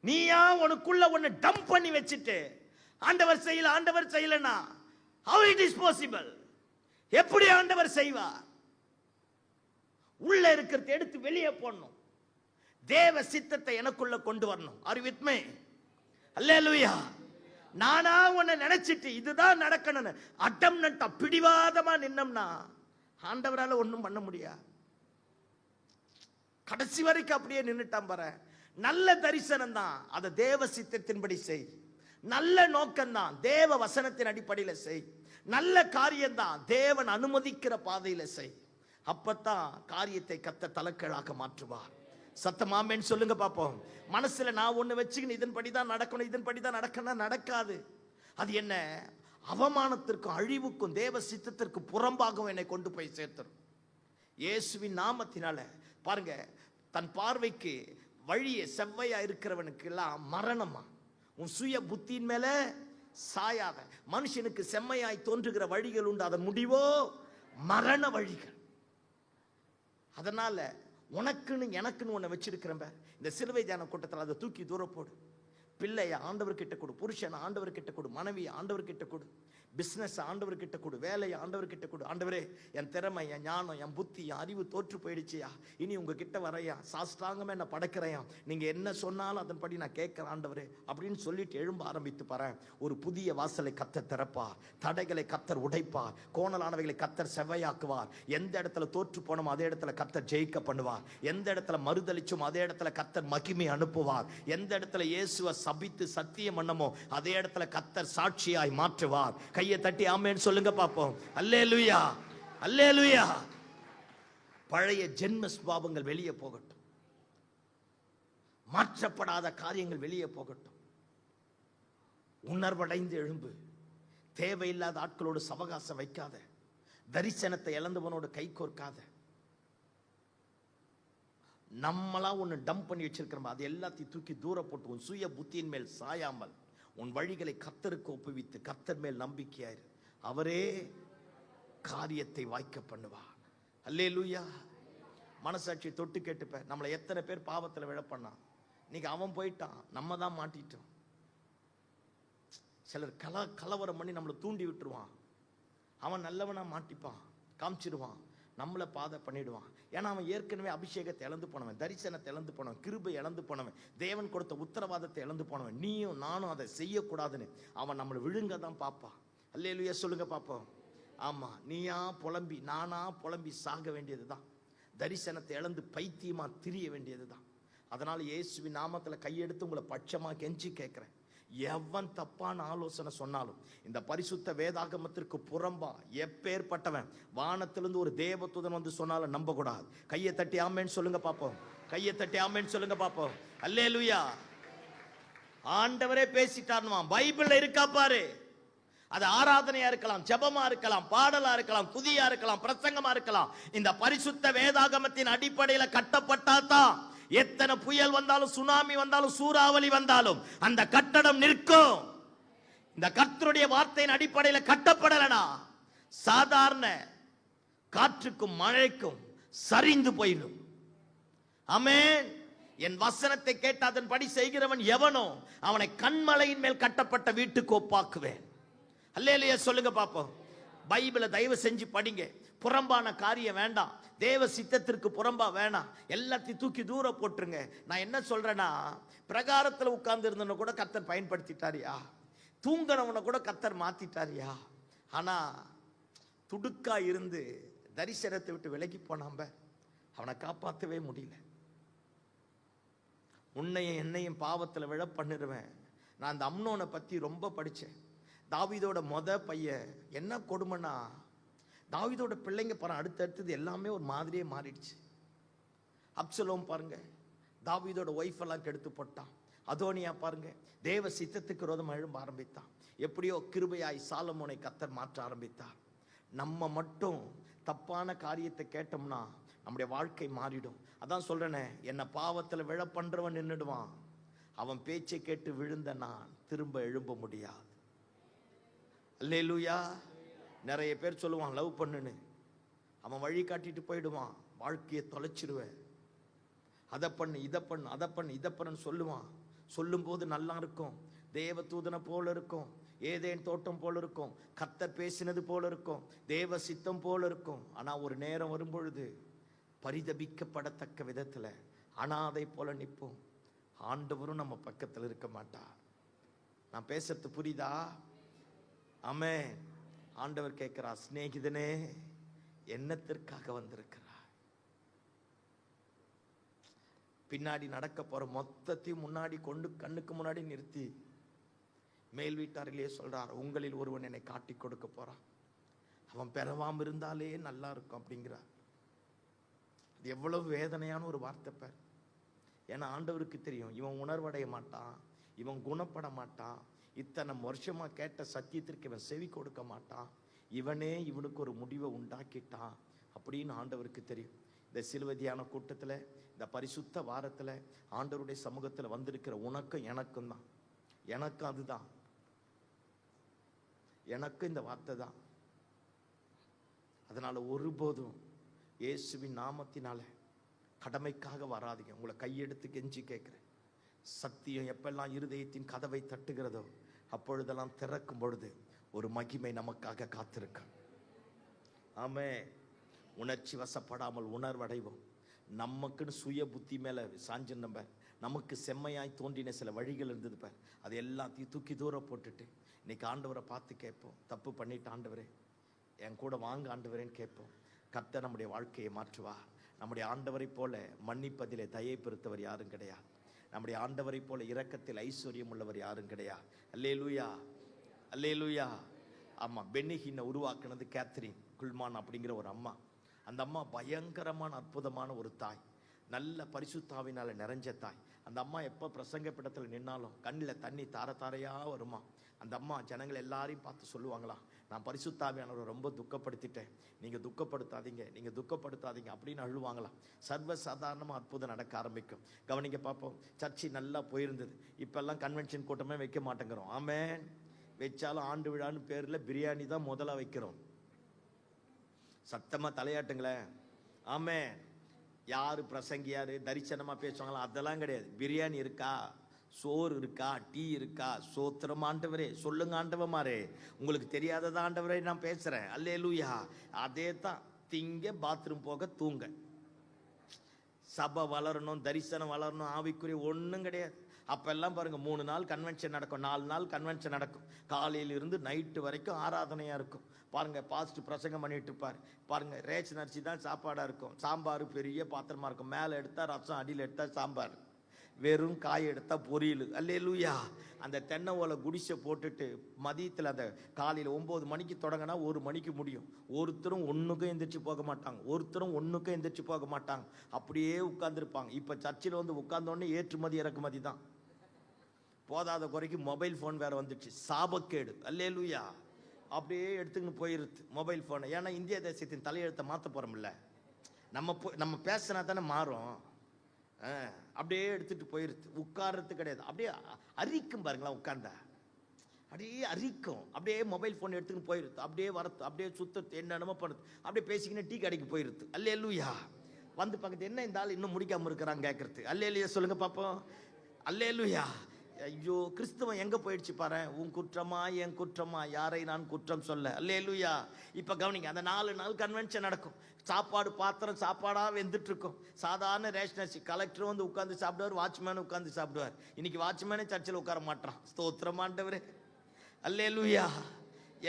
நீயா உனக்குள்ள ஒன்னு டம்ப் பண்ணி வச்சிட்டு ஆண்டவர் செய்யலனா how it is possible? எப்படி ஆண்டவர் செய்வார்? உள்ள இருக்கிறத எடுத்து வெளியே போடணும். தேவ சித்தத்தை எனக்குள்ள கொண்டு வரணும். Are you with me? அல்லேலூயா. நானா உன்னை நினைச்சிட்டு இதுதான் நடக்கணும்னு அடம் நட்டா பிடிவாதமா நின்னோம்னா ஆண்டவரால ஒண்ணும் பண்ண முடியாது. கடைசி வரைக்கும் அப்படியே நின்னுட்டான் பாரு. நல்ல தரிசனம் தான், அதை தேவ சித்தத்தின்படி செய். நல்ல நோக்கம் தான், தேவ வசனத்தின் அடிப்படையில் செய். நல்ல காரியம் தான், தேவன் அனுமதிக்கிற பாதையில செய். அப்பத்தான் காரியத்தை கர்த்தர் தலைக்கீழாக மாற்றுவார். சத்தமாமேன்னு சொல்லுங்க பாப்போம். மனசுல நான் ஒண்ணு வச்சுக்கின்னு இதன்படிதான் நடக்கணும், இதன்படிதான் நடக்கணும், நடக்காது. அது என்ன அவமானத்திற்கும் அழிவுக்கும் தேவ சித்தத்திற்கு புறம்பாகவும் என்னை கொண்டு போய் சேர்த்துரும். இயேசுவின் நாமத்தினால பாருங்க, தன் பார்வைக்கு வழியே செவ்வையா இருக்கிறவனுக்கு எல்லாம் மரணமா. உன் சுய புத்தியின் மேல சாயாத மனுஷனுக்கு செம்மையாய் தோன்றுகிற வழிகள் உண்டு, அதன் முடிவோ மரண வழிகள். அதனால உனக்குன்னு எனக்குன்னு உன்னை வச்சிருக்கிறேன். இந்த சிலுவை தியான கூட்டத்தில் அதை தூக்கி தூரம் போடு. பிள்ளைய ஆண்டவர்கிட்ட கொடு, புருஷனை ஆண்டவர்கிட்ட கொடு, மனைவியை ஆண்டவர்கிட்ட கொடு, பிசினஸ் ஆண்டவர்கிட்ட கொடு, வேலையை ஆண்டவர்கிட்ட கொடு. ஆண்டவரே, என் திறமை, என் ஞானம், என் புத்தி, என் அறிவு தோற்று போயிடுச்சியா, இனி உங்ககிட்ட வரையா, சாஸ்திராங்கமே என்ன படைக்கிறையா, நீங்க என்ன சொன்னாலும் அதன்படி நான் கேட்கிறேன் ஆண்டவரே அப்படின்னு சொல்லிட்டு எழும்ப ஆரம்பித்து பாரு. ஒரு புதிய வாசலை கர்த்தர் திறப்பார், தடைகளை கர்த்தர் உடைப்பார், கோணலானவைகளை கர்த்தர் செவ்வையாக்குவார். எந்த இடத்துல தோற்று போனோமோ அதே இடத்துல கர்த்தர் ஜெயிக்க பண்ணுவார். எந்த இடத்துல மறுதளிச்சோமோ அதே இடத்துல கர்த்தர் மகிமை அனுப்புவார். எந்த இடத்துல இயேசுவை சபித்து சத்தியம் பண்ணமோ அதே இடத்துல கர்த்தர் சாட்சியாய் மாற்றுவார். கையை தட்டி ஆமென் சொல்லுங்க பாப்போம். அல்லேலூயா, அல்லேலூயா. பழைய ஜென்ம சுபாவங்கள் வெளியே போகட்டும், மாற்றப்படாத காரியங்கள் வெளியே போகட்டும். உணர்வடைந்து எழும்பு. தேவையில்லாத ஆட்களோடு சவகாசம் வைக்காத, தரிசனத்தை இழந்தவனோடு கை கோர்க்காத. நம்மளா ஒன்று டம்ப் பண்ணி வச்சிருக்கிறோம், அது எல்லாத்தையும் தூக்கி தூர போட்டு உன் சுய புத்தியின் மேல் சாயாமல் உன் வழிகளை கர்த்தருக்கு ஒப்புவித்து கர்த்தர் மேல் நம்பிக்கையாயிரு. அவரே காரியத்தை வாய்க்க பண்ணுவார். அல்லேலூயா. மனசாட்சி தொட்டு கேட்டுப்ப, நம்மளை எத்தனை பேர் பாவத்தில் விழ பண்ணான். இன்னைக்கு அவன் போயிட்டான், நம்ம தான் மாட்டிட்டோம். சிலர் கலவரம் பண்ணி நம்மளை தூண்டி விட்டுருவான். அவன் நல்லவனா மாட்டிப்பான், காமிச்சிருவான், நம்மளை பாதை பண்ணிடுவான். ஏன்னா அவன் ஏற்கனவே அபிஷேகத்தை இழந்து போனவன், தரிசனத்தை இழந்து போனவன், கிருபை இழந்து போனவன், தேவன் கொடுத்த உத்தரவாதத்தை இழந்து போனவன். நீயும் நானும் அதை செய்யக்கூடாதுன்னு அவன் நம்மளை விழுங்க தான் பார்ப்பான். அல்லேலூயா சொல்லுங்க பார்ப்போம். ஆமா, நீயா புலம்பி நானா புலம்பி சாக வேண்டியதுதான். தரிசனத்தை இழந்து பைத்தியமா திரிய வேண்டியதுதான். அதனால இயேசுவின் நாமத்துல கையெடுத்து உங்களை பட்சமா கெஞ்சி கேட்கிறேன். எவன் தப்பான ஆலோசனை சொன்னாலும் இந்த பரிசுத்த வேதாகமத்திற்கு புறம்பா எப்பேற்பட்டவன் வானத்திலிருந்து ஒரு தேவதூதன் வந்து சொன்னாலும் நம்ப கூடாது. கையை தட்டி ஆமென் சொல்லுங்க பாப்போம். கையை தட்டி ஆமென் சொல்லுங்க பாப்போம். அல்லேலூயா. ஆண்டவரே பேசிட்டார்னுமா, பைபிள்ல இருக்கா பாரு. அது ஆராதனையா இருக்கலாம், ஜெபமா இருக்கலாம், பாடலா இருக்கலாம், துதியா இருக்கலாம், பிரசங்கமா இருக்கலாம். இந்த பரிசுத்த வேதாகமத்தின் அடிப்படையில கட்டப்பட்டாதான் எத்தனை புயல் வந்தாலும், சுனாமி வந்தாலும், சூறாவளி வந்தாலும் அந்த கட்டடம் நிற்கும். இந்த கர்த்தருடைய வார்த்தையின் அடிப்படையில் கட்டப்படலனா சாதாரண காற்றுக்கும் மழைக்கும் சரிந்து போயிடும். ஆமென். என் வசனத்தை கேட்டு அதன்படி செய்கிறவன் எவனோ அவனை கண்மலையின் மேல் கட்டப்பட்ட வீட்டுக்கு ஒப்பாக்குவேன். அல்லேலூயா சொல்லுங்க பாப்போம். பைபிளை தயவு செஞ்சு படிங்க. புறம்பான காரியம் வேண்டாம், தேவ சித்தத்திற்கு புறம்பா வேணாம், எல்லாத்தையும் தூக்கி தூர போட்டுருங்க. நான் என்ன சொல்றேன்னா, பிரகாரத்தில் உட்கார்ந்து இருந்தவனை கூட கர்த்தர் பயன்படுத்திட்டாரியா, தூங்கினவனை கூட கர்த்தர் மாத்திட்டாரியா. ஆனா துடுக்கா இருந்து தரிசனத்தை விட்டு விலகி போனாம்ப அவனை காப்பாற்றவே முடியல. உன்னையும் என்னையும் பாவத்தில் விழ பண்ணிடுவேன். நான் அந்த அம்னோனை பத்தி ரொம்ப படிச்சேன். தாவீதோட பையன் என்ன கொடுமைன்னா, தாவீதோட பிள்ளைங்க பாருங்க, அடுத்தடுத்தது எல்லாமே ஒரு மாதிரியே மாறிடுச்சு. அப்சலோம் பாருங்க, தாவீதோட ஒய்ஃப் எல்லாம் கெடுத்து போட்டான். அதோனியா பாருங்க, தேவ சித்தத்துக்கு விரோதம் எழும்ப ஆரம்பித்தான். எப்படியோ கிருபையாய் சாலமோனை கர்த்தர் மாற்ற ஆரம்பித்தார். நம்ம மட்டும் தப்பான காரியத்தை கேட்டோம்னா நம்முடைய வாழ்க்கை மாறிடும். அதான் சொல்றேனே, என்ன பாவத்தில் விழ பண்றவன் நின்றுடுவான். அவன் பேச்சை கேட்டு விழுந்த நான் திரும்ப எழும்ப முடியாது. அல்லேலூயா. நிறைய பேர் சொல்லுவான் லவ் பண்ணுன்னு, அவன் வழி காட்டிட்டு போயிடுவான், வாழ்க்கையை தொலைச்சிடுவேன். அதை பண்ணு, இதை பண்ணு, அதை பண்ணு, இதை பண்ணுன்னு சொல்லுவான். சொல்லும் போது நல்லா இருக்கும், தேவ தூதனை போல இருக்கும், ஏதேன் தோட்டம் போல இருக்கும், கர்த்தர் பேசினது போல இருக்கும், தேவ சித்தம் போல இருக்கும். ஆனா ஒரு நேரம் வரும்பொழுது பரிதபிக்கப்படத்தக்க விதத்துல அனாதை போல நிற்போம். ஆண்டவரும் நம்ம பக்கத்தில் இருக்க மாட்டார். நான் பேசுறது புரியுதா? ஆமென். ஆண்டவர் கேட்கிறார், சிநேகிதனே என்னத்திற்காக வந்திருக்கிறார்? பின்னாடி நடக்க போற மொத்தத்தையும் முன்னாடி கொண்டு கண்ணுக்கு முன்னாடி நிறுத்தி மேல் வீட்டாரிலே சொல்றார், உங்களில் ஒருவன் என்னை காட்டி கொடுக்க போறான், அவன் பெறவாம இருந்தாலே நல்லா இருக்கும் அப்படிங்கிறார். இது எவ்வளவு வேதனையான ஒரு வார்த்தை பார். ஏன்னா ஆண்டவருக்கு தெரியும், இவன் உணர்வடைய மாட்டான், இவன் குணப்பட மாட்டான், இத்தனை வருஷமா கேட்ட சத்தியத்திற்கு இவன் செவி கொடுக்க மாட்டான், இவனே இவனுக்கு ஒரு முடிவை உண்டாக்கிட்டான் அப்படின்னு ஆண்டவருக்கு தெரியும். இந்த சிலுவதியான கூட்டத்தில், இந்த பரிசுத்த வாரத்தில், ஆண்டவருடைய சமூகத்தில் வந்திருக்கிற உனக்கும் எனக்கும் தான், எனக்கும் அதுதான், எனக்கு இந்த வார்த்தை தான். அதனால ஒருபோதும் இயேசுவின் நாமத்தினால கடமைக்காக வராதீங்க. உங்களை கையெடுத்து கெஞ்சி கேட்கிறேன். சத்தியம் எப்பெல்லாம் இருதயத்தின் கதவை தட்டுகிறதோ அப்பொழுதெல்லாம் திறக்கும் பொழுது ஒரு மகிமை நமக்காக காத்திருக்க. ஆமே. உணர்ச்சி வசப்படாமல் உணர்வடைவோம். நமக்குன்னு சுய புத்தி மேல சாஞ்சு நமக்கு செம்மையாய் தோன்றின சில வழிகள் இருந்தது பார், அது எல்லாத்தையும் தூக்கி தூரம் போட்டுட்டு இன்னைக்கு ஆண்டவரை பார்த்து கேட்போம். தப்பு பண்ணிட்டு ஆண்டவரே என் கூட வாங்க ஆண்டவரேன்னு கேட்போம். கர்த்தர் நம்முடைய வாழ்க்கையை மாற்றுவா. நம்முடைய ஆண்டவரை போல மன்னிப்பதிலே தயை பெருத்தவர் யாரும் கிடையாது. நம்முடைய ஆண்டவரை போல இரக்கத்தில் ஐஸ்வர்யம் உள்ளவர் யாரும் கிடையாது. அல்லேலூயா, அல்லேலூயா. ஆமா, பென்னிஹின்னை உருவாக்குனது கேத்ரின் குல்மான் அப்படிங்கிற ஒரு அம்மா. அந்த அம்மா பயங்கரமான அற்புதமான ஒரு தாய், நல்ல பரிசுத்தாவினால நிறைஞ்ச தாய். அந்த அம்மா எப்போ பிரசங்க படத்தில் நின்னாலும் கண்ணில் தண்ணி தார தாரையா வருமா. அந்த அம்மா ஜனங்கள் எல்லாரையும் பார்த்து சொல்லுவாங்களாம், நான் பரிசுத்தாவியானவரை ரொம்ப துக்கப்படுத்திட்டேன், நீங்கள் துக்கப்படுத்தாதீங்க, நீங்கள் துக்கப்படுத்தாதீங்க அப்படின்னு அழுவாங்களாம். சர்வ சாதாரணமாக அற்புதம் நடக்க ஆரம்பிக்கும். கவனிங்க பார்ப்போம். சர்ச்சு நல்லா போயிருந்தது. இப்பெல்லாம் கன்வென்ஷன் கூட்டமே வைக்க மாட்டேங்கிறோம். ஆமென். வச்சாலும் ஆண்டு விழான்னு பேரில் பிரியாணி தான் முதல்ல வைக்கிறோம். சத்தமாக தலையாட்டுங்களேன். ஆமென். யாரு பிரசங்கியாரு தரிசனமா பேசுவாங்களா, அதெல்லாம் கிடையாது. பிரியாணி இருக்கா, சோறு இருக்கா, டீ இருக்கா, சோத்திரம் ஆண்டவரே, சொல்லுங்க ஆண்டவமாரே, உங்களுக்கு தெரியாததா ஆண்டவரே நான் பேசுறேன். அல்லேலூயா. அதே தான். திங்க, பாத்ரூம் போக, தூங்க. சபை வளரணும், தரிசனம் வளரணும், ஆவிக்குரிய ஒன்றும் கிடையாது. அப்பெல்லாம் பாருங்க, 3 நாள் கன்வென்ஷன் நடக்கும், 4 நாள் கன்வென்ஷன் நடக்கும். காலையிலிருந்து நைட்டு வரைக்கும் ஆராதனையா இருக்கும். பாருங்க, பாஸ்ட் பிரசங்கம் பண்ணிட்டு இருப்பார். பாருங்க, ரேஷன் அரிசி தான் சாப்பாடா இருக்கும். சாம்பார் பெரிய பாத்திரமா இருக்கும். மேலே எடுத்தா ரசம், அடியில் எடுத்தா சாம்பார், வெறும் காய் எடுத்தா பொரியல். அல்லேலூயா. அந்த தென்னை ஓலை குடிசை போட்டுட்டு மதியத்தில் அந்த காலையில் 9 மணிக்கு தொடங்கினா 1 மணிக்கு முடியும். ஒருத்தரும் ஒன்றுக்கும் எந்திரிச்சு போக மாட்டாங்க, ஒருத்தரும் ஒன்றுக்கும் எந்திரிச்சு போக மாட்டாங்க. அப்படியே உட்கார்ந்துருப்பாங்க. இப்போ சர்ச்சில் வந்து உட்கார்ந்தோடனே ஏற்றுமதி இறக்குமதி தான். போதாத குறைக்கு மொபைல் ஃபோன் வேற வந்துடுச்சு. சாபக்கேடு. அல்லேலூயா. அப்படியே எடுத்துக்கின்னு போயிருது மொபைல் ஃபோனை. ஏன்னா இந்திய தேசத்தின் தலையெழுத்தை மாற்ற போகிறோம்ல, நம்ம பேசினா தானே மாறும். அப்படியே எடுத்துட்டு போயிருது. உட்கார்றது கிடையாது. அப்படியே அரிக்கும் பாருங்களா, உட்கார்ந்தா அப்படியே அரிக்கும். அப்படியே மொபைல் ஃபோன் எடுத்துக்கின்னு போயிருது. அப்படியே வரது, அப்படியே சுத்தத்து, என்னென்னமோ பண்ணுது. அப்படியே பேசிக்கின்னு டீ கடைக்கு போயிருது. அல்லேலூயா. வந்து பக்கத்து என்ன இந்த ஆள் இன்னும் முடிக்காமல் இருக்கிறாங்க கேட்கறது. அல்லேலூயா சொல்லுங்க பார்ப்போம். அல்லேலூயா. ஐயோ, கிறிஸ்துவம் எங்க போயிடுச்சு பாரு. உன் குற்றமா என் குற்றமா, யாரை நான் குற்றம் சொல்ல. அல்லேலூயா. இப்ப கவனிங்க, அந்த 4 நாள் கன்வென்ஷன் நடக்கும். சாப்பாடு பாத்திரம் சாப்பாடா வெந்துட்டு இருக்கும். சாதாரண ரேஷன் அரிசி. கலெக்டர் வந்து உட்கார்ந்து சாப்பிடுவார், வாட்ச்மேன் உட்கார்ந்து சாப்பிடுவார். இன்னைக்கு வாட்ச்மேனே சர்ச்சில் உட்கார மாட்டான். ஸ்தோத்திரம் ஆண்டவரே. அல்லேலூயா.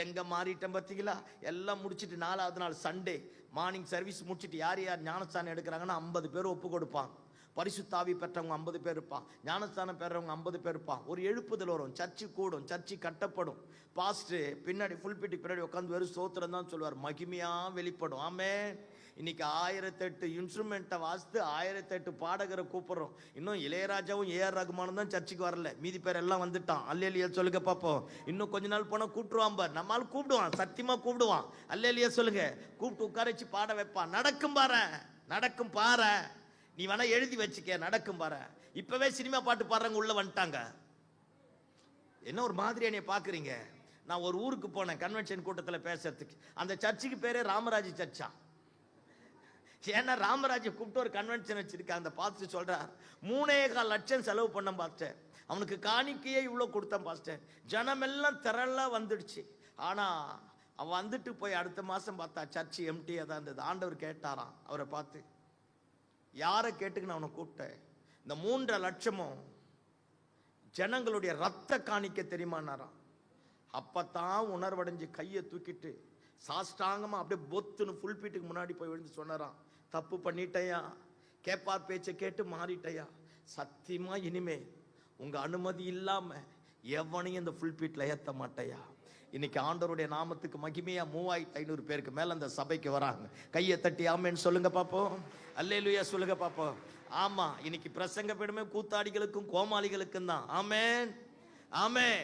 எங்க மாறிட்டேன் பார்த்தீங்களா. எல்லாம் முடிச்சுட்டு 4வது நாள் சண்டே மார்னிங் சர்வீஸ் முடிச்சுட்டு யார் யார் ஞானஸ்தானம் எடுக்கிறாங்கன்னா 50 பேர் ஒப்பு கொடுப்பாங்க. பரிசுத்தாவி பெற்றவங்க 50 பேர் இருப்பான், ஞானஸ்தானம் பெறவங்க 50 பேர் இருப்பான். ஒரு எழுப்புதல் வரும், சர்ச்சு கூடும், சர்ச்சு கட்டப்படும். பாஸ்ட் பின்னாடி ஃபுல் பிட்டுக்கு பின்னாடி உட்காந்து வெறும் சோத்திரம் தான் சொல்லுவார், மகிமையா வெளிப்படும். ஆமென். இன்னைக்கு 1008 இன்ஸ்ட்ருமெண்ட்டை வாசித்து 1008 பாடகரை கூப்பிடுறோம். இன்னும் இளையராஜாவும் ஏஆர் ரகுமானும் தான் சர்ச்சுக்கு வரல, மீதி பேர் எல்லாம் வந்துட்டான். அல்லேலியா சொல்லுங்க பார்ப்போம். இன்னும் கொஞ்ச நாள் போனா கூப்பிடுவான் பார். நம்மால் கூப்பிடுவான், சத்தியமா கூப்பிடுவான். அல்லேலியா சொல்லுங்க. கூப்பிட்டு உட்கார வச்சு பாட வைப்பான். நடக்கும் பாரு, நடக்கும் பாரு. நீ வேணா எழுதி வச்சுக்க, நடக்கும் பாரு. இப்பவே சினிமா பாட்டு பாடுறவங்க உள்ள வந்துட்டாங்க. என்ன ஒரு மாதிரி என்னைய பாக்குறீங்க. நான் ஒரு ஊருக்கு போனேன் கன்வென்ஷன் கூட்டத்தில் பேசுறதுக்கு. அந்த சர்ச்சுக்கு பேரே ராமராஜ் சர்ச்சா. ஏன்னா ராமராஜை கூப்பிட்டு ஒரு கன்வென்ஷன் வச்சிருக்காங்க. அந்த பார்த்து சொல்றார், 3.25 லட்சம் செலவு பண்ண பாஸ்டர், அவனுக்கு காணிக்கையே இவ்வளவு கொடுத்தேன் பாஸ்டர். ஜனமெல்லாம் திரளா வந்துடுச்சு. ஆனா அவன் வந்துட்டு போய் அடுத்த மாசம் பார்த்தா சர்ச்சு எம்டியா தான் இருந்தது. ஆண்டவர் கேட்டாராம் அவரை பார்த்து, யாரை கேட்டுக்கு நான் அவனை கூப்பிட்டேன்? இந்த 3.5 லட்சமும் ஜனங்களுடைய ரத்த காணிக்க தெரியுமானாராம். அப்பத்தான் உணர்வடைஞ்சு கையை தூக்கிட்டு சாஷ்டாங்கமா அப்படியே பொத்துன்னு புல்பீட்டுக்கு முன்னாடி போய் விழுந்து சொன்னாராம், தப்பு பண்ணிட்டையா, கேப்பார் பேச்சை கேட்டு மாறிட்டையா, சத்தியமா இனிமே உங்க அனுமதி இல்லாம எவனையும் இந்த புல்பீட்ல ஏத்த மாட்டையா. இன்னைக்கு ஆண்டவருடைய நாமத்துக்கு மகிமையா 3500 பேருக்கு மேல அந்த சபைக்கு வராங்க. கையை தட்டி ஆமேன்னு சொல்லுங்க பாப்போம். அல்லேலூயா சொல்லுங்க பாப்போம். ஆமா, இன்னைக்கு பிரசங்க பீடமே கூத்தாடிகளுக்கும் கோமாளிகளுக்கும் தான். ஆமேன் ஆமேன்.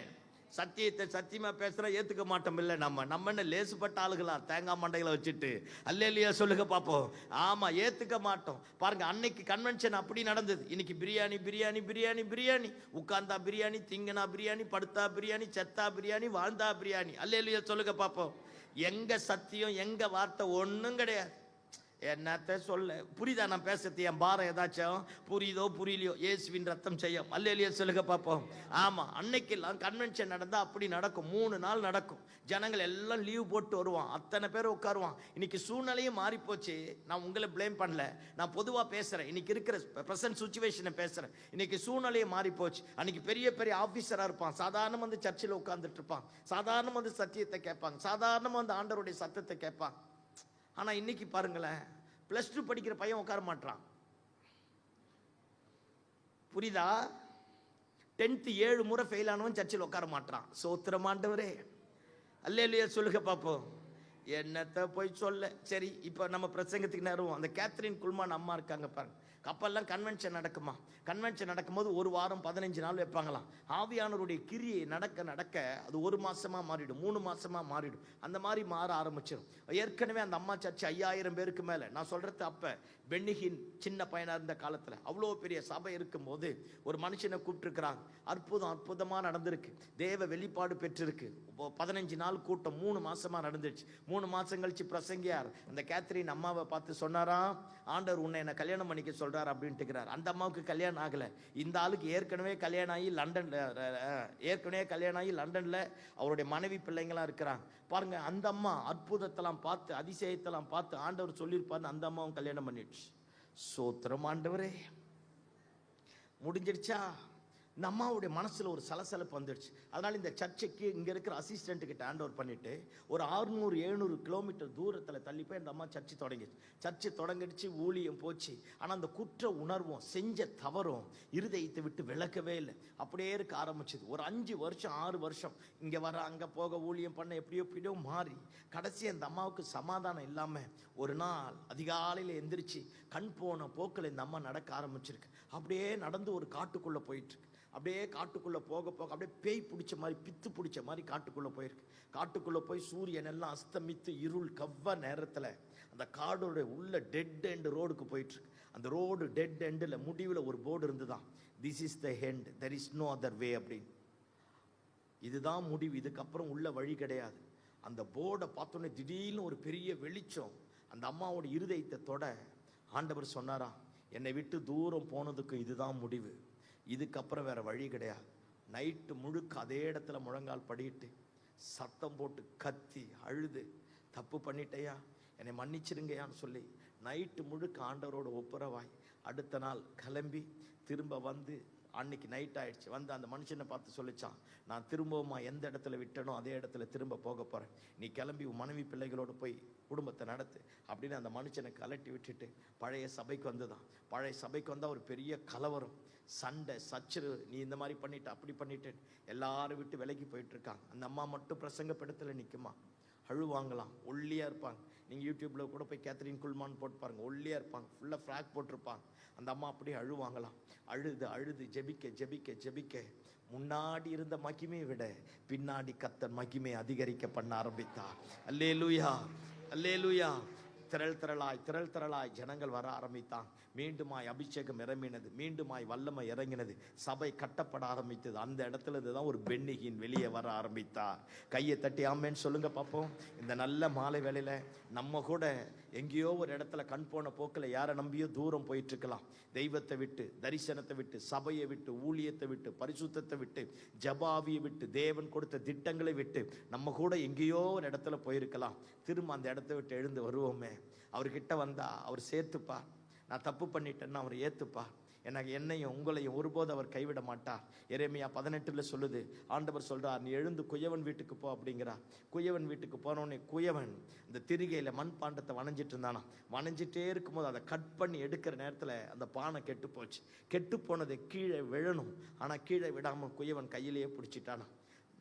சத்தியத்தை சத்தியமா பேசுற ஏத்துக்க மாட்டோம் இல்ல. நம்ம என்ன லேசுப்பட்ட ஆளுகளா தேங்காய் மண்டைகளை வச்சுட்டு? அல்லேலூயா சொல்லுங்க பாப்போம். ஆமா, ஏத்துக்க மாட்டோம். பாருங்க, அன்னைக்கு கன்வென்ஷன் அப்படி நடந்தது. இன்னைக்கு பிரியாணி பிரியாணி பிரியாணி பிரியாணி, உட்கார்ந்தா பிரியாணி, திங்கனா பிரியாணி, படுத்தா பிரியாணி, செத்தா பிரியாணி, வாழ்ந்தா பிரியாணி. அல்லேலூயா சொல்லுங்க பாப்போம். எங்க சத்தியம், எங்க வார்த்தை? ஒண்ணும் கிடையாது. என்னத்த சொல்ல? புரியுதா நான் பேசுறது? என் பாரம் ஏதாச்சும் புரியுதோ புரியலையோ, இயேசுவின் ரத்தம் செய்யும். அல்லேலூயா சொல்லுங்க பாப்போம். ஆமா, அன்னைக்கெல்லாம் கன்வென்ஷன் நடந்தா அப்படி நடக்கும். 3 நாள் நடக்கும். ஜனங்கள் எல்லாம் லீவ் போட்டு வருவான், அத்தனை பேர் உட்காருவான். இன்னைக்கு சூழ்நிலையும் மாறி போச்சு. நான் உங்களை பிளேம் பண்ணல, நான் பொதுவா பேசுறேன். இன்னைக்கு இருக்கிற பிரசன்ட் சிச்சுவேஷனை பேசுறேன். இன்னைக்கு சூழ்நிலையும் மாறி போச்சு. அன்னைக்கு பெரிய பெரிய ஆபீசரா இருப்பான், சாதாரண வந்து சர்ச்சில் உட்கார்ந்துட்டு இருப்பான், சாதாரண வந்து சத்தியத்தை கேட்பாங்க, சாதாரண வந்து ஆண்டவருடைய சத்தத்தை கேட்பாங்க. ஆனா இன்னைக்கு பாருங்களேன், +2 படிக்கிற பையன் உட்கார மாட்டான். புரியுதா? 10th 7 முறை ஃபெயில் ஆனவன் சர்ச்சில் உட்கார மாட்டான். சோத்திரம் ஆண்டவரே. அல்லேலூயா சொல்லுங்க பாப்போம். என்னத்த போய் சொல்ல. சரி, இப்ப நம்ம பிரசங்கத்துக்கு நேரம். அந்த கேத்ரின் குல்மான் அம்மா இருக்காங்க பாருங்க. கப்பல்லாம் கன்வென்ஷன் நடக்குமா? கன்வென்ஷன் நடக்கும்போது 1 வாரம் 15 நாள் வைப்பாங்களாம். ஆவியானவருடைய கிரியை நடக்க நடக்க அது 1 மாசமா மாறிடும், 3 மாசமா மாறிடும். அந்த மாதிரி மாற ஆரம்பிச்சிடும். ஏற்கனவே அந்த அம்மா சர்ச்சு 5000 பேருக்கு மேல. நான் சொல்றது அப்ப பென்னிஹின் சின்ன பையனா இருந்த காலத்துல அவ்வளோ பெரிய சபை இருக்கும்போது ஒரு மனுஷனை கூப்பிட்டுருக்கிறாங்க. அற்புதமா நடந்திருக்கு. தேவ வெளிப்பாடு பெற்றிருக்கு. 15 நாள் கூட்டம் 3 மாசமா நடந்துருச்சு. 3 மாசம் கழிச்சு பிரசங்கியார் அந்த கேத்ரின் அம்மாவை பார்த்து சொன்னாராம், ஆண்டவர் உன்னை என்ன கல்யாணம் பண்ணிக்க சொல்றாரு அப்படின்ட்டு. அந்த அம்மாவுக்கு கல்யாணம் ஆகல. இந்த ஆளுக்கு ஏற்கனவே கல்யாணம் ஆகி லண்டன்ல அவருடைய மனைவி பிள்ளைங்களா இருக்கிறாங்க பாருங்க. அந்த அம்மா அற்புதத்தெல்லாம் பார்த்து, அதிசயத்தெல்லாம் பார்த்து ஆண்டவர் சொல்லியிருப்பாரு, அந்த அம்மாவும் கல்யாணம் பண்ணிடுச்சு. சோத்திரம் ஆண்டவரே. முடிஞ்சிடுச்சா? இந்த அம்மாவுடைய மனசுல ஒரு சலசலப்பு வந்துடுச்சு. அதனால இந்த சர்ச்சைக்கு இங்க இருக்கிற அசிஸ்டன்ட் கிட்ட ஹேண்ட் ஓவர் பண்ணிட்டு ஒரு 600-700 கிலோமீட்டர் தூரத்துல தள்ளி போய் இந்த அம்மா சர்ச்சை தொடங்கிடுச்சு. சர்ச்சை தொடங்கிடுச்சு, ஊழியம் போச்சு. ஆனா அந்த குற்ற உணர்வும் செஞ்ச தவறும் இருதயத்தை விட்டு விலக்கவே இல்லை. அப்படியே இருக்க ஆரம்பிச்சது. ஒரு 5 வருஷம் 6 வருஷம் இங்க வர அங்க போக ஊழியம் பண்ண எப்படியோ மாறி கடைசி அந்த அம்மாவுக்கு சமாதானம் இல்லாம ஒரு நாள் அதிகாலையில எந்திரிச்சு கண் போன போக்கில் இந்த அம்மா நடக்க ஆரம்பிச்சிருக்கு. அப்படியே நடந்து ஒரு காட்டுக்குள்ள போயிட்டு இருக்கு. அப்படியே காட்டுக்குள்ள போக போக அப்படியே பேய் பிடிச்ச மாதிரி, பித்து பிடிச்ச மாதிரி காட்டுக்குள்ள போயிருக்கு. காட்டுக்குள்ள போய் சூரியன் எல்லாம் அஸ்தமித்து இருள் கவ்வ நேரத்துல அந்த காடோட உள்ள டெட் எண்ட் ரோடுக்கு போயிட்டு இருக்கு. அந்த ரோடு டெட் எண்டில் முடிவில் ஒரு போர்டு இருந்துதான், this is the end, there is no other way அப்படின்னு. இதுதான் முடிவு, இதுக்கப்புறம் உள்ள வழி கிடையாது. அந்த போர்டை பார்த்தோன்னே திடீர்னு ஒரு பெரிய வெளிச்சம் அந்த அம்மாவோட இருதயத்தை தொட ஆண்டவர் சொன்னாரா, என்னை விட்டு தூரம் போனதுக்கு இதுதான் முடிவு, இதுக்கப்புறம் வேற வழி கிடையாது. நைட்டு முழுக்க அதே இடத்துல முழங்கால் படிட்டு சத்தம் போட்டு கத்தி அழுது, தப்பு பண்ணிட்டையா, என்னை மன்னிச்சிருங்கயான்னு சொல்லி நைட்டு முழுக்க ஆண்டவரோட ஒப்புரவாய் அடுத்த நாள் கிளம்பி திரும்ப வந்து அன்னைக்கு நைட் ஆயிடுச்சு. வந்து அந்த மனுஷனை பார்த்து சொல்லிச்சான், நான் திரும்பவுமா எந்த இடத்துல விட்டனோ அதே இடத்துல திரும்ப போக போறேன், நீ கிளம்பி உன் மனைவி பிள்ளைகளோடு போய் குடும்பத்தை நடத்து அப்படின்னு அந்த மனுஷனை கலட்டி விட்டுட்டு பழைய சபைக்கு வந்துதான். பழைய சபைக்கு வந்தால் ஒரு பெரிய கலவரம், சண்டை, சச்சரவு, நீ இந்த மாதிரி பண்ணிட்டு அப்படி பண்ணிட்டு எல்லாரும் விட்டு விலகி போயிட்டு இருக்காங்க. அந்த அம்மா மட்டும் பிரசங்க படத்துல நிற்குமா, அழுவாங்களாம், ஒல்லியா இருப்பாங்க. நீங்க யூடியூப்ல கூட போய் கேத்ரின் குல்மான் போட்டு பாருங்க, ஒல்லியா இருப்பாங்க, ஃபுல்லா ஃப்ராக் போட்டிருப்பாங்க. அந்த அம்மா அப்படியே அழுவாங்களாம். அழுது அழுது ஜெபிக்க ஜெபிக்க ஜெபிக்க முன்னாடி இருந்த மகிமையை விட பின்னாடி கர்த்தர் மகிமை அதிகரிக்க பண்ண ஆரம்பித்தார். அல்லேலூயா அல்லேலூயா. திரள் திரளாய் ஜனங்கள் வர ஆரம்பித்தான். மீண்டுமாய் அபிஷேகம் இறங்கினது, மீண்டுமாய் வல்லமை இறங்கினது, சபை கட்டப்பட ஆரம்பித்தது. அந்த இடத்துல இருந்துதான் ஒரு பென்னிஹின் வெளியே வர ஆரம்பித்தார். கையை தட்டி ஆமேன்னு சொல்லுங்க பார்ப்போம். இந்த நல்ல மாலை வேளையில நம்ம கூட எங்கேயோ ஒரு இடத்துல கண் போன போக்கில் யாரை நம்பியோ தூரம் போயிட்டு இருக்கலாம். தெய்வத்தை விட்டு, தரிசனத்தை விட்டு, சபையை விட்டு, ஊழியத்தை விட்டு, பரிசுத்தத்தை விட்டு, ஜபாவியை விட்டு, தேவன் கொடுத்த திட்டங்களை விட்டு நம்ம கூட எங்கேயோ ஒரு இடத்துல போயிருக்கலாம். திரும்ப அந்த இடத்த விட்டு எழுந்து வருவோமே. அவர்கிட்ட வந்தா அவர் சேர்த்துப்பார். நான் தப்பு பண்ணிட்டேன்னு அவர் ஏத்துப்பா. எனக்கு என்னையும் உங்களையும் ஒருபோது அவர் கைவிட மாட்டார். எரேமியா 18 சொல்லுது, ஆண்டவர் சொல்றார், நீ எழுந்து குயவன் வீட்டுக்கு போ அப்படிங்கிறார். குயவன் வீட்டுக்கு போனோடனே குயவன் இந்த திரிகையில மண்பாண்டத்தை வணைஞ்சிட்டு இருந்தானா. வணைஞ்சிட்டே இருக்கும்போது அதை கட் பண்ணி எடுக்கிற நேரத்தில் அந்த பானை கெட்டு போச்சு. கெட்டு போனதை கீழே விழணும், ஆனால் கீழே விடாமல் குயவன் கையிலேயே பிடிச்சிட்டானா.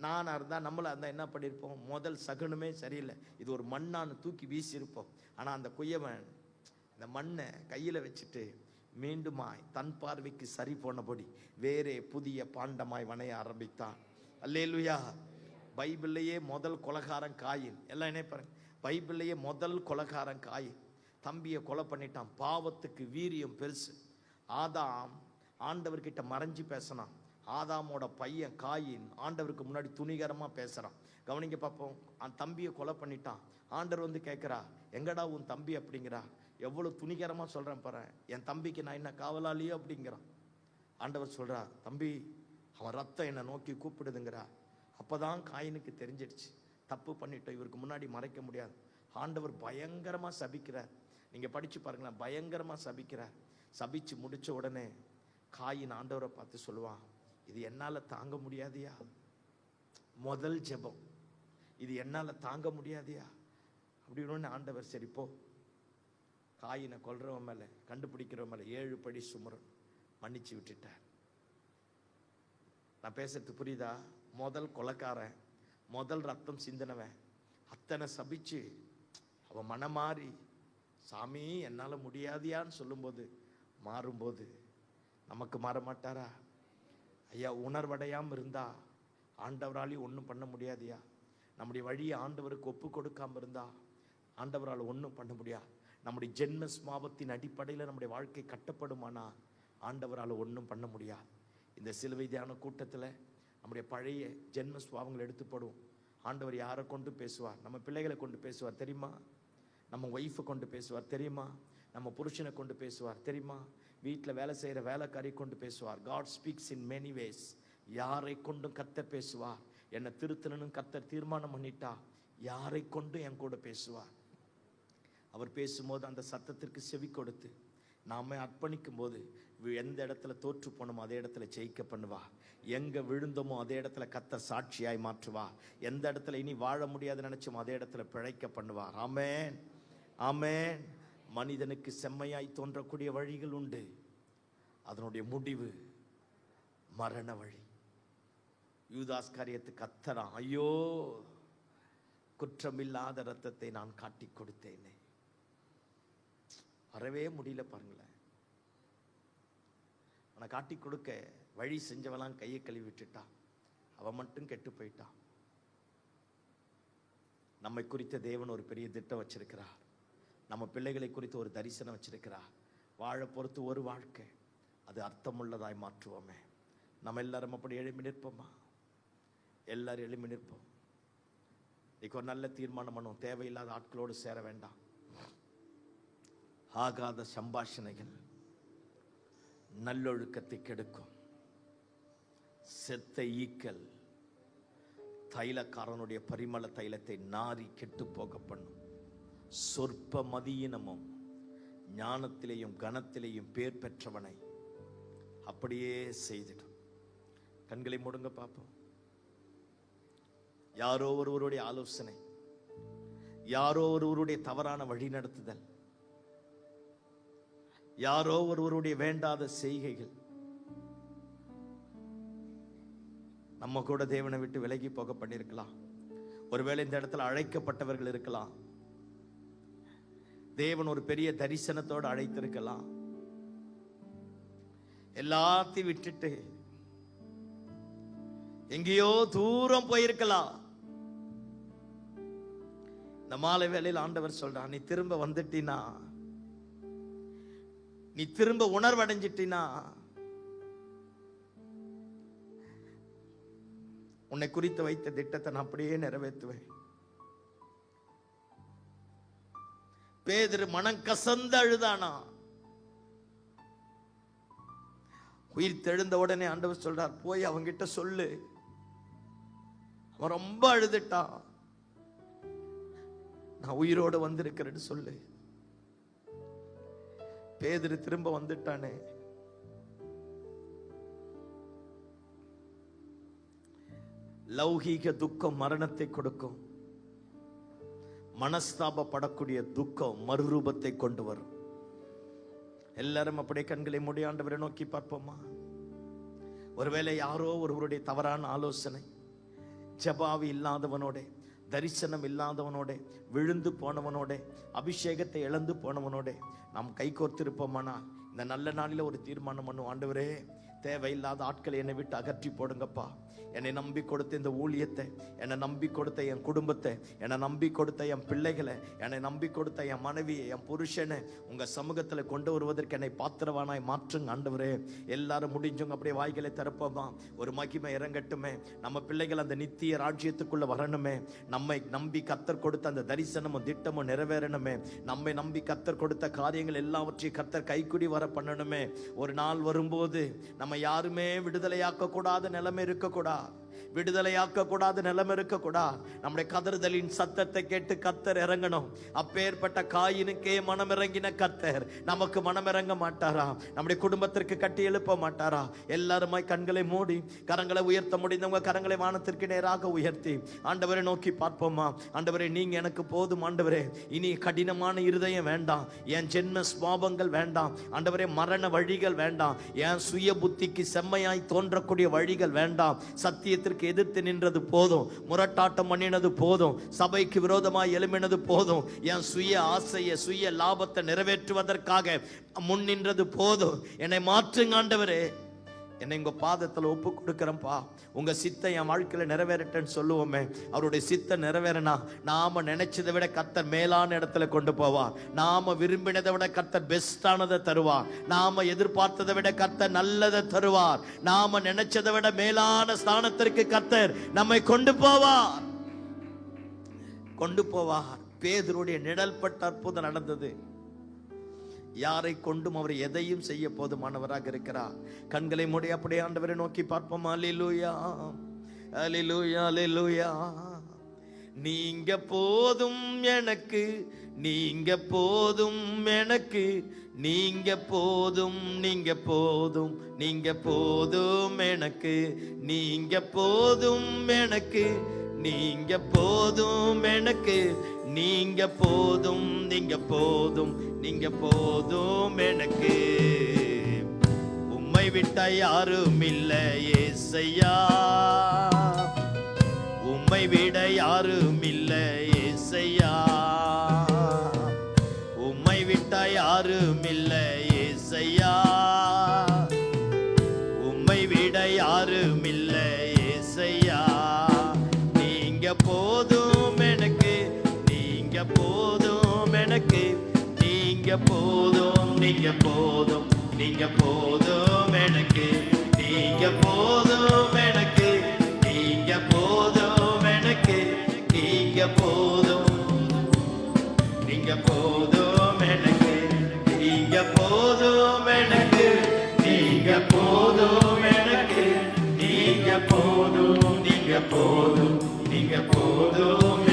நானாக இருந்தால் நம்மளா இருந்தால் என்ன பண்ணியிருப்போம்? முதல் சகுனமே சரியில்லை, இது ஒரு மண்ணான்னு தூக்கி வீசியிருப்போம். ஆனால் அந்த குயவன் இந்த மண்ணை கையில் வச்சுட்டு மீண்டுமாய் தன் பார்வைக்கு சரி போனபடி வேறே புதிய பாண்டமாய் வணைய ஆரம்பித்தான். அல்லேலூயா. பைபிள்லேயே முதல் கொலைகாரன் காயின். எல்லாம் என்ன பாருங்க, பைபிள்லேயே முதல் கொலைகாரன் காயின். தம்பியை கொலை பண்ணிட்டான். பாவத்துக்கு வீரியம் பெருசு. ஆதாம் ஆண்டவர்கிட்ட மறைஞ்சு பேசினான். ஆதாமோட பையன் காயின் ஆண்டவருக்கு முன்னாடி துணிகரமாக பேசுகிறான். கவனிங்க பார்ப்போம். தம்பியை கொலை பண்ணிட்டான். ஆண்டவர் வந்து கேட்குறா, எங்கடா உன் தம்பி அப்படிங்கிறா. எவ்வளோ துணிகரமாக சொல்கிறேன் பாரு, என் தம்பிக்கு நான் என்ன காவலாளியோ அப்படிங்கிறான். ஆண்டவர் சொல்கிறா, தம்பி அவன் ரத்தம் என்னை நோக்கி கூப்பிடுதுங்கிறா. அப்போ தான் காயினுக்கு தெரிஞ்சிடுச்சு, தப்பு பண்ணிட்டோம், இவருக்கு முன்னாடி மறைக்க முடியாது. ஆண்டவர் பயங்கரமாக சபிக்கிறார். நீங்கள் படித்து பாருங்களேன், பயங்கரமாக சபிக்கிறார். சபிச்சு முடித்த உடனே காயின் ஆண்டவரை பார்த்து சொல்லுவான், இது என்னால் தாங்க முடியாதியா. முதல் ஜெபம், இது என்னால் தாங்க முடியாதியா அப்படின்னு. ஆண்டவர் சரி போ, காயினை கொல்றவன் மேலே கண்டுபிடிக்கிறவன் மேலே 7 படி சுமரன் மன்னிச்சு விட்டுட்டார். நான் பேசுறது புரியுதா? முதல் கொலைக்காரன், முதல் ரத்தம் சிந்தினவன் அத்தனை சபிச்சு அவன் மனமாறி சாமி என்னால் முடியாதியான்னு சொல்லும்போது மாறும்போது நமக்கு மாற மாட்டாரா? ஐயா, உணர்வடையாமல் இருந்தா ஆண்டவராலையும் ஒன்றும் பண்ண முடியாதியா. நம்முடைய வழியை ஆண்டவருக்கு ஒப்பு கொடுக்காம இருந்தா ஆண்டவரால் ஒன்றும் பண்ண முடியாது. நம்முடைய ஜென்ம ஸ்மாபத்தின் அடிப்படையில் நம்முடைய வாழ்க்கை கட்டப்படுமானா ஆண்டவரால் ஒன்றும் பண்ண முடியாது. இந்த சிலுவை தியான கூட்டத்தில் நம்முடைய பழைய ஜென்ம சுவாபங்கள் எடுத்துப்படும். ஆண்டவர் யாரை கொண்டு பேசுவார்? நம்ம பிள்ளைகளை கொண்டு பேசுவார் தெரியுமா? நம்ம ஒய்ஃபை கொண்டு பேசுவார் தெரியுமா? நம்ம புருஷனை கொண்டு பேசுவார் தெரியுமா? வீட்டில் வேலை செய்கிற வேலைக்காரி கொண்டு பேசுவார். God speaks in many ways. யாரை கொண்டும் கர்த்தர் பேசுவார். என்னை திருத்தணும்னு கர்த்தர் தீர்மானம் பண்ணிட்டா யாரை கொண்டும் என் கூட பேசுவார். அவர் பேசும்போது அந்த சத்தத்திற்கு செவி கொடுத்து நாம அர்ப்பணிக்கும் போது எந்த இடத்துல தோற்று போனோமோ அதே இடத்துல ஜெயிக்க பண்ணுவா. எங்க விழுந்தோமோ அதே இடத்துல கர்த்தர் சாட்சியாய் மாற்றுவா. எந்த இடத்துல இனி வாழ முடியாது நினைச்சோமோ அதே இடத்துல பிழைக்க பண்ணுவார். ஆமென், ஆமென். மனிதனுக்கு செம்மையாய் தோன்றக்கூடிய வழிகள் உண்டு, அதனுடைய முடிவு மரண வழி. யூதாஸ் காரியத்துக்கு கத்தரான், ஐயோ குற்றமில்லாத ரத்தத்தை நான் காட்டி கொடுத்தேனே. வரவே முடியல பாருங்களேன். அவனை காட்டி கொடுக்க வழி செஞ்சவெல்லாம் கையை கழுவி விட்டுட்டான். அவன் மட்டும் கெட்டு போயிட்டான். நம்மை குறித்த தேவன் ஒரு பெரிய திட்டம் வச்சிருக்கிறார். நம்ம பிள்ளைகளை குறித்து ஒரு தரிசனம் வச்சிருக்கிறார். வாழ பொறுத்து ஒரு வாழ்க்கை, அது அர்த்தமுள்ளதாய் மாற்றுவோமே. நம்ம எல்லாரும் அப்படி எழுப்பி நிற்போமா? எல்லாரும் எழுப்பி நிற்போம். இன்னைக்கு ஒரு நல்ல தீர்மானம் பண்ணுவோம். தேவையில்லாத ஆட்களோடு சேர வேண்டாம். ஆகாத சம்பாஷணைகள் நல்லொழுக்கத்தை கெடுக்கும். செத்த ஈக்கல் தைலக்காரனுடைய பரிமள தைலத்தை நாரி கெட்டு போக பண்ணும். சொற்ப மதியினமும் ஞானத்திலேயும் கனத்திலேயும் பேர் பெற்றவனை அப்படியே செய்திடும். கண்களை மூடுங்க பார்ப்போம். யாரோ ஒருவருடைய ஆலோசனை, யாரோ ஒருவருடைய தவறான வழி நடத்துதல், யாரோ ஒருவருடைய வேண்டாத செய்கைகள் நம்ம கூட தேவனை விட்டு விலகி போக பண்ணிருக்கலாம். ஒருவேளை இந்த இடத்துல அழைக்கப்பட்டவர்கள் இருக்கலாம். தேவன் ஒரு பெரிய தரிசனத்தோடு அழைத்திருக்கலாம். எல்லாத்தையும் விட்டுட்டு எங்கேயோ தூரம் போயிருக்கலாம். இந்த மாலை வேளையில் ஆண்டவர் சொல்றான், நீ திரும்ப வந்துட்டினா, நீ திரும்ப உணர்வடைஞ்சிட்டினா, உன்னை குறித்து வைத்த திட்டத்தை நான் அப்படியே நிறைவேற்றுவேன். பேதுரு மனம் கசந்து அழுதானா. உயிர் தெழுந்த உடனே ஆண்டவர் சொல்றார், போய் அவங்கிட்ட சொல்லு. அவன் ரொம்ப அழுதுட்டான். நான் உயிரோடு வந்திருக்கிறேன்னு சொல்லு. பேதுரு திரும்ப வந்துட்டானே. லௌகீக துக்கம் மரணத்தை கொடுக்கும். மனஸ்தாபப்படக்கூடிய துக்கம் மறுரூபத்தை கொண்டு வரும். எல்லாரும் அப்படியே கண்களை மூடி ஆண்டவரை நோக்கி பார்ப்போமா? ஒருவேளை யாரோ ஒருவருடைய தவறான ஆலோசனை, ஜபாவி இல்லாதவனோட, தரிசனம் இல்லாதவனோட, விழுந்து போனவனோட, அபிஷேகத்தை இழந்து போனவனோட நாம் கை கோர்த்திருப்போமானா இந்த நல்ல நாளில் ஒரு தீர்மானம் பண்ணுவோம். ஆண்டவரே, தேவையில்லாத ஆட்களை என்னை விட்டு அகற்றி போடுங்கப்பா. என்னை நம்பி கொடுத்த இந்த ஊழியத்தை, என்னை நம்பி கொடுத்த என் குடும்பத்தை, என்னை நம்பி கொடுத்த என் பிள்ளைகளை, என்னை நம்பி கொடுத்த என் மனைவியை, என் புருஷனை உங்க சமூகத்துல கொண்டு வருவதற்கு என்னை பாத்திரவானாய் மாற்றுங்க ஆண்டவரே. எல்லாரும் முடிஞ்சவங்க அப்படியே வாய்களை திறப்போமா? ஒரு மகிமை இறங்கட்டுமே. நம்ம பிள்ளைகள் அந்த நித்திய ராஜ்யத்துக்குள்ள வரணுமே. நம்மை நம்பி கர்த்தர் கொடுத்த அந்த தரிசனமும் திட்டமும் நிறைவேறணுமே. நம்மை நம்பி கர்த்தர் கொடுத்த காரியங்கள் எல்லாவற்றையும் கர்த்தர் கைக்குடி வர பண்ணணுமே. ஒரு நாள் வரும்போது நம்ம யாருமே விடுதலையாக்க கூடாத நிலைமை இருக்கக்கூடாது. விடுதலையாக்க கூடாத நிலைமை இருக்கக்கூடாது. நம்முடைய கதறுதலின் சத்தத்தை கேட்டு கர்த்தர் இறங்கணும். அப்பேற்பட்ட காயினுக்கே மனம் இறங்கின கர்த்தர் நமக்கு மனம் இறங்க மாட்டாரா? நம்முடைய குடும்பத்திற்கு கட்டி எழுப்ப மாட்டாரா? எல்லாருமாய் கண்களை மூடி கரங்களை உயர்த்த முடிந்தவங்க கரங்களை வானத்திற்கு நேராக உயர்த்தி ஆண்டவரை நோக்கி பார்ப்போமா? ஆண்டவரே, நீங்க எனக்கு போதும் ஆண்டவரே. இனி கடினமான இருதயம் வேண்டாம், என் ஜென்ம சுவாபங்கள் வேண்டாம் ஆண்டவரே, மரண வழிகள் வேண்டாம், என் சுய புத்திக்கு செம்மையாய் தோன்றக்கூடிய வழிகள் வேண்டாம். சத்தியத்திற்கு எதிர்த்து நின்றது போதும், முரட்டாட்டம் பண்ணினது போதும், சபைக்கு விரோதமாய் எழும்பினது போதும், என் சுய ஆசையை, சுய லாபத்தை நிறைவேற்றுவதற்காக முன் நின்றது போதும். என்னை மாற்றுங்க ஆண்டவரே. என்னை உங்க பாதத்தில் ஒப்பு கொடுக்கிறேன்ப்பா. உங்க சித்தை என் வாழ்க்கையில நிறைவேறட்டேன்னு சொல்லுவோமே. அவருடைய சித்தை நிறைவேறனா நாம நினைச்சதை விட கர்த்தர் மேலான இடத்துல கொண்டு போவார். நாம விரும்பினதை விட கர்த்தர் பெஸ்டானதை தருவார். நாம எதிர்பார்த்ததை விட கர்த்தர் நல்லதை தருவார். நாம நினைச்சதை விட மேலான ஸ்தானத்திற்கு கர்த்தர் நம்மை கொண்டு போவார். பேதுருடைய நிழல் பட்ட அற்புதம் நடந்தது. யாரை கொண்டும் அவர் எதையும் செய்ய போதுமானவராக இருக்கிறார். கண்களை மூடி அப்படியே ஆண்டவரை நோக்கி பார்ப்போம். அல்லேலூயா, அல்லேலூயா, அல்லேலூயா. நீங்க போதும் எனக்கு, நீங்க போதும் எனக்கு, நீங்க போதும், நீங்க போதும், நீங்க போதும் எனக்கு, நீங்க போதும் எனக்கு, நீங்க போதும் எனக்கு, நீங்க போதும், நீங்க போதும், நீங்க போதும் எனக்கு. உம்மை விட்ட யாரும் இல்லை ஏசையா, உம்மை விட யாரும் இல்லை ஏசையா, உம்மை விட்ட யாரும் இல்லை ஏசையா, உம்மை விட யாரும் இல்லை ஏசையா. நீங்க போதும் எனக்கு, நீங்க போதும் எனக்கு, நீங்க போதும், நீங்க போதும், நீங்க போதும் எனக்கு, நீங்க போதும் எனக்கு, நீங்க போதும் எனக்கு, நீங்க போதும், நீங்க போதும் எனக்கு, நீங்க போதும் எனக்கு, நீங்க போதும் எனக்கு, நீங்க போதும், நீங்க போதும், நீங்க போதும்